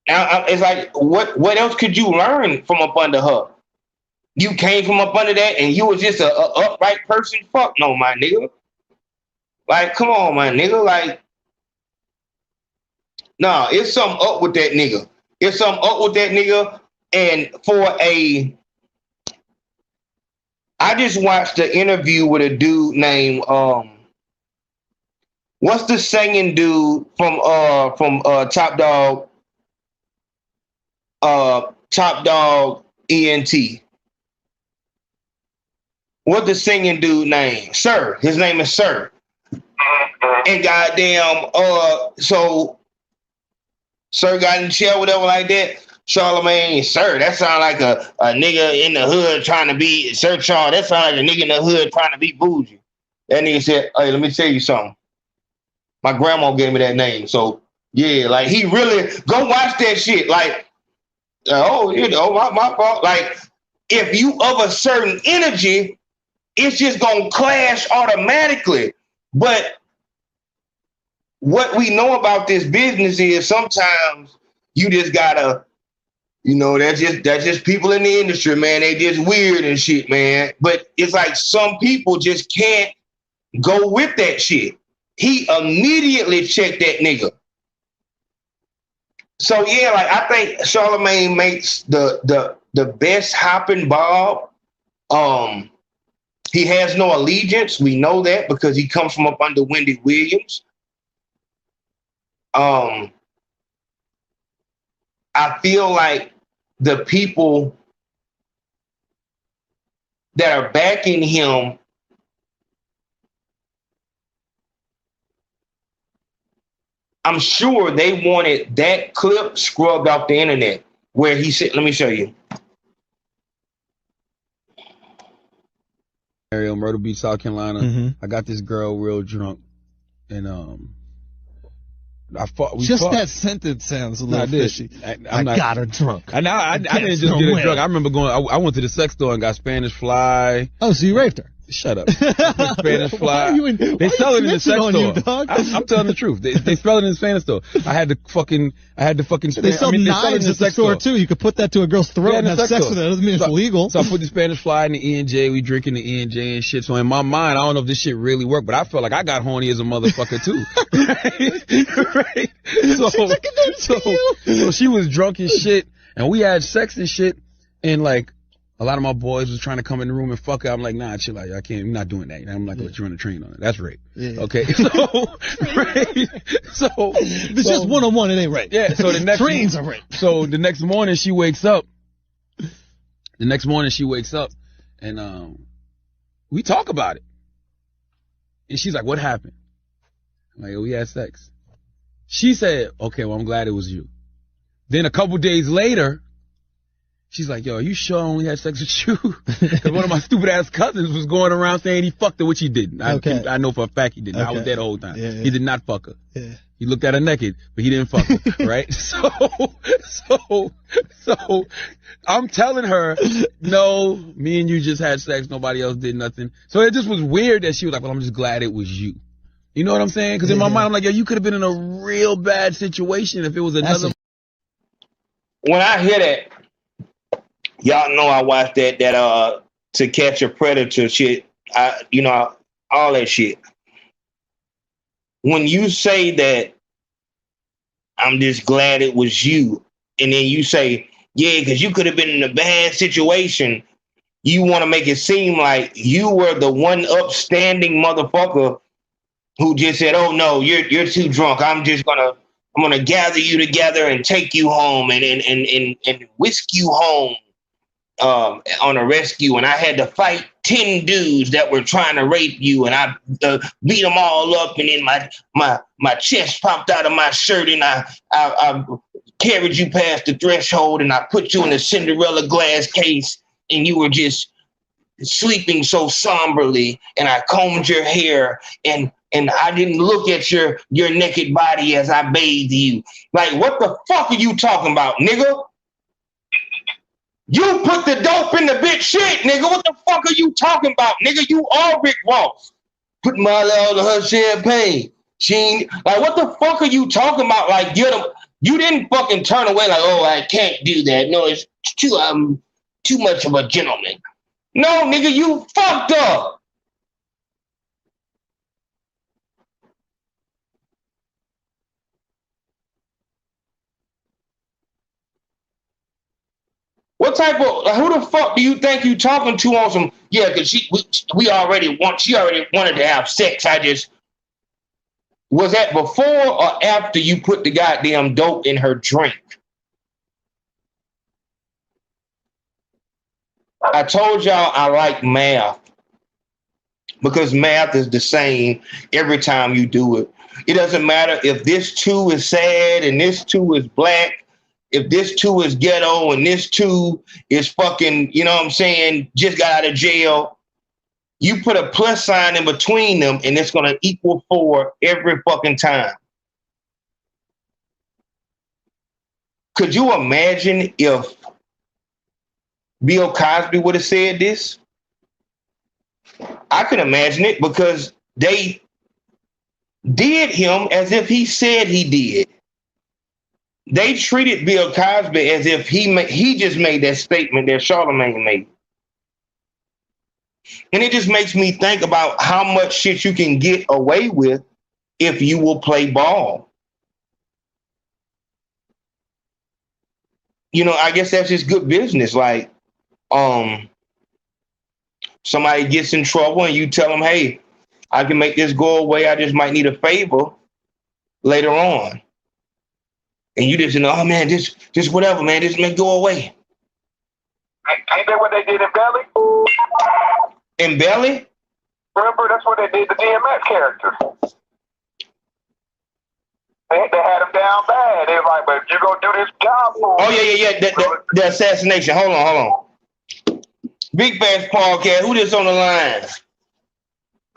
Now it's like, what else could you learn from up under her? You came from up under that and you was just a upright person? Fuck no, my nigga. Like, come on, my nigga. Like, nah, it's something up with that nigga. It's something up with that nigga. And I just watched an interview with a dude named what's the singing dude from Top Dog ENT? What the singing dude name? Sir. His name is Sir. And goddamn, so Sir got in jail, whatever like that. Charlemagne, Sir, that sound like a nigga in the hood trying to be Sir Charles. That sound like a nigga in the hood trying to be bougie. That nigga said, hey, let me tell you something. My grandma gave me that name. So yeah, like he really go watch that shit. Like, oh, you know, my fault. Like, if you of a certain energy, it's just gonna clash automatically. But what we know about this business is sometimes you just gotta, you know, that's just people in the industry, man. They just weird and shit, man. But it's like some people just can't go with that shit. He immediately checked that nigga. So yeah, like I think Charlemagne makes the best hopping Bob. He has no allegiance. We know that because he comes from up under Wendy Williams. I feel like the people that are backing him I'm sure they wanted that clip scrubbed off the internet where he said, let me show you. Myrtle Beach, South Carolina. I got this girl real drunk, and we fought. That sentence sounds a little fishy. I got her drunk. I didn't just get her drunk. I remember going. I went to the sex store and got Spanish Fly. Oh, so you raped her? Shut up. Spanish Fly. They sell it in the sex store. I'm telling the truth. They sell it in the Spanish store. I had to fucking. They sell knives at the store too. You could put that to a girl's throat and have sex with it. That doesn't mean it's illegal. So I put the Spanish Fly in the E&J. We drinking the E&J and shit. So in my mind, I don't know if this shit really worked, but I felt like I got horny as a motherfucker too. Right? So she was drunk as shit, and we had sex and shit, and like. A lot of my boys was trying to come in the room and fuck her. I'm like, nah, chill out. I can't. I'm not doing that. I'm not gonna let you run a train on it. That's rape. Yeah. Okay. So, right. So it's just one-on-one. It ain't rape. Yeah. So the next trains are rape. So the next morning she wakes up. And we talk about it. And she's like, what happened? I'm like, oh, we had sex. She said, okay, well, I'm glad it was you. Then a couple days later, she's like, yo, are you sure I only had sex with you? Because one of my stupid ass cousins was going around saying he fucked her, which he didn't. I know for a fact he didn't. I was there the whole time. Yeah. He did not fuck her. Yeah. He looked at her naked, but he didn't fuck her, right? So I'm telling her, no, me and you just had sex. Nobody else did nothing. So it just was weird that she was like, well, I'm just glad it was you. You know what I'm saying? Because in my mind, I'm like, yo, you could have been in a real bad situation if it was another. When I hear that, y'all know I watched that To Catch a Predator shit. All that shit. When you say that, I'm just glad it was you, and then you say, yeah, because you could have been in a bad situation, you want to make it seem like you were the one upstanding motherfucker who just said, oh no, you're too drunk. I'm gonna gather you together and take you home and whisk you home on a rescue. And I had to fight 10 dudes that were trying to rape you, and I beat them all up, and then my chest popped out of my shirt, and I carried you past the threshold, and I put you in a Cinderella glass case, and you were just sleeping so somberly, and I combed your hair, and I didn't look at your naked body as I bathed you. Like, what the fuck are you talking about, nigga? You put the dope in the bitch shit, nigga. What the fuck are you talking about, nigga? You are Rick Ross. Put Molly all of her champagne. Like, what the fuck are you talking about? Like, you didn't fucking turn away like, oh, I can't do that. No, it's too much of a gentleman. No, nigga, you fucked up. What type of, who the fuck do you think you talking to on some, yeah, because she already wanted to have sex. Was that before or after you put the goddamn dope in her drink? I told y'all I like math because math is the same every time you do it. It doesn't matter if this 2 is sad and this 2 is black. If this 2 is ghetto and this 2 is fucking, you know what I'm saying, just got out of jail, you put a plus sign in between them and it's going to equal 4 every fucking time. Could you imagine if Bill Cosby would have said this? I can imagine it because they did him as if he said he did. They treated Bill Cosby as if he just made that statement that Charlemagne made. And it just makes me think about how much shit you can get away with if you will play ball. You know, I guess that's just good business. Like, somebody gets in trouble and you tell them, hey, I can make this go away. I just might need a favor later on. And you just know, oh man, just whatever, man, just make it go away. Ain't that what they did in Belly? In Belly? Remember, that's what they did the DMX character. They had him down bad. They were like, but you gonna do this job for Oh, yeah. The assassination. Hold on. Big Bass Podcast. Who this on the line?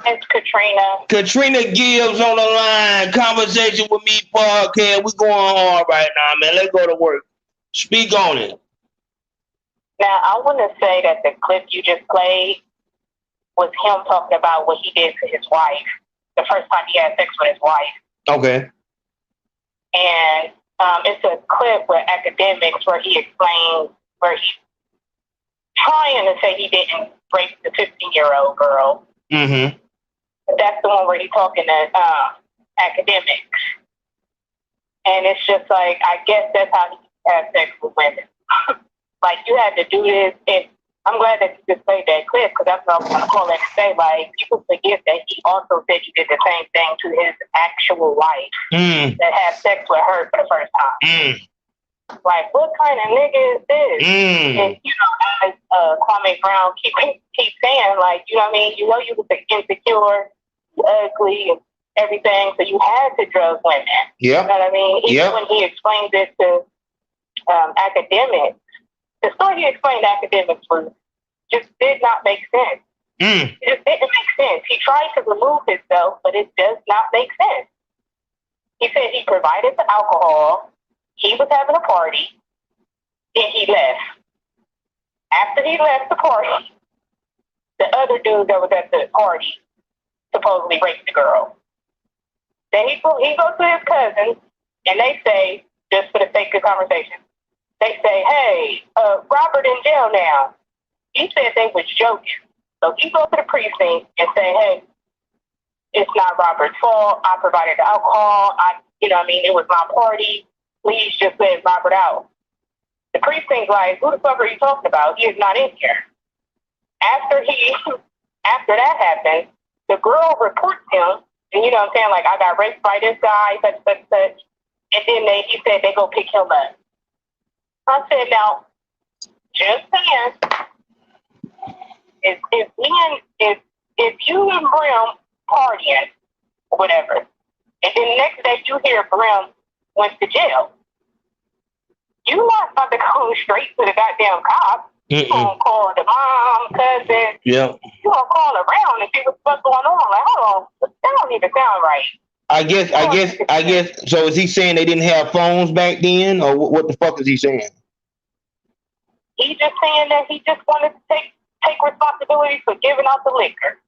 It's Katrina. Katrina Gibbs on the line. Conversation with Me Podcast. We're going hard right now, man. Let's go to work. Speak on it. Now, I want to say that the clip you just played was him talking about what he did to his wife, the first time he had sex with his wife. Okay. And it's a clip with academics where he explains, where he's trying to say he didn't rape the 15-year-old girl. Mm-hmm. That's the one where he's talking to academics. And it's just like, I guess that's how he has sex with women. Like, you had to do this. And I'm glad that you just played that clip, because that's what I was going to call it and say. Like, people forget that he also said he did the same thing to his actual wife that had sex with her for the first time. Like, what kind of nigga is this? And, you know, as Kwame Brown keep saying, like, you know what I mean? You know you was insecure, ugly, and everything, so you had to drug women. Yeah. You know what I mean? Even when he explains it to academics, the story he explained to academics was just did not make sense. It just didn't make sense. He tried to remove himself, but it does not make sense. He said he provided the alcohol, he was having a party, then he left. After he left the party, the other dude that was at the party supposedly raped the girl. Then he goes to his cousins, and they say, just for the sake of conversation, they say, hey, Robert in jail now. He said they was joking. So he goes to the precinct and say, hey, it's not Robert's fault. I provided the alcohol. It was my party. Please just let Robert out. The precinct like, who the fuck are you talking about? He is not in here. After that happened, the girl reports him, and you know what I'm saying, like, I got raped by this guy, such. And then he said they go pick him up. I said, now, just saying, if you and Brim partying or whatever, and then the next day you hear Brim went to jail, you not about to go straight to the goddamn cops. You gonna call the mom, cousin. Yeah. You gonna call around and see what's going on. Like, hold on, that don't even sound right. I guess. So is he saying they didn't have phones back then, or what the fuck is he saying? He's just saying that he just wanted to take responsibility for giving out the liquor.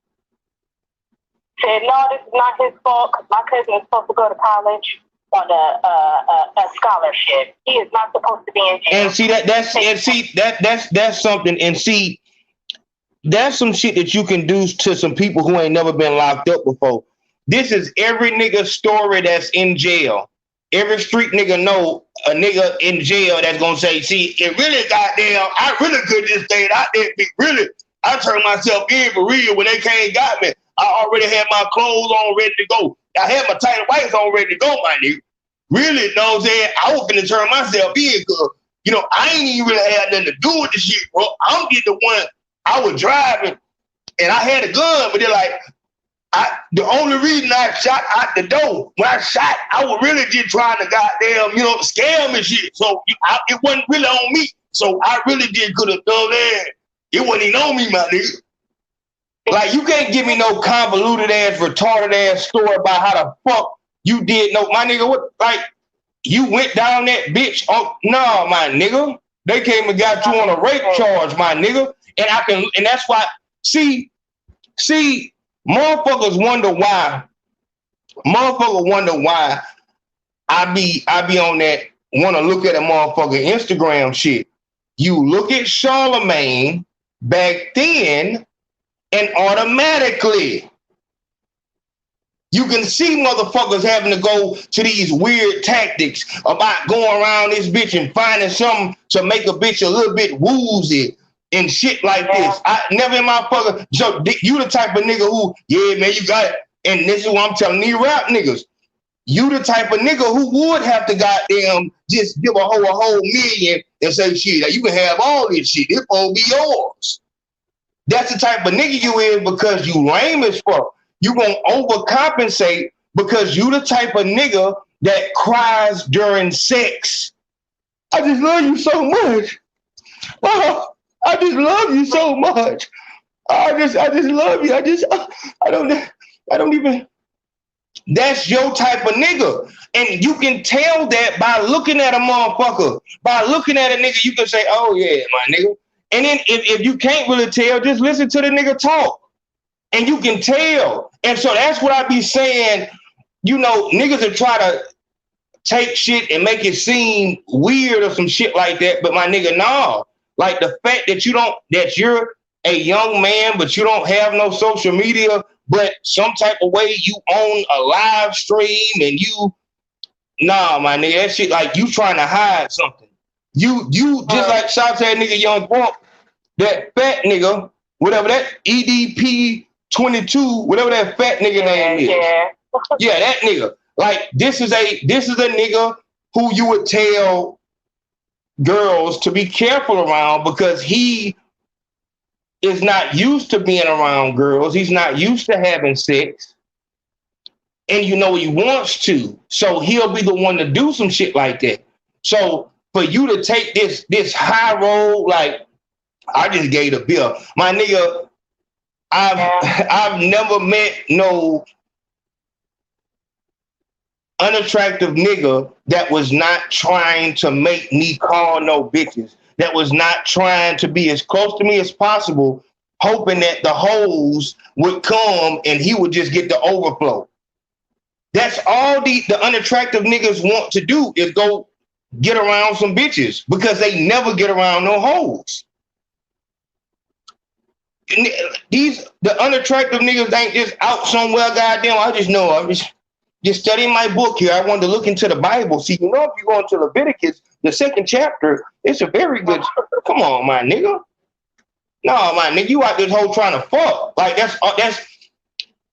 Said, no, this is not his fault because my cousin is supposed to go to college on a scholarship. He is not supposed to be in jail. And that's something. And see, that's some shit that you can do to some people who ain't never been locked up before. This is every nigga story that's in jail. Every street nigga know a nigga in jail that's gonna say, see, it really goddamn, I really could just stayed out there. Really, I turned myself in for real when they came and got me. I already had my clothes on ready to go. I had my tight whites on ready to go, my nigga. Really, know what I'm saying? I was gonna turn myself in because, I ain't even really had nothing to do with the shit, bro. I'm getting the one, I was driving and I had a gun, but they're like, the only reason I shot out the door, when I shot, I was really just trying to goddamn, scam and shit. So it wasn't really on me. So I really just could have done that. It wasn't even on me, my nigga. Like, you can't give me no convoluted ass, retarded ass story about how the fuck you did. No, my nigga, what? Like, you went down that bitch? Oh, no, my nigga. They came and got you on a rape charge, my nigga. And that's why. See, motherfuckers wonder why. Motherfuckers wonder why I be on that. Want to look at a motherfucker Instagram shit. You look at Charlemagne back then. And automatically, you can see motherfuckers having to go to these weird tactics about going around this bitch and finding something to make a bitch a little bit woozy and shit like this. I never in my fucking. So you the type of nigga who, yeah, man, you got it. And this is what I'm telling these rap niggas. You the type of nigga who would have to goddamn just give a whole million and say, shit, you can have all this shit. It will be yours. That's the type of nigga you is because you lame as fuck. You gonna overcompensate because you the type of nigga that cries during sex. I just love you so much. Oh, I just love you so much. I just love you. I don't even. That's your type of nigga. And you can tell that by looking at a motherfucker. By looking at a nigga, you can say, oh yeah, my nigga. And then if you can't really tell, just listen to the nigga talk. And you can tell. And so that's what I be saying. Niggas will try to take shit and make it seem weird or some shit like that. But my nigga, nah. Like the fact that you're a young man, but you don't have no social media, but some type of way you own a live stream and nah, my nigga, that shit like you trying to hide something. You just like shout to that nigga Young Bump, that fat nigga, whatever that EDP 22, whatever that fat nigga name is. Yeah, that nigga. Like this is a nigga who you would tell girls to be careful around because he is not used to being around girls. He's not used to having sex. And he wants to. So he'll be the one to do some shit like that. So for you to take this high road, like I just gave a bill. My nigga, I've never met no unattractive nigga that was not trying to make me call no bitches, that was not trying to be as close to me as possible, hoping that the hoes would come and he would just get the overflow. That's all the unattractive niggas want to do, is go get around some bitches, because they never get around no hoes. The unattractive niggas ain't just out somewhere, goddamn. I just know, I'm just studying my book here. I wanted to look into the Bible. See, you know, if you go into Leviticus, the 2nd chapter, it's a very good. Come on, my nigga. No, my nigga, you out this whole trying to fuck. Like that's,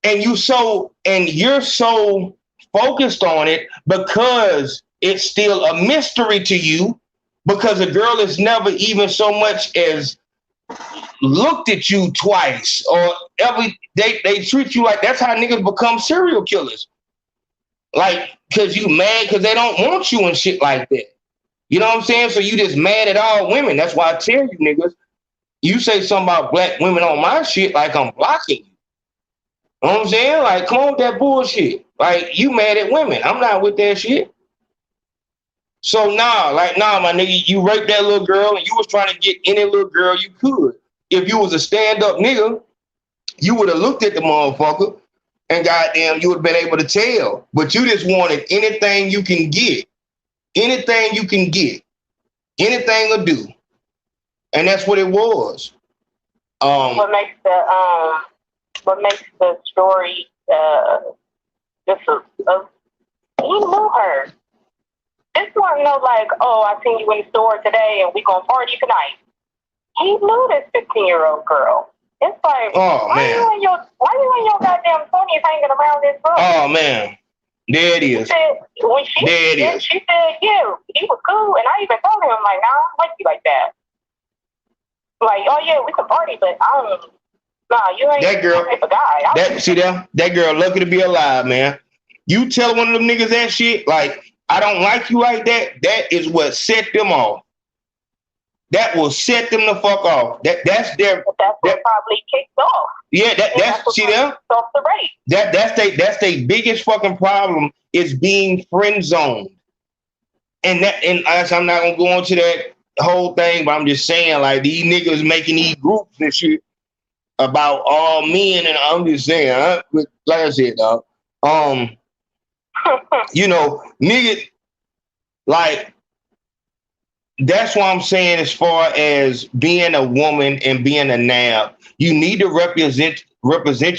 and you're so focused on it because it's still a mystery to you, because a girl has never even so much as looked at you twice, or they treat you like, that's how niggas become serial killers. Like, because you mad because they don't want you and shit like that. You know what I'm saying? So you just mad at all women. That's why I tell you niggas, you say something about black women on my shit like I'm blocking you. You know what I'm saying? Like, come on with that bullshit. Like, you mad at women. I'm not with that shit. So nah, my nigga, you raped that little girl and you was trying to get any little girl you could. If you was a stand-up nigga, you would have looked at the motherfucker and goddamn, you would have been able to tell. But you just wanted anything you can get. Anything you can get. Anything will do. And that's what it was. What makes the story just he knew her. This wasn't no like, oh, I seen you in the store today and we gonna party tonight. He knew this 15-year-old girl. It's like, why you in your goddamn 20s hanging around this girl? Oh man, there it is. She said, yeah, he was cool, and I even told him, like, nah, I don't like you like that. Like, oh yeah, we can party, but I don't. Nah, you ain't that girl. Type of guy. That girl lucky to be alive, man. You tell one of them niggas that shit, like, I don't like you like that. That is what set them off. That will set them the fuck off. That's their. That's what probably kicked off. Yeah, that's see them. Off the rate. That's their biggest fucking problem, is being friend zoned. And I'm not gonna go into that whole thing, but I'm just saying, like, these niggas making these groups and shit about all men, and I'm just saying, like I said, dog. You know, nigga, like, that's why I'm saying, as far as being a woman and being a nab, you need to represent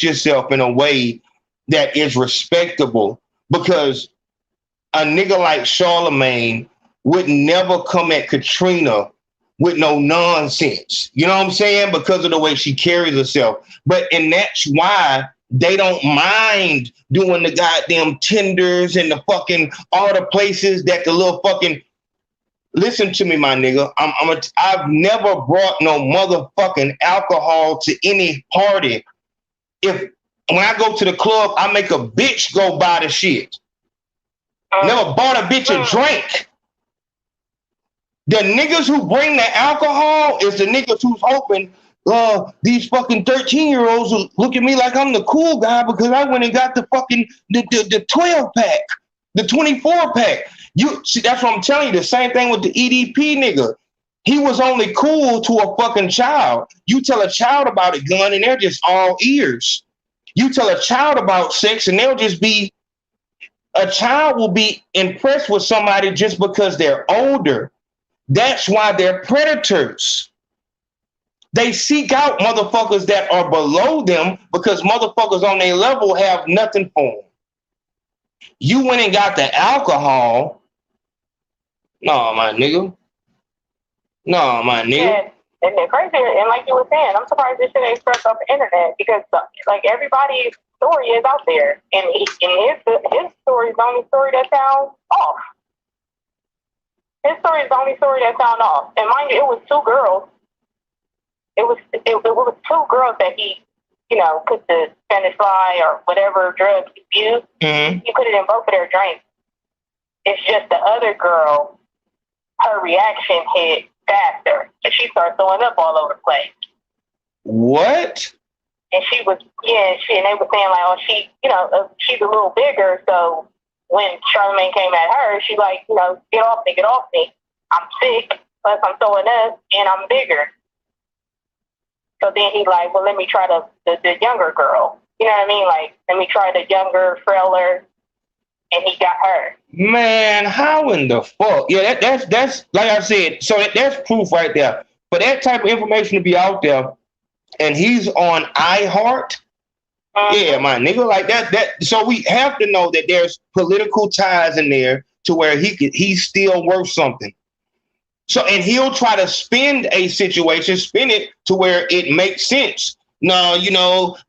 yourself in a way that is respectable, because a nigga like Charlemagne would never come at Katrina with no nonsense. You know what I'm saying? Because of the way she carries herself. And that's why they don't mind doing the goddamn Tinders and the fucking all the places that the little fucking. Listen to me, my nigga. I've never brought no motherfucking alcohol to any party. When I go to the club, I make a bitch go buy the shit. Never bought a bitch a drink. The niggas who bring the alcohol is the niggas who's hoping these fucking 13-year-olds will look at me like I'm the cool guy because I went and got the fucking the 12 pack, the 24 pack. You see, that's what I'm telling you. The same thing with the EDP nigga. He was only cool to a fucking child. You tell a child about a gun and they're just all ears. You tell a child about sex and they'll just be. A child will be impressed with somebody just because they're older. That's why they're predators. They seek out motherfuckers that are below them because motherfuckers on their level have nothing for them. You went and got the alcohol. No, my nigga. No, my nigga. And they're crazy. And like you were saying, I'm surprised this shit ain't expressed off the internet because like everybody's story is out there. And his story is the only story that sounds off. His story is the only story that sounds off. And mind you, it was two girls. It was two girls that he, put the Spanish fly or whatever drug he used. Mm-hmm. He put it in both of their drinks. It's just the other girl her reaction hit faster, and she started throwing up all over the place. What? And she was, and they were saying like, oh, she's a little bigger, so when Charlemagne came at her, she like, get off me. I'm sick, plus I'm throwing up, and I'm bigger. So then he like, well, let me try the younger girl. You know what I mean? Like, let me try the younger, frailer, and he got her. Man, how in the fuck? Yeah, that's like I said. So that's proof right there. For that type of information to be out there, and he's on iHeart. Yeah, my nigga, like that. So we have to know that there's political ties in there to where he's still worth something. So, and he'll try to spin it to where it makes sense. No,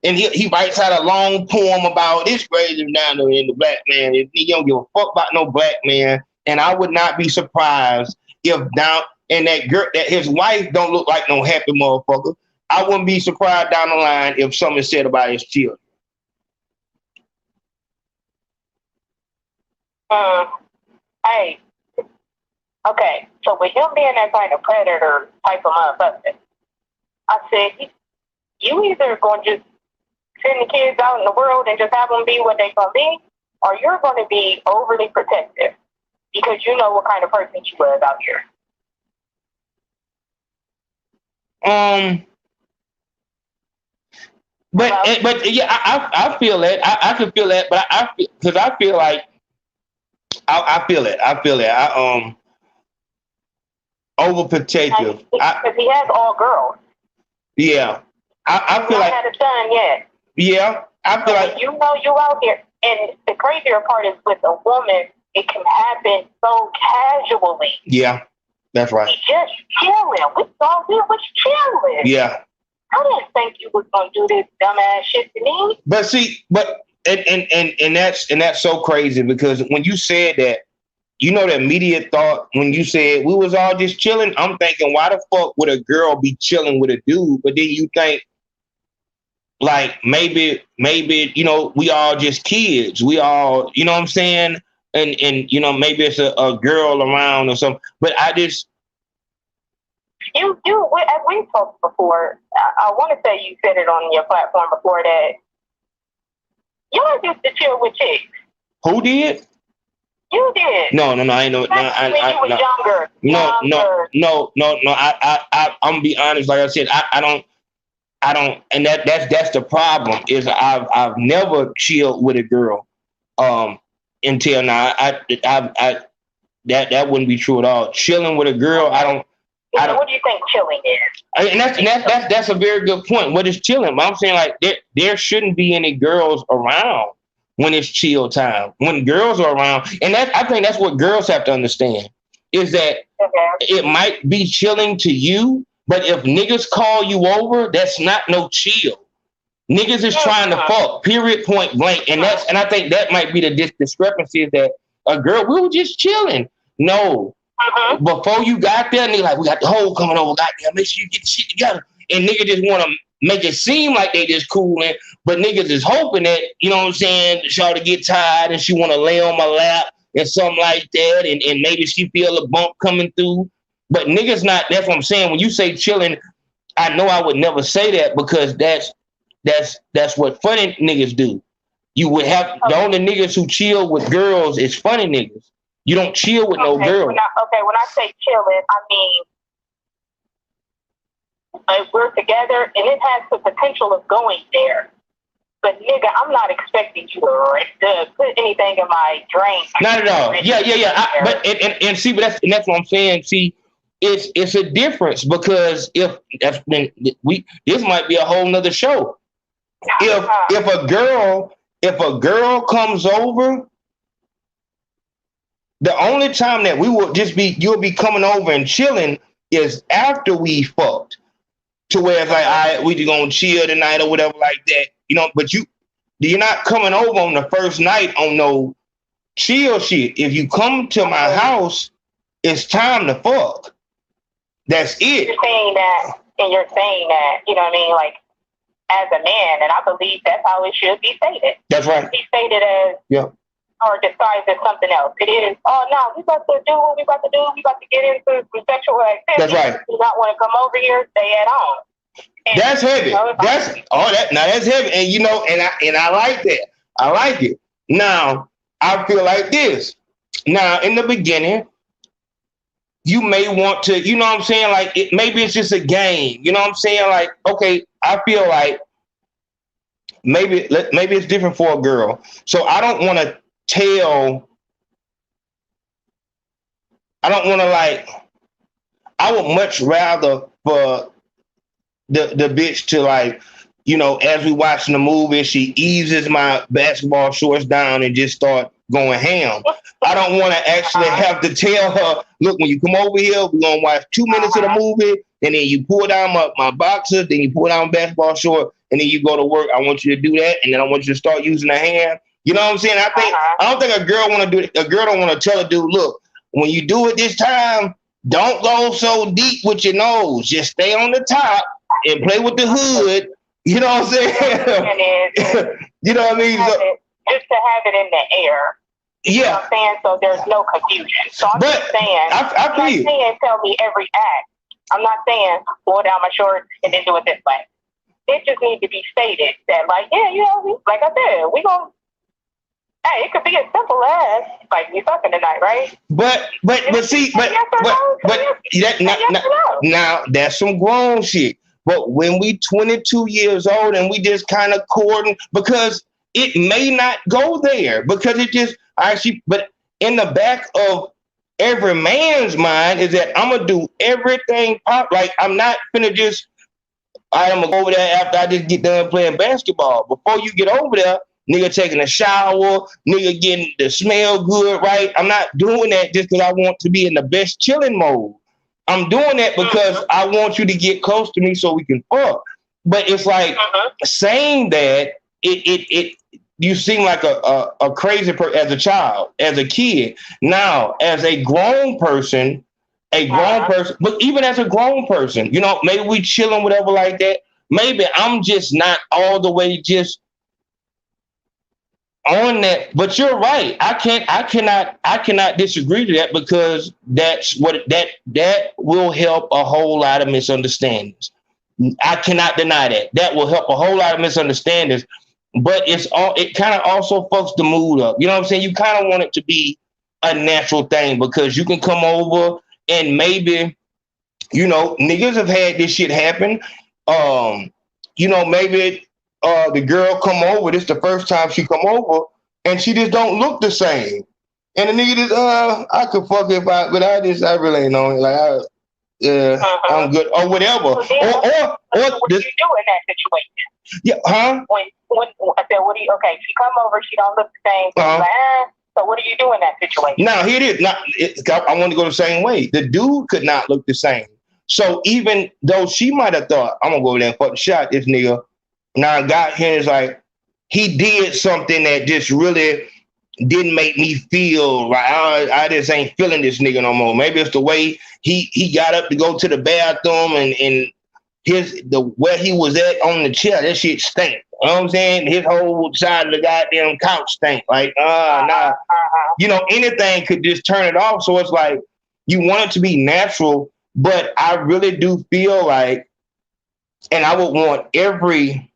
and he writes out a long poem about it's crazy down there in the black man. He don't give a fuck about no black man. And I would not be surprised if down and that girl, that his wife don't look like no happy motherfucker. I wouldn't be surprised down the line if something said about his children. Hey, okay, so with him being that kind of predator type of motherfucker, I said, you either going to just send the kids out in the world and just have them be what they're going to be, or you're going to be overly protective because you know what kind of person you was out here. But yeah, I feel that. I can feel that, but I feel like I feel it. Overprotective. Because he has all girls. Yeah, I feel like. Not had a son yet. Yeah, I feel like. You know you out here, and the crazier part is with a woman, it can happen so casually. Yeah, that's right. We just chilling. We thought we was chilling. Yeah. I didn't think you was gonna do this dumbass shit to me. But see, and that's so crazy because when you said that, the immediate thought when you said we was all just chilling, I'm thinking, why the fuck would a girl be chilling with a dude? But then you think, like maybe we all just kids. We all, you know what I'm saying? And maybe it's a girl around or something. But I just. As we talked before, I want to say you said it on your platform before that you used to chill with chicks. Who did? You did. No, I ain't know. When you was younger. No. I'm gonna be honest. Like I said, I don't, and that's the problem. Is I've never chilled with a girl, until now. That wouldn't be true at all. Chilling with a girl, I don't. What do you think chilling is? And that's a very good point. What is chilling? But I'm saying like there shouldn't be any girls around when it's chill time. When girls are around, and I think that's what girls have to understand is that it might be chilling to you, but if niggas call you over, that's not no chill. Niggas is trying to fuck. Period. Point blank. And I think that might be the discrepancy is that a girl, we were just chilling. No. Before you got there, and they like, we got the whole coming over, goddamn, make sure you get the shit together. And niggas just want to make it seem like they just cooling, but niggas is hoping that, you know what I'm saying, y'all to get tired and she want to lay on my lap and something like that, and maybe she feel a bump coming through. But niggas not, that's what I'm saying. When you say chilling, I know I would never say that because that's what funny niggas do. You would have, the only niggas who chill with girls is funny niggas. You don't chill with no girl. When I say chilling, I mean we're together and it has the potential of going there. But nigga, I'm not expecting you to put anything in my drink. Not at all. Yeah. But that's what I'm saying. See, it's a difference because this might be a whole nother show. If a girl comes over. The only time that you'll be coming over and chilling is after we fucked. To where it's like, all right, we just gonna chill tonight or whatever like that. But you're not coming over on the first night on no chill shit. If you come to my house, it's time to fuck. That's it. You're saying that, you know what I mean? Like, as a man, and I believe that's how it should be stated. That's right. Be stated as, or disguised as something else. It is, oh no, we about to do what we about to do. We about to get into sexual activity. That's right. You do not want to come over here, stay at home. And, that's heavy. Now that's heavy. And you know, and I like that. I like it. Now, I feel like this. Now, in the beginning, you may want to, you know what I'm saying? Like, maybe it's just a game. You know what I'm saying? Like, okay, I feel like maybe it's different for a girl. So I don't want to I would much rather for the bitch to, like, you know, as we watching the movie, she eases my basketball shorts down and just start going ham. I don't want to actually have to tell her, look, when you come over here, we're going to watch 2 minutes of the movie, and then you pull down my boxers, then you pull down my basketball short, and then you go to work. I want you to do that, and then I want you to start using the hand. You know what I'm saying? I don't think a girl want to do it. A girl don't want to tell a dude, look, when you do it this time, don't go so deep with your nose. Just stay on the top and play with the hood. You know what I'm saying? You know what I mean? Just to have it in the air. Yeah. You know what I'm saying? So there's no confusion. So I'm just saying, I'm not saying tell me every act. I'm not saying pull down my shorts and then do it this way. It just needs to be stated that, like, yeah, you know, like I said, we gonna. Hey, it could be as simple as, like, we fucking tonight, right? But now that's some grown shit. But when we 22 years old and we just kind of courting, because it may not go there, because it just actually, but in the back of every man's mind is that I'm gonna do everything like I'm not finna just, I'm gonna go over there after I just get done playing basketball. Before you get over there, nigga taking a shower, nigga getting the smell good, right? I'm not doing that just because I want to be in the best chilling mode. I'm doing that because I want you to get close to me so we can fuck. But it's like saying that you seem like a crazy person as a child, as a kid. Now, as a grown person, but even as a grown person, you know, maybe we chilling, whatever like that. Maybe I'm just not all the way just on that, but you're right. I cannot disagree to that, because that's what that will help a whole lot of misunderstandings. I cannot deny that. That will help a whole lot of misunderstandings, but it kind of also fucks the mood up. You know what I'm saying? You kind of want it to be a natural thing, because you can come over and maybe, you know, niggas have had this shit happen. You know, maybe the girl come over, this the first time she come over, and she just don't look the same. And the nigga just, I could fuck but I really ain't know it. Like, I'm good, or whatever. What do you do in that situation? Yeah, huh? When I said, what do you, okay, she come over, she don't look the same. So, so what do you do in that situation? Now, here it is. I want to go the same way. The dude could not look the same. So even though she might have thought, I'm going to go over there and fuck the shot, this nigga, now I got here, it's like, he did something that just really didn't make me feel right. I just ain't feeling this nigga no more. Maybe it's the way he got up to go to the bathroom and where he was at on the chair, that shit stank. You know what I'm saying? His whole side of the goddamn couch stank. Like, nah. You know, anything could just turn it off. So it's like, you want it to be natural, but I really do feel like, and I would want every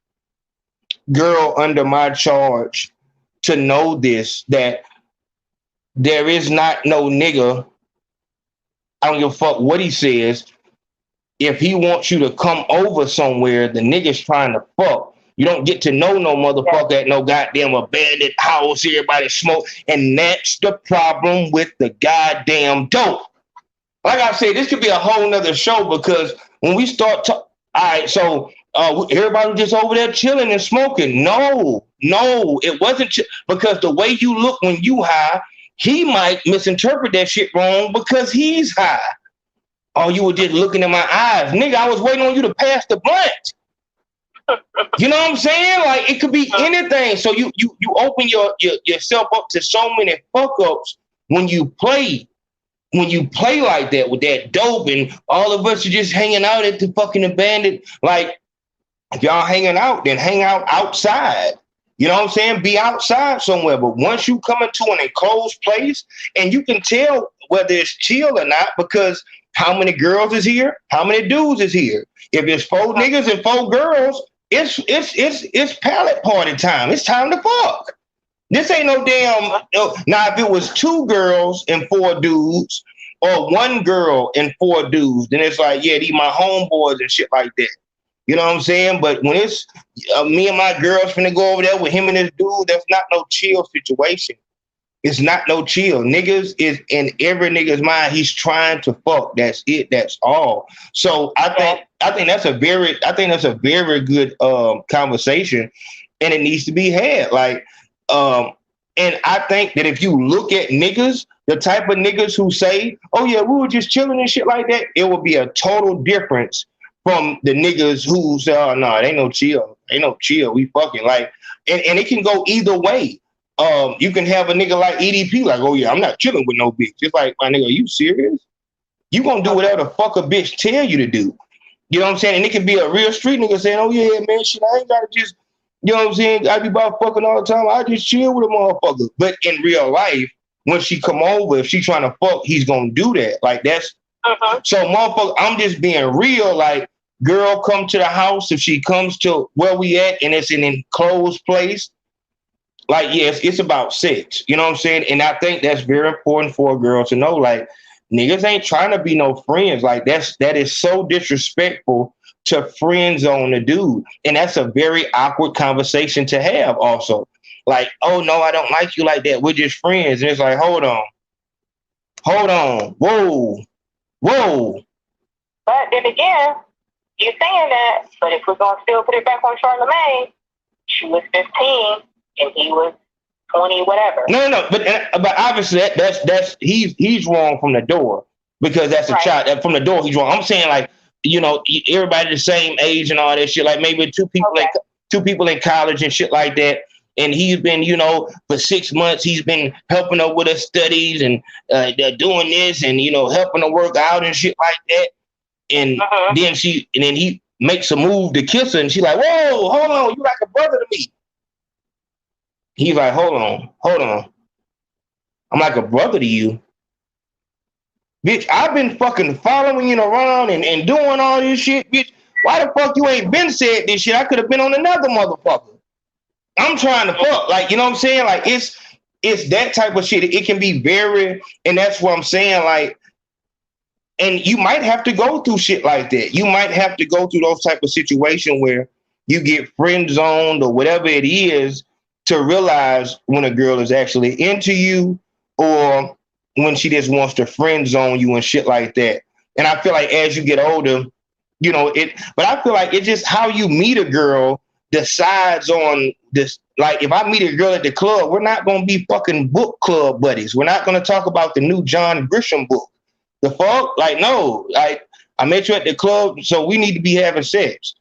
girl under my charge to know this, that there is not no nigga, I don't give a fuck what he says. If he wants you to come over somewhere, the nigga's trying to fuck. You don't get to know no motherfucker at no goddamn abandoned house, everybody smoke. And that's the problem with the goddamn dope. Like I said, this could be a whole nother show, because when we start all right, so everybody was just over there chilling and smoking. No, it wasn't because the way you look when you high, he might misinterpret that shit wrong because he's high. Oh, you were just looking in my eyes. Nigga, I was waiting on you to pass the blunt. You know what I'm saying? Like, it could be anything. So you open yourself up to so many fuck ups when you play like that with that dope, and all of us are just hanging out at the fucking abandoned. Like, if y'all hanging out, then hang out outside. You know what I'm saying? Be outside somewhere. But once you come into an enclosed place, and you can tell whether it's chill or not, because how many girls is here? How many dudes is here? If it's 4 niggas and 4 girls, it's pallet party time. It's time to fuck. This ain't no damn. Now, if it was 2 girls and 4 dudes, or 1 girl and 4 dudes, then it's like, yeah, these my homeboys and shit like that. You know what I'm saying? But when it's me and my girls finna go over there with him and this dude, that's not no chill situation. It's not no chill. Niggas is in every nigga's mind. He's trying to fuck. That's it. That's all. So I think that's a very good conversation, and it needs to be had. Like, and I think that if you look at niggas, the type of niggas who say, "Oh yeah, we were just chilling and shit like that," it will be a total difference from the niggas who say, "Oh no, it ain't no chill. Ain't no chill. We fucking like," and it can go either way. You can have a nigga like EDP, like, "Oh yeah, I'm not chilling with no bitch." It's like, my nigga, are you serious? You gonna do whatever the fuck a bitch tell you to do. You know what I'm saying? And it can be a real street nigga saying, "Oh yeah, man, shit, I ain't gotta just," you know what I'm saying? I be about fucking all the time. I just chill with a motherfucker. But in real life, when she come over, if she trying to fuck, he's gonna do that. Like, that's so motherfucker. I'm just being real. Like, girl, come to the house. If she comes to where we at and it's an enclosed place, like, yes, it's about sex. You know what I'm saying? And I think that's very important for a girl to know. Like, niggas ain't trying to be no friends. Like, that is so disrespectful to friend zone a dude. And that's a very awkward conversation to have also. Like, "Oh no, I don't like you like that. We're just friends." And it's like, hold on. Whoa. But then again, you're saying that, but if we're gonna still put it back on Charlemagne, she was 15 and he was 20, whatever. No. But obviously that's he's wrong from the door, because that's a child. From the door, he's wrong. I'm saying, like, you know, everybody the same age and all that shit. Like, maybe two people in college and shit like that. And he's been, you know, for 6 months, he's been helping her with her studies and doing this and, you know, helping her work out and shit like that. And then he makes a move to kiss her, and she's like, "Whoa, hold on, you like a brother to me." He's like, hold on. I'm like a brother to you. Bitch, I've been fucking following you around and doing all this shit, bitch. Why the fuck you ain't been said this shit? I could have been on another motherfucker. I'm trying to fuck. Like, you know what I'm saying? Like, it's that type of shit. It can be very, and that's what I'm saying, like, and you might have to go through shit like that. You might have to go through those type of situations where you get friend zoned or whatever it is, to realize when a girl is actually into you or when she just wants to friend zone you and shit like that. And I feel like as you get older, you know, but I feel like it's just how you meet a girl decides on this. Like, if I meet a girl at the club, we're not going to be fucking book club buddies. We're not going to talk about the new John Grisham book. The fuck? Like, no, like, I met you at the club, so we need to be having sex.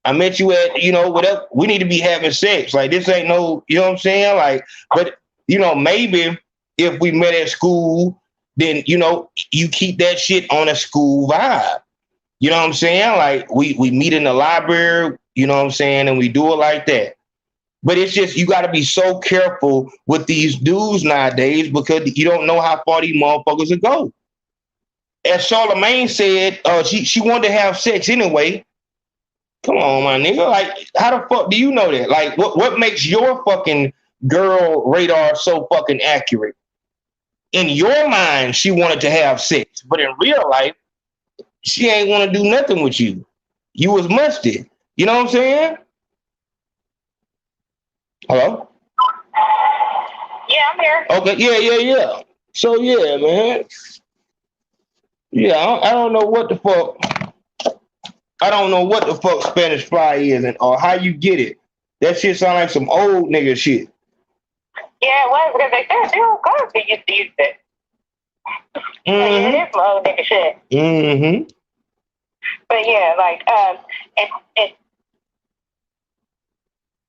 I met you at, you know, whatever. We need to be having sex. Like, this ain't no, you know what I'm saying? Like, but, you know, maybe if we met at school, then, you know, you keep that shit on a school vibe. You know what I'm saying? Like, we meet in the library, you know what I'm saying? And we do it like that. But it's just, you got to be so careful with these dudes nowadays, because you don't know how far these motherfuckers will go. As Charlemagne said, she wanted to have sex anyway. Come on, my nigga. Like, how the fuck do you know that? Like, what makes your fucking girl radar so fucking accurate? In your mind, she wanted to have sex, but in real life, she ain't want to do nothing with you. You was musty. You know what I'm saying? Hello? Yeah, I'm here. Okay, yeah. So, yeah, man. Yeah, I don't know what the fuck. I don't know what the fuck Spanish fly is or how you get it. That shit sound like some old nigga shit. Yeah, it was, because they said Bill Cosby used to use it. It is some old nigga shit. Mm-hmm. But yeah, like,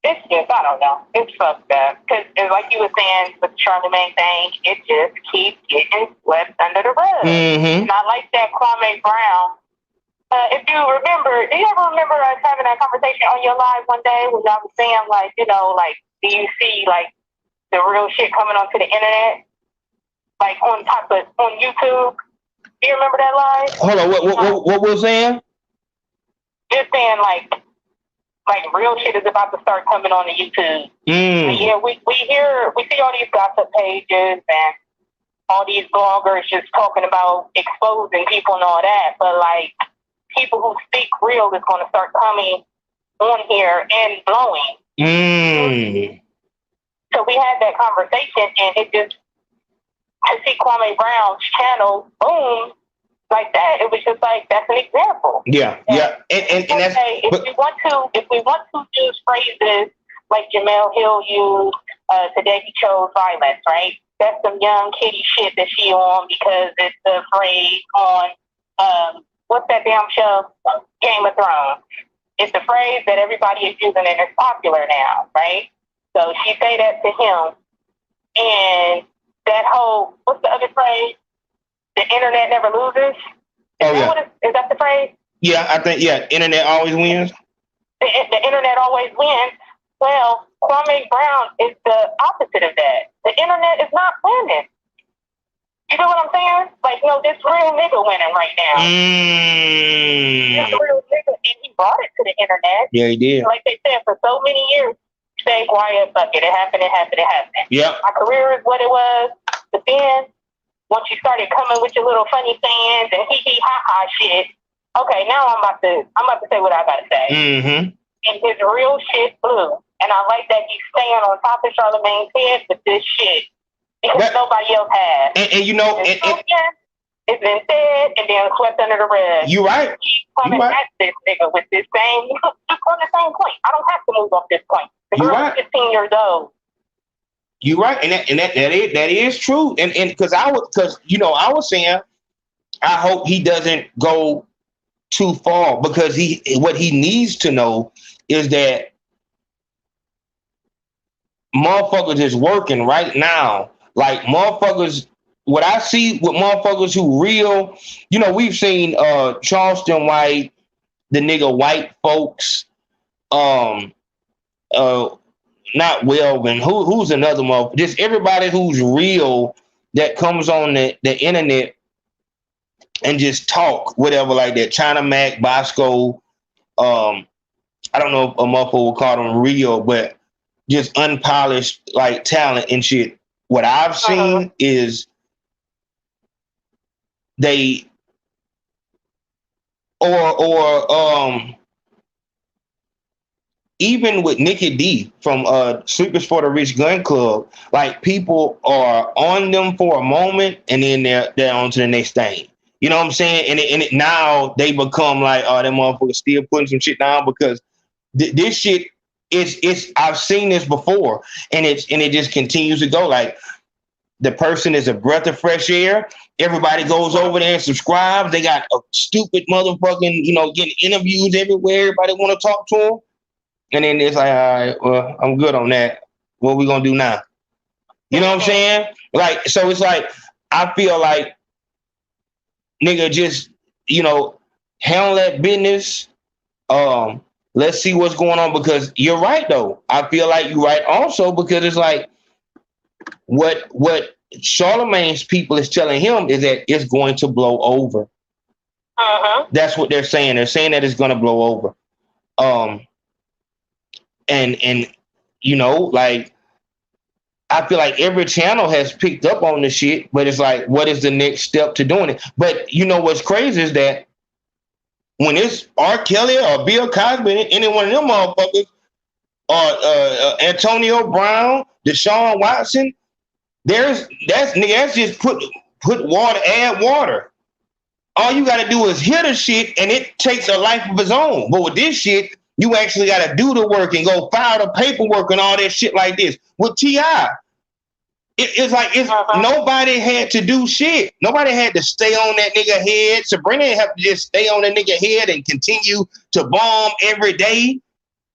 it's just, I don't know. It's fucked up. Because, like you were saying, with the Charlemagne thing, it just keeps getting swept under the rug. Mm-hmm. Not like that Kwame Brown. If you remember, do you ever remember us having that conversation on your live one day when I was saying, like, you know, like, do you see like the real shit coming onto the internet, like on YouTube? Do you remember that live? Hold on, what was saying? Just saying like real shit is about to start coming on the YouTube. Yeah, we see all these gossip pages and all these bloggers just talking about exposing people and all that, but like people who speak real is going to start coming on here and blowing. So we had that conversation, and it just, to see Kwame Brown's channel boom like that, it was just like, that's an example. Yeah. And that's, if we want to use phrases like Jamel Hill used, today he chose violence, right? That's some young kitty shit that she on because it's the phrase on what's that damn show? Game of Thrones. It's the phrase that everybody is using and it's popular now, right? So she say that to him, and that whole, what's the other phrase? The internet never loses. Is that the phrase? Yeah, I think internet always wins. The internet always wins. Well, Kwame Brown is the opposite of that. The internet is not winning. You know what I'm saying? Like, no, this real nigga winning right now. This real nigga, and he brought it to the internet. Yeah, he did. Like they said, for so many years, stay quiet, fuck it. It happened. Yep. My career is what it was. But then, once you started coming with your little funny sayings and hee ha ha shit, okay, now I'm about to say what I gotta say. And his real shit blew. And I like that he's staying on top of Charlemagne's head with this shit. Because nobody else has. And you know, it's been said and then swept under the rug. You right. He's coming at this nigga with this same, just on the same point. I don't have to move off this point. The girl is 15 years old. You right, and that is true. And because I was saying, I hope he doesn't go too far, because what he needs to know is that motherfuckers is working right now. Like motherfuckers, what I see with motherfuckers who real, we've seen Charleston White, the nigga White Folks, not Welvin, who's another motherfucker, just everybody who's real that comes on the internet and just talk, whatever like that. China Mac, Bosco, I don't know if a motherfucker will call them real, but just unpolished like talent and shit. What I've seen is they even with Nikki D from Sleepers for the Rich Gun Club, like people are on them for a moment and then they're on to the next thing. You know what I'm saying? And it now they become like, oh, them motherfuckers still putting some shit down, because this shit is I've seen this before, and it just continues to go. Like the person is a breath of fresh air. Everybody goes over there and subscribes. They got a stupid motherfucking, getting interviews everywhere. Everybody want to talk to them. And then it's like, all right, well, I'm good on that. What we gonna do now? You know what I'm saying? Like, so it's like, I feel like, nigga, just, handle that business. Let's see what's going on, because you're right, though. I feel like you're right also, because it's like, what Charlemagne's people is telling him is that it's going to blow over. That's what they're saying. They're saying that it's going to blow over. And like, I feel like every channel has picked up on the shit, but it's like, what is the next step to doing it? But what's crazy is that when it's R. Kelly or Bill Cosby, any one of them motherfuckers, or Antonio Brown, Deshaun Watson, that's just put water, add water. All you got to do is hit a shit, and it takes a life of its own. But with this shit, you actually got to do the work and go file the paperwork and all that shit like this. With T.I., it's like nobody had to do shit. Nobody had to stay on that nigga head. Sabrina didn't have to just stay on that nigga head and continue to bomb every day.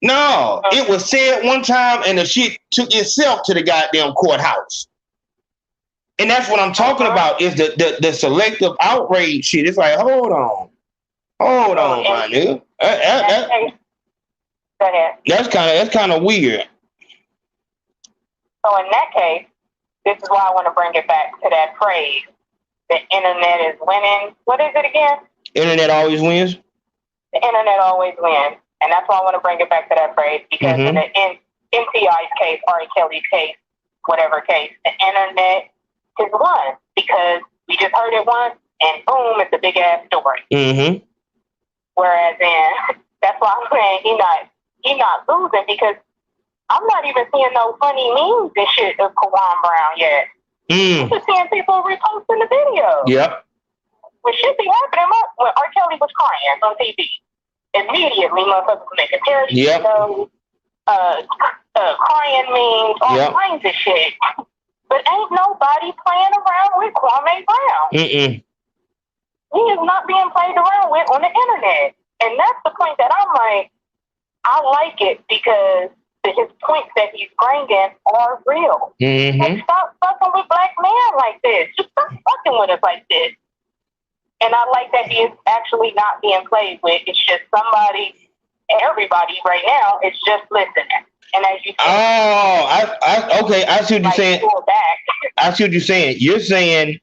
No, it was said one time and the shit took itself to the goddamn courthouse. And that's what I'm talking about, is the selective outrage shit. It's like, hold on, my nigga. That's kind of weird. So in that case, this is why I want to bring it back to that phrase. The internet is winning. What is it again? Internet always wins. The internet always wins. And that's why I want to bring it back to that phrase, because in the MTI's case, R. Kelly's case, whatever case, the internet is won, because we just heard it once and boom, it's a big ass story. Whereas that's why I'm saying he not losing, because I'm not even seeing no funny memes and shit of Kwame Brown yet. I'm just seeing people reposting the video. Yep. When shit be happening, when R. Kelly was crying on TV, immediately motherfuckers making parody videos, crying memes, all kinds of shit. But ain't nobody playing around with Kwame Brown. He is not being played around with on the internet. And that's the point that I'm like, I like it because his points that he's bringing are real. Like, stop fucking with black men like this. Just stop fucking with us like this. And I like that he is actually not being played with. It's just everybody right now is just listening. And as you said, okay, I see what you're saying. I see what you're saying. You're saying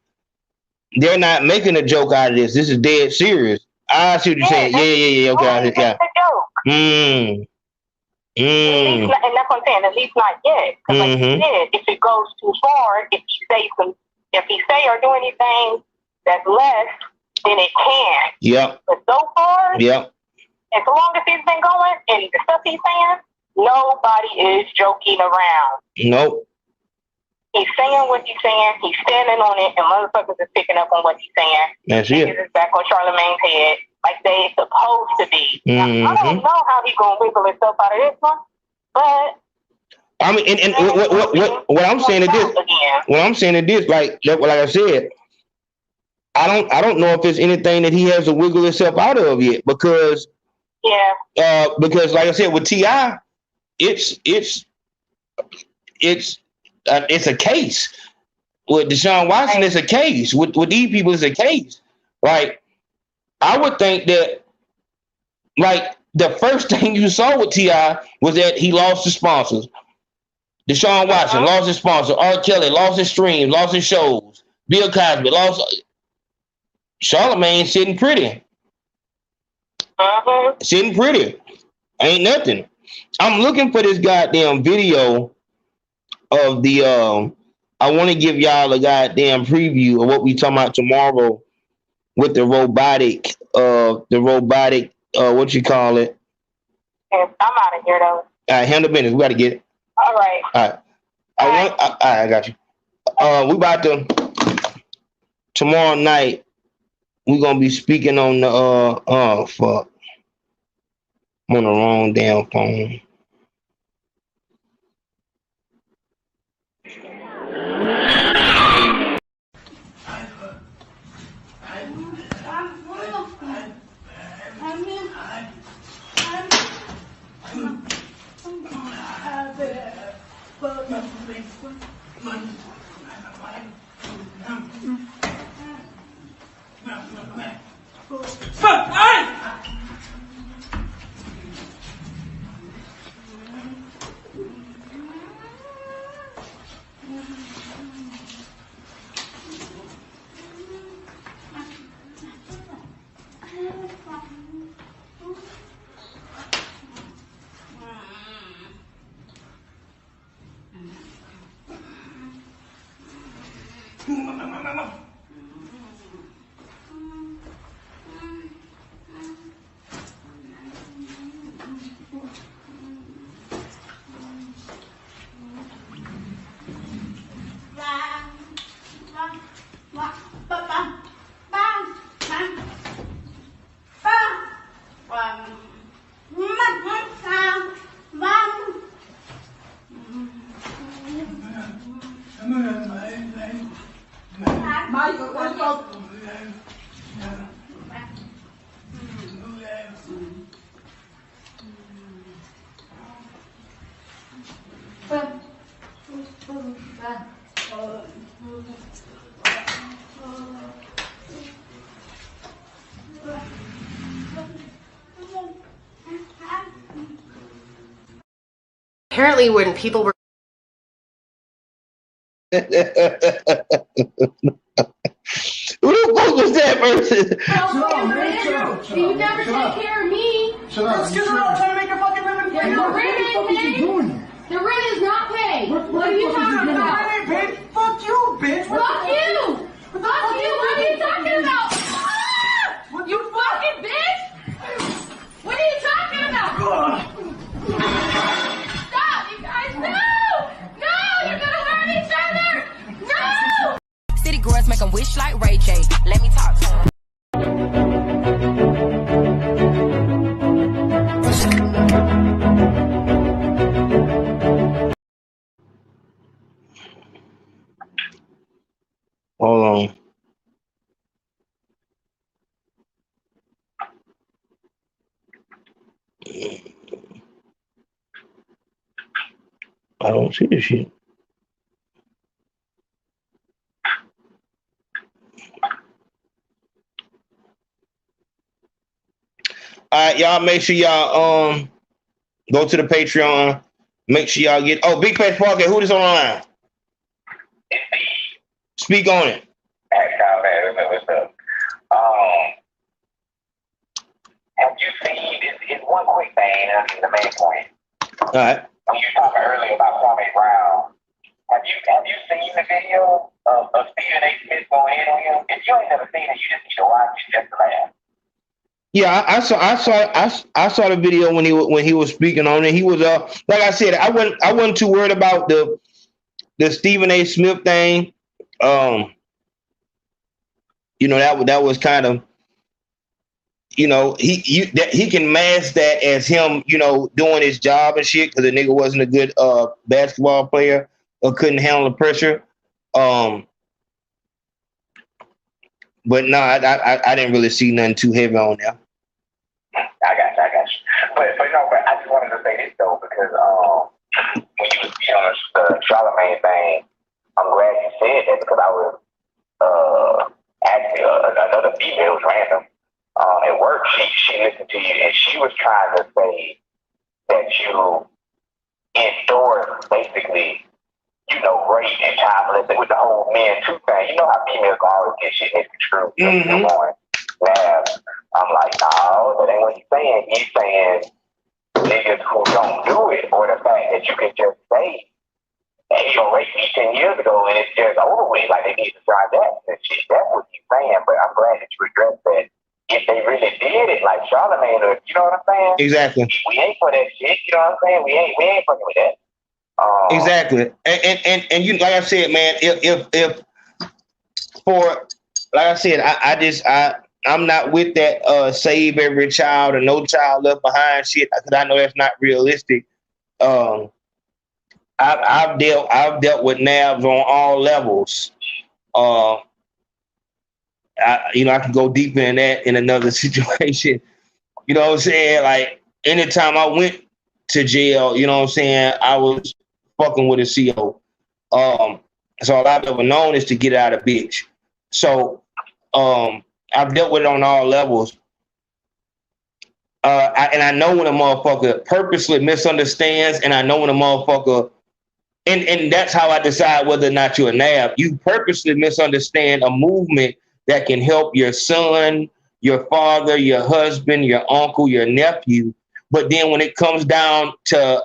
they're not making a joke out of this. This is dead serious. I see what you're saying. Yeah. Okay, and that's what I'm saying. At least not yet. Because like you said, if it goes too far, if he say or do anything that's less, then it can. Yep. But so far, as long as he's been going and the stuff he's saying, nobody is joking around. Nope. He's saying what he's saying. He's standing on it, and motherfuckers is picking up on what he's saying. That's it. It's back on Charlemagne's head, like they supposed to be. Now, I don't know how he's gonna wiggle himself out of this one, but I mean, and what I'm saying is this. What I'm saying is this. Like I said, I don't know if there's anything that he has to wiggle himself out of yet, because because like I said with T.I., it's a case. With Deshaun Watson, it's a case. With these people, it's a case. Like, I would think that, like, the first thing you saw with T.I. was that he lost his sponsors. Deshaun Watson lost his sponsor. R. Kelly lost his streams, lost his shows. Bill Cosby lost. Charlemagne sitting pretty. Sitting pretty. Ain't nothing. I'm looking for this goddamn video of the I want to give y'all a goddamn preview of what we talking about tomorrow with the robotic what you call it. I'm out of here though. All right, handle business. We got to get it. All right. All right. I got you. We about to tomorrow night. We're gonna be speaking on the fuck. I'm on the wrong damn phone. Apparently when people were Who the fuck was that person? You never take care of me. Shut up. Excuse me, I'm trying to make your fucking living. The rent ain't paid. The rent is not paid. What are you talking about? Bitch, fuck you, bitch. Fuck you. Fuck you. What are you talking about? You fucking bitch. What are you talking about? Stop, you guys. No. No, you're gonna hurt each other. No. City girls make them wish like Ray J. Let me talk to them. Hold on. I don't see this shit. All right, y'all, make sure y'all go to the Patreon. Make sure y'all get Big Patch Podcast. Who is on the line? Speak on it. What's up? Have you seen? It's one quick thing. That's the main point. All right. When you were talking earlier about Kwame Brown, have you seen the video of Stephen A. Smith going in on him? If you ain't never seen it, you just need to watch it just to laugh. Yeah, I saw the video when he was speaking on it. He was like I said, I wasn't too worried about the Stephen A. Smith thing. You know, that was kind of, you know, he can mask that as him, you know, doing his job and shit because the nigga wasn't a good basketball player or couldn't handle the pressure. But no, I didn't really see nothing too heavy on there. I got you. But I just wanted to say this though, because when you was on the Charlemagne thing, I'm glad you said that because I was actually another female was random at work. She listened to you and she was trying to say that you endorse basically, you know, rape and child molestation with the whole Men Too thing. You know how females can always get shit misconstrued. I'm like, no, that ain't what he's saying. He's saying niggas who don't do it, or the fact that you can just say, hey, you raped me 10 years ago and it's just over with. Like, they need to try that and shit. That's what he's saying. But I'm glad that you addressed that. If they really did it, like Charlemagne, or, you know what I'm saying? Exactly. We ain't for that shit. You know what I'm saying? We ain't fucking with that. Exactly. And you, like I said, man, if for, like I said, I'm not with that save every child or no child left behind shit, because I know that's not realistic. I've dealt with nabs on all levels. I can go deeper in that in another situation. You know what I'm saying? Like, anytime I went to jail, you know what I'm saying, I was fucking with a CO. So all I've ever known is to get out of bitch. So I've dealt with it on all levels. And I know when a motherfucker purposely misunderstands, and I know when a motherfucker, and that's how I decide whether or not you're a nab. You purposely misunderstand a movement that can help your son, your father, your husband, your uncle, your nephew. But then when it comes down to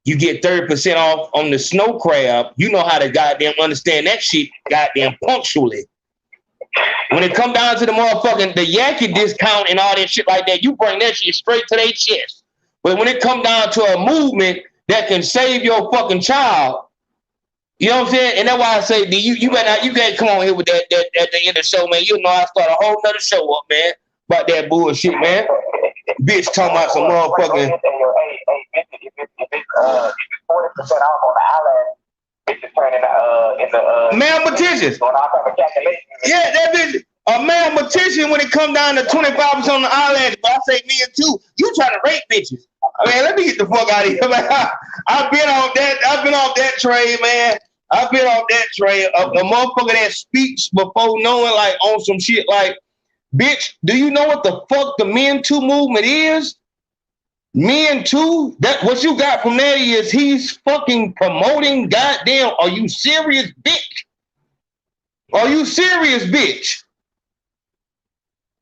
you get 30% off on the snow crab, you know how to goddamn understand that shit goddamn punctually. When it come down to the motherfucking, the Yankee discount and all that shit like that, you bring that shit straight to their chest. But when it come down to a movement that can save your fucking child, you know what I'm saying? And that's why I say, you can't come on here with that at the end of the show, man. You know I start a whole nother show up, man, about that bullshit, man. Bitch talking about some motherfucking. If it's 40% off on the eyelash, it's just turning in the mathematicians. Yeah, that bitch. A mathematician, when it come down to 25% on the eyelash, but I say men too. You trying to rape bitches? Man, let me get the fuck out of here, man. I've been off that train, man. I've been off that train. A motherfucker that speaks before knowing, like, on some shit like, bitch, do you know what the fuck the Men Too movement is? Men too, that what you got from that is he's fucking promoting goddamn, are you serious, bitch? Are you serious, bitch?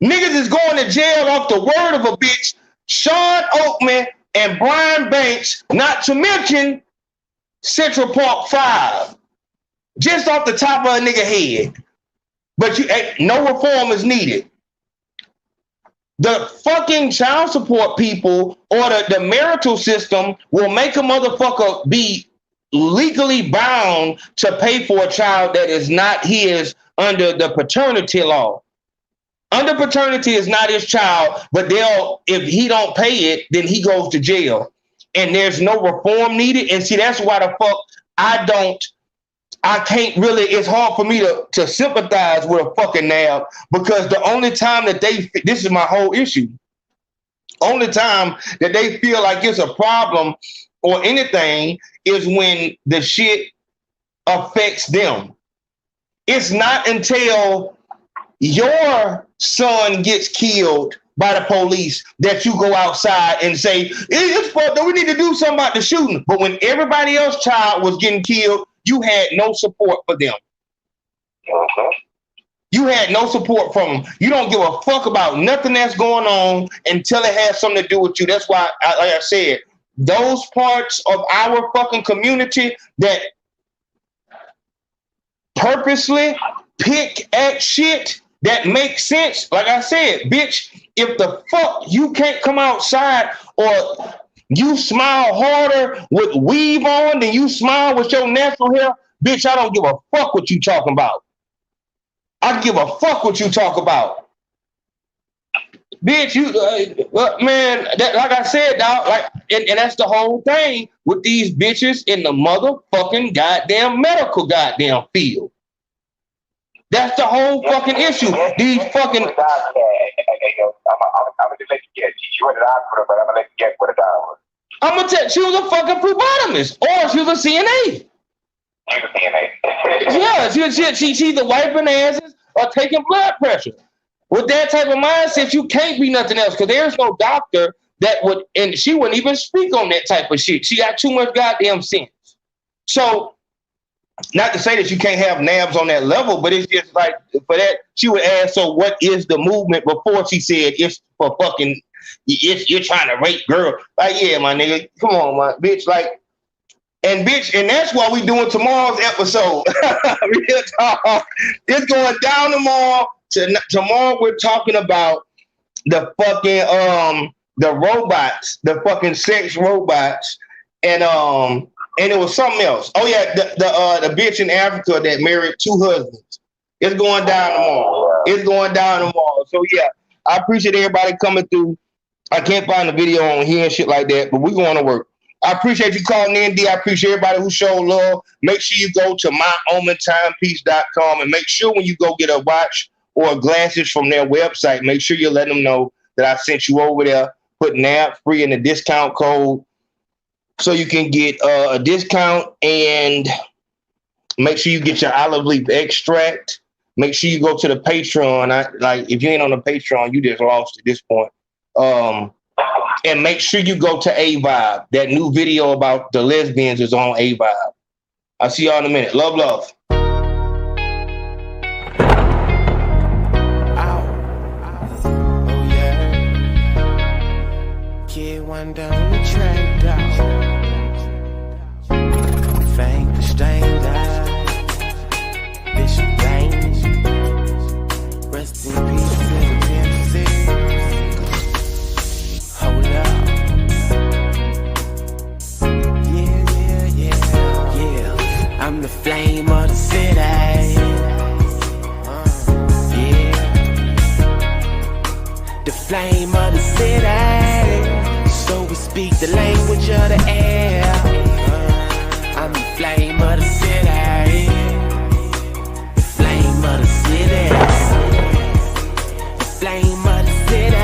Niggas is going to jail off the word of a bitch. Sean Oakman and Brian Banks, not to mention Central Park 5. Just off the top of a nigga head. But no reform is needed. The fucking child support people or the marital system will make a motherfucker be legally bound to pay for a child that is not his under the paternity law. Under paternity is not his child, but if he don't pay it, then he goes to jail. And there's no reform needed. And see, that's why the fuck I can't really, it's hard for me to sympathize with a fucking nab, because the only time that this is my whole issue. Only time that they feel like it's a problem or anything is when the shit affects them. It's not until your son gets killed by the police that you go outside and say, it's fucked up, we need to do something about the shooting. But when everybody else's child was getting killed, you had no support for them. You had no support from them. You don't give a fuck about nothing that's going on until it has something to do with you. That's why, like I said, those parts of our fucking community that purposely pick at shit that makes sense. Like I said, bitch, if the fuck you can't come outside or you smile harder with weave on than you smile with your natural hair, bitch, I don't give a fuck what you talking about. I give a fuck what you talk about. Bitch, you, man, like I said, dog, like, and that's the whole thing with these bitches in the motherfucking goddamn medical goddamn field. That's the whole fucking issue. These fucking... I'm gonna let you guess. She went to the hospital, but I'm gonna let you guess what a dog was. I'm gonna tell you, she was a fucking phlebotomist, or she was a CNA. She was a CNA. Yeah, she's either wiping asses or taking blood pressure. With that type of mindset, you can't be nothing else, because there's no doctor that would, and she wouldn't even speak on that type of shit. She got too much goddamn sense. So, not to say that you can't have nabs on that level, but it's just like, for that, she would ask, so what is the movement, before she said it's for fucking, you're trying to rape girl. Like, yeah, my nigga, come on, my bitch, like, and bitch, and that's why we doing tomorrow's episode. Real talk. It's going down tomorrow. Tomorrow we're talking about the fucking the robots, the fucking sex robots, and it was something else. Oh yeah, the bitch in Africa that married 2 husbands. It's going down tomorrow. It's going down tomorrow. So yeah, I appreciate everybody coming through. I can't find the video on here and shit like that, but we're going to work. I appreciate you calling in, D. I appreciate everybody who showed love. Make sure you go to myomentimepiece.com and make sure when you go get a watch or glasses from their website, make sure you let them know that I sent you over there. Put NAB free in the discount code so you can get a discount, and make sure you get your olive leaf extract. Make sure you go to the Patreon. Like, if you ain't on the Patreon, you just lost at this point. And make sure you go to Avybe. That new video about the lesbians is on Avybe. I'll see y'all in a minute. Love, love. One down the track, dog. Fang the stained eye. Bishop James. Rest in peace to the Tennessee. Hold up. Yeah. I'm the flame of the city. Yeah. The flame of the city. So we speak the language of the air. I'm the flame of the city. The flame of the city. The flame of the city.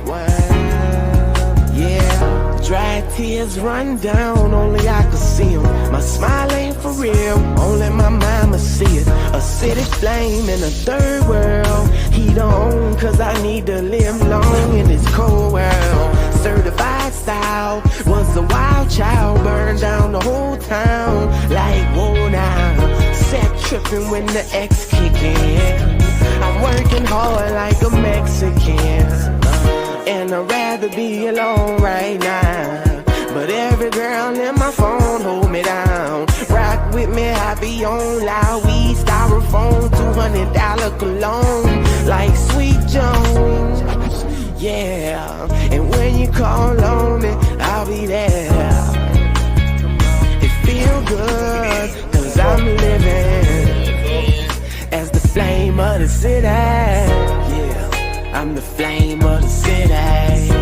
Wow. Yeah. Dry tears run down, only I can see them. My smile ain't for real, only my mama see it. A city flame in a third world. Heat on, cause I need to live long in this cold world. certified style. Was a wild child, burned down the whole town. Like, whoa now, set tripping when the X kick in. I'm working hard like a Mexican, and I'd rather be alone right now. But every girl in my phone hold me down. Rock with me, I be on loud. We styrofoam, $200 cologne. Like Sweet Jones, yeah. And when you call on me, I'll be there. It feel good, cause I'm living as the flame of the city. Yeah, I'm the flame of the city.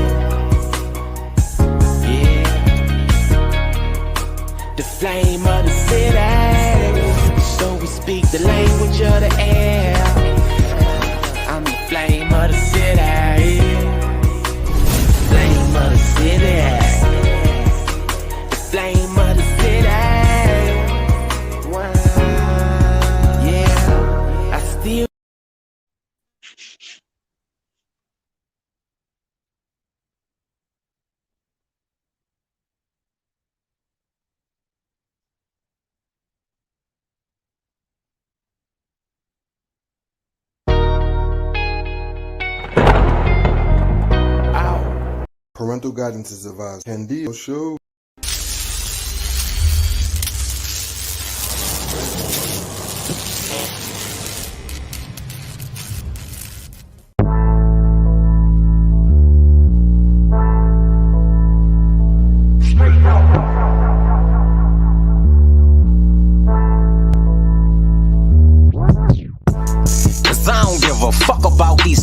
Flame of the city, so we speak the language of the air. I'm the flame of the city, flame of the city, the flame of the city. Wow. Yeah, I still. Parental guidance is advised. Ken Deo show.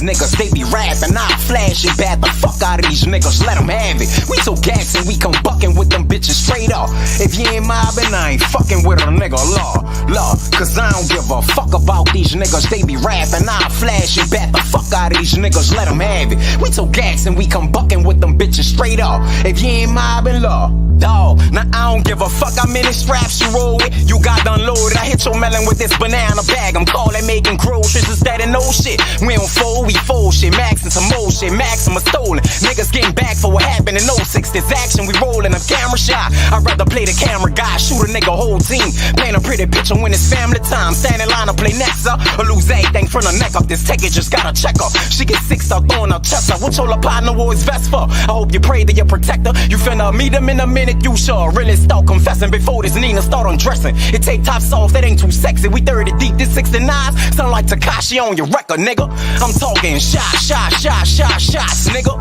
Niggas, they be rapping, I flash and bat the fuck out of these niggas, let them have it. We so gassed and we come bucking with them bitches straight off. If you ain't mobbing, I ain't fucking with a nigga, law, cause I don't give a fuck about these niggas, they be rapping, I flash and bat the fuck out of these niggas, let them have it. We so gassed and we come bucking with them bitches straight off. If you ain't mobbing, law, dog, now I don't give a fuck how many straps you roll with, you got unloaded. I hit your melon with this banana bag, I'm calling making groceries instead of no shit. We don't fold, we fold shit, max and some more shit, Maxima stolen. Niggas getting back for what happened in 06. This action we rolling, I'm camera shy. I'd rather play the camera guy, shoot a nigga whole team. Paint a pretty picture when it's family time. Stand in line to play next up, or lose everything from the neck up. This ticket just gotta check her. She get sick, start throwing her chest up. What your partner always vest for? I hope you pray to your protector. You finna meet him in a minute, you sure. Really start confessing before this Nina start undressing. It take top sauce, that ain't too sexy. We 30 deep, this 69s. Sound like Takashi on your record, nigga. I'm talking shots, nigga.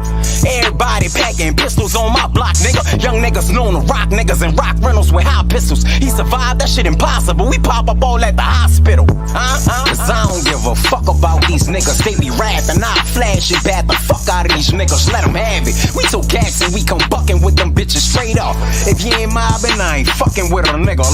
Everybody packing pistols on my block, nigga. Young niggas known to rock niggas and rock rentals with high pistols. He survived, that shit impossible. We pop up all at the hospital. Cause I don't give a fuck about these niggas. They be rapping, I flash and bat the fuck out of these niggas, let them have it. We so gassed and we come bucking with them bitches straight off. If you ain't mobbing, I ain't fucking with a nigga.